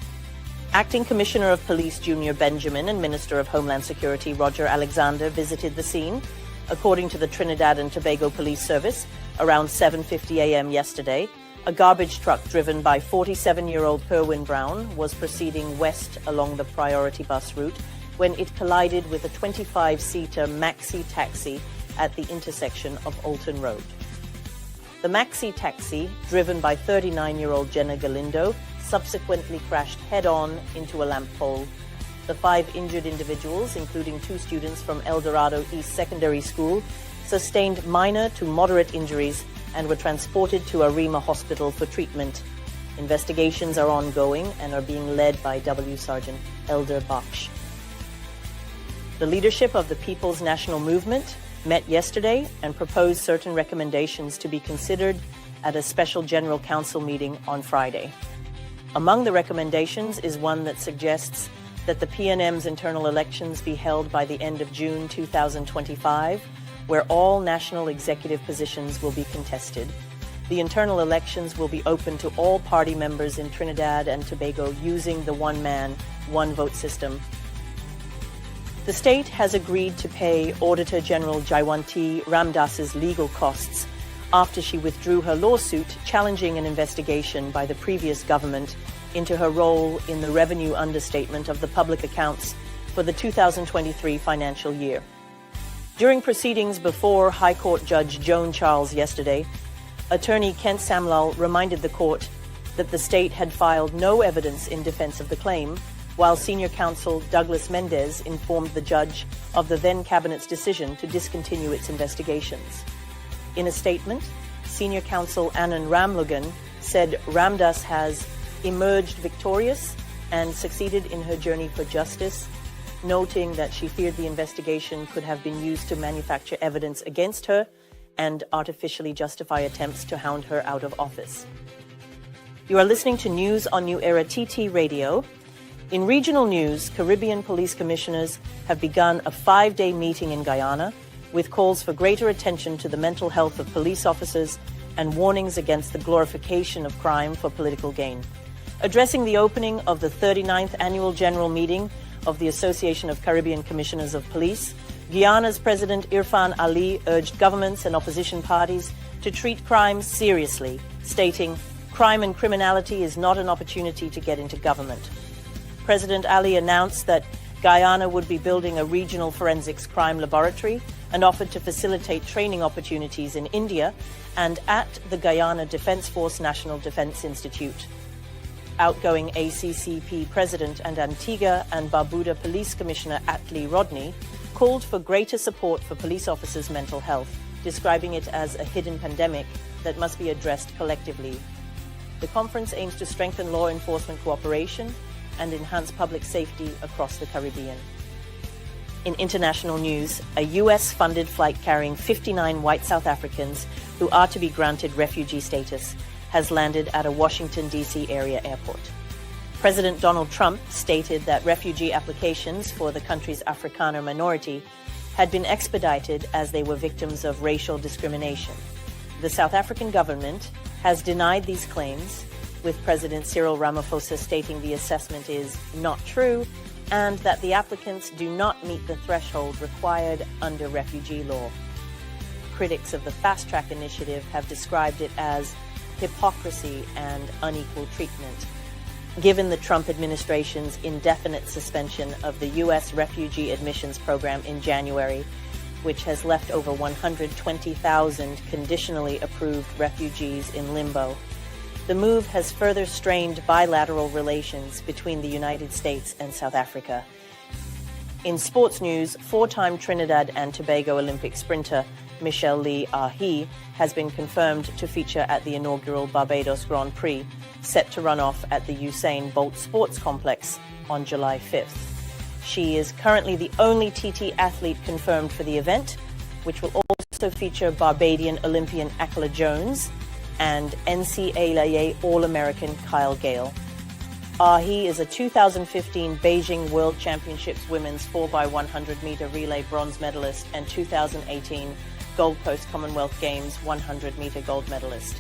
Acting Commissioner of Police Junior Benjamin and Minister of Homeland Security Roger Alexander visited the scene. According to the Trinidad and Tobago Police Service, around 7:50 a.m. yesterday, a garbage truck driven by 47-year-old Kerwin Brown was proceeding west along the priority bus route when it collided with a 25-seater maxi taxi at the intersection of Alton Road. The maxi taxi, driven by 39-year-old Jenna Galindo, subsequently crashed head-on into a lamp pole. The 5 injured individuals, including 2 students from El Dorado East Secondary School, sustained minor to moderate injuries and were transported to Arima Hospital for treatment. Investigations are ongoing and are being led by W. Sergeant Elder Baksh. The leadership of the People's National Movement met yesterday and proposed certain recommendations to be considered at a special General Council meeting on Friday. Among the recommendations is one that suggests that the PNM's internal elections be held by the end of June 2025, where all national executive positions will be contested. The internal elections will be open to all party members in Trinidad and Tobago using the one-man, one-vote system. The state has agreed to pay Auditor General Jaiwanti Ramdas's legal costs after she withdrew her lawsuit challenging an investigation by the previous government into her role in the revenue understatement of the public accounts for the 2023 financial year. During proceedings before High Court Judge Joan Charles yesterday, Attorney Kent Samlal reminded the court that the state had filed no evidence in defense of the claim, while senior counsel Douglas Mendez informed the judge of the then cabinet's decision to discontinue its investigations. In a statement, senior counsel Anand Ramlogan said Ramdas has emerged victorious and succeeded in her journey for justice, noting that she feared the investigation could have been used to manufacture evidence against her and artificially justify attempts to hound her out of office. You are listening to News on New Era TT Radio. In regional news, Caribbean police commissioners have begun a 5-day meeting in Guyana with calls for greater attention to the mental health of police officers and warnings against the glorification of crime for political gain. Addressing the opening of the 39th Annual General Meeting of the Association of Caribbean Commissioners of Police, Guyana's President Irfan Ali urged governments and opposition parties to treat crime seriously, stating, "Crime and criminality is not an opportunity to get into government." President Ali announced that Guyana would be building a regional forensics crime laboratory and offered to facilitate training opportunities in India and at the Guyana Defence Force National Defence Institute. Outgoing ACCP President and Antigua and Barbuda Police Commissioner Atlee Rodney called for greater support for police officers' mental health, describing it as a hidden pandemic that must be addressed collectively. The conference aims to strengthen law enforcement cooperation and enhance public safety across the Caribbean. In international news, a US-funded flight carrying 59 white South Africans who are to be granted refugee status has landed at a Washington, D.C. area airport. President Donald Trump stated that refugee applications for the country's Afrikaner minority had been expedited as they were victims of racial discrimination. The South African government has denied these claims, with President Cyril Ramaphosa stating the assessment is not true and that the applicants do not meet the threshold required under refugee law. Critics of the Fast Track initiative have described it as hypocrisy and unequal treatment. Given the Trump administration's indefinite suspension of the U.S. refugee admissions program in January, which has left over 120,000 conditionally approved refugees in limbo, the move has further strained bilateral relations between the United States and South Africa. In sports news, 4-time Trinidad and Tobago Olympic sprinter Michelle Lee Ahi has been confirmed to feature at the inaugural Barbados Grand Prix, set to run off at the Usain Bolt Sports Complex on July 5th. She is currently the only TT athlete confirmed for the event, which will also feature Barbadian Olympian Akala Jones and NCAA All-American Kyle Gale. Ahi is a 2015 Beijing World Championships Women's 4x100-meter relay bronze medalist and 2018 Gold Coast Commonwealth Games 100-meter gold medalist.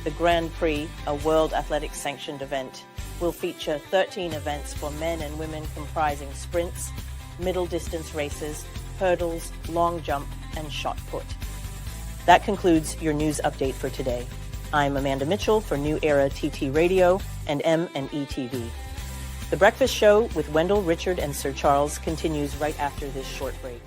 The Grand Prix, a World Athletics sanctioned event, will feature 13 events for men and women comprising sprints, middle distance races, hurdles, long jump, and shot put. That concludes your news update for today. I'm Amanda Mitchell for New Era TT Radio and M&E TV. The Breakfast Show with Wendell, Richard, and Sir Charles continues right after this short break.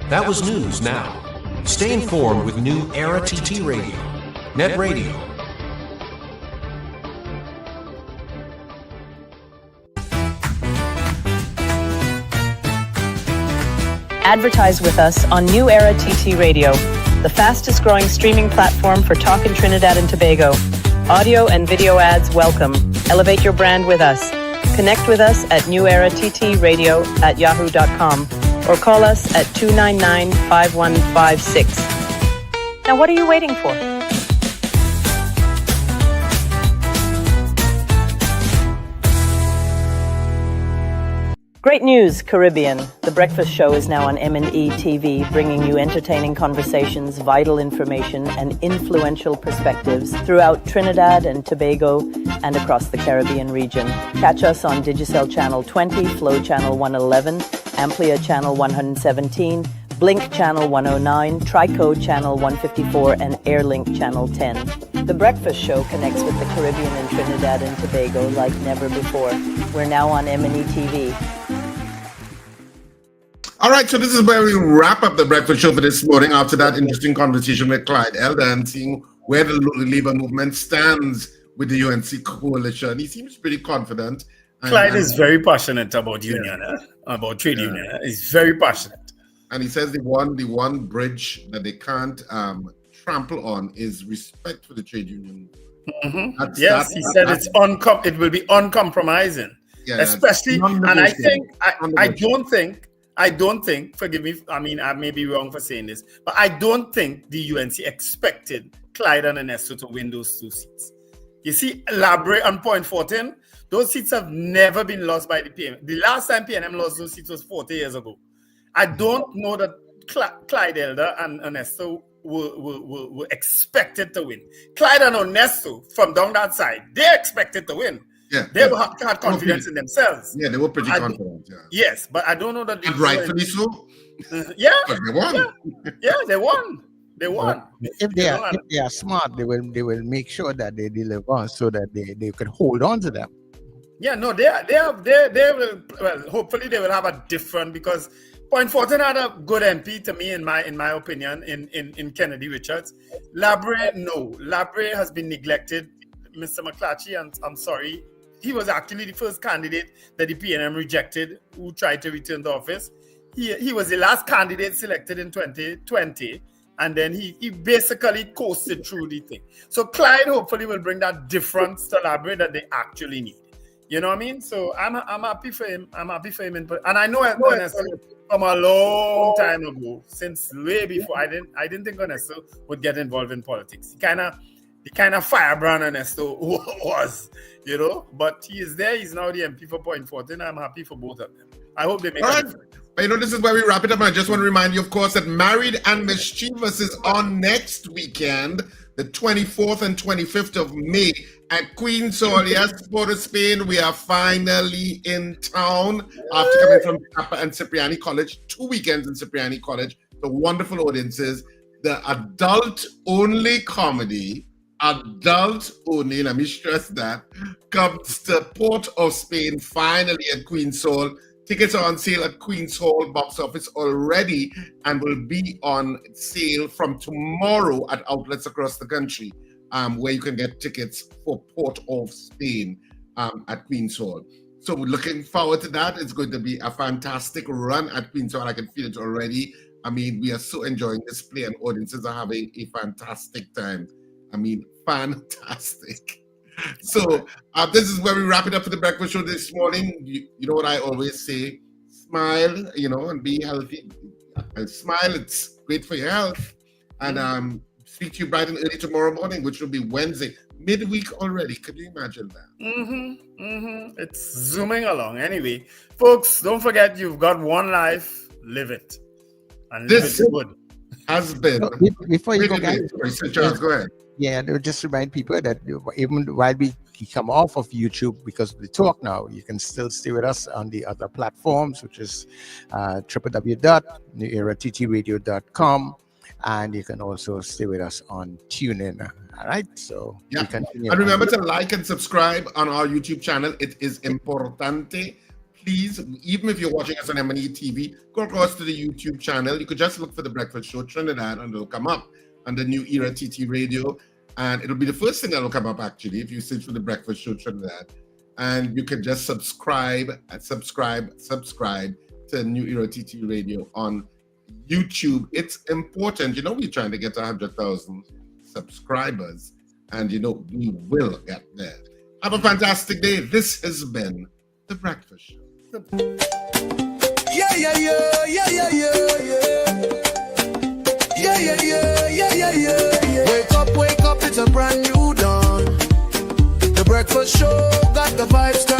That was news now. Stay informed with New Era TT Radio, Net Radio. Advertise with us on New Era TT Radio, the fastest growing streaming platform for talk in Trinidad and Tobago. Audio and video ads welcome. Elevate your brand with us. Connect with us at newerattradio@yahoo.com or call us at 299-5156. Now, what are you waiting for? Great news, Caribbean. The Breakfast Show is now on M&E TV, bringing you entertaining conversations, vital information, and influential perspectives throughout Trinidad and Tobago and across the Caribbean region. Catch us on Digicel Channel 20, Flow Channel 111, Amplia Channel 117, Blink Channel 109, Trico Channel 154, and Airlink Channel 10. The Breakfast Show connects with the Caribbean and Trinidad and Tobago like never before. We're now on M&E TV. All right, so this is where we wrap up the breakfast show for this morning after that interesting conversation with Clyde Elder and seeing where the Labour movement stands with the UNC coalition. He seems pretty confident. Clyde is very passionate about union, about trade union. He's very passionate. And he says the one bridge that they can't trample on is respect for the trade union. Mm-hmm. Yes, he said it will be uncompromising. Yeah, especially, and I don't think, forgive me, I mean, I may be wrong for saying this, but I don't think the UNC expected Clyde and Ernesto to win those two seats. You see, Labre and Point Fortin, those seats have never been lost by the PNM. The last time PNM lost those seats was 40 years ago. I don't know that Clyde Elder and Ernesto were expected to win. Clyde and Ernesto, from down that side, they expected to win. Yeah, they had confidence in themselves. Yeah, they were pretty confident. Yeah. Yes, but I don't know that. And rightfully so. Yeah, but they won. Yeah, they won. They won. If they are smart, they will make sure that they deliver so that they can hold on to them. Yeah, no, they will. Well, hopefully they will have a different, because Point Fortin had a good MP to me in my opinion in Kennedy Richards. Labre has been neglected. Mr. McClatchy, and I'm sorry, he was actually the first candidate that the PNM rejected who tried to return to office. He was the last candidate selected in 2020, and then he basically coasted through the thing. So Clyde hopefully will bring that difference to Labre that they actually need. You know what I mean? So I'm happy for him. I'm happy for him. And I know Ernesto from a long time ago, since way before. I didn't think Ernesto would get involved in politics. The kind of firebrand Ernesto was, you know, but he is there. He's now the MP for Point Fortin. I'm happy for both of them. I hope they make it. But you know, this is where we wrap it up. And I just want to remind you, of course, that Married and Mischievous is on next weekend, the 24th and 25th of May at Queen Sol. Yes, Port of Spain. We are finally in town after coming from Kappa and Cipriani College. 2 weekends in Cipriani College. The wonderful audiences. The adult-only comedy. Adult only, let me stress that, comes to Port of Spain finally at Queen Sol. Tickets are on sale at Queen's Hall box office already and will be on sale from tomorrow at outlets across the country, where you can get tickets for Port of Spain at Queen's Hall. So we're looking forward to that. It's going to be a fantastic run at Queen's Hall. I can feel it already. I mean, we are so enjoying this play and audiences are having a fantastic time. I mean, fantastic. So this is where we wrap it up for the breakfast show this morning. You know what I always say, smile, you know, and be healthy. And smile, it's great for your health. And speak to you bright and early tomorrow morning, which will be Wednesday, midweek already. Can you imagine that? It's zooming along. Anyway, folks, don't forget you've got one life, live it. And live This it good. has been. Before you go, guys, Sorry, Charles, go ahead. Yeah, they would just remind people that even while we come off of YouTube because of the talk now, you can still stay with us on the other platforms, which is www.newerattradio.com, and you can also stay with us on TuneIn. All right, so Yeah. we continue. And remember to like and subscribe on our YouTube channel. It is importante. Please, even if you're watching us on M&E TV, go across to the YouTube channel. You could just look for The Breakfast Show Trinidad and it'll come up under New Era TT Radio. And it'll be the first thing that'll come up, actually, if you search for The Breakfast Show Trinidad. And you can just subscribe to New Era TT Radio on YouTube. It's important. You know, we're trying to get to 100,000 subscribers. And, you know, we will get there. Have a fantastic day. This has been The Breakfast Show. Yeah, yeah, yeah, yeah, yeah, yeah, yeah. Yeah, yeah, yeah, yeah, yeah, yeah. Wake up, it's a brand new dawn. The Breakfast Show got the vibes.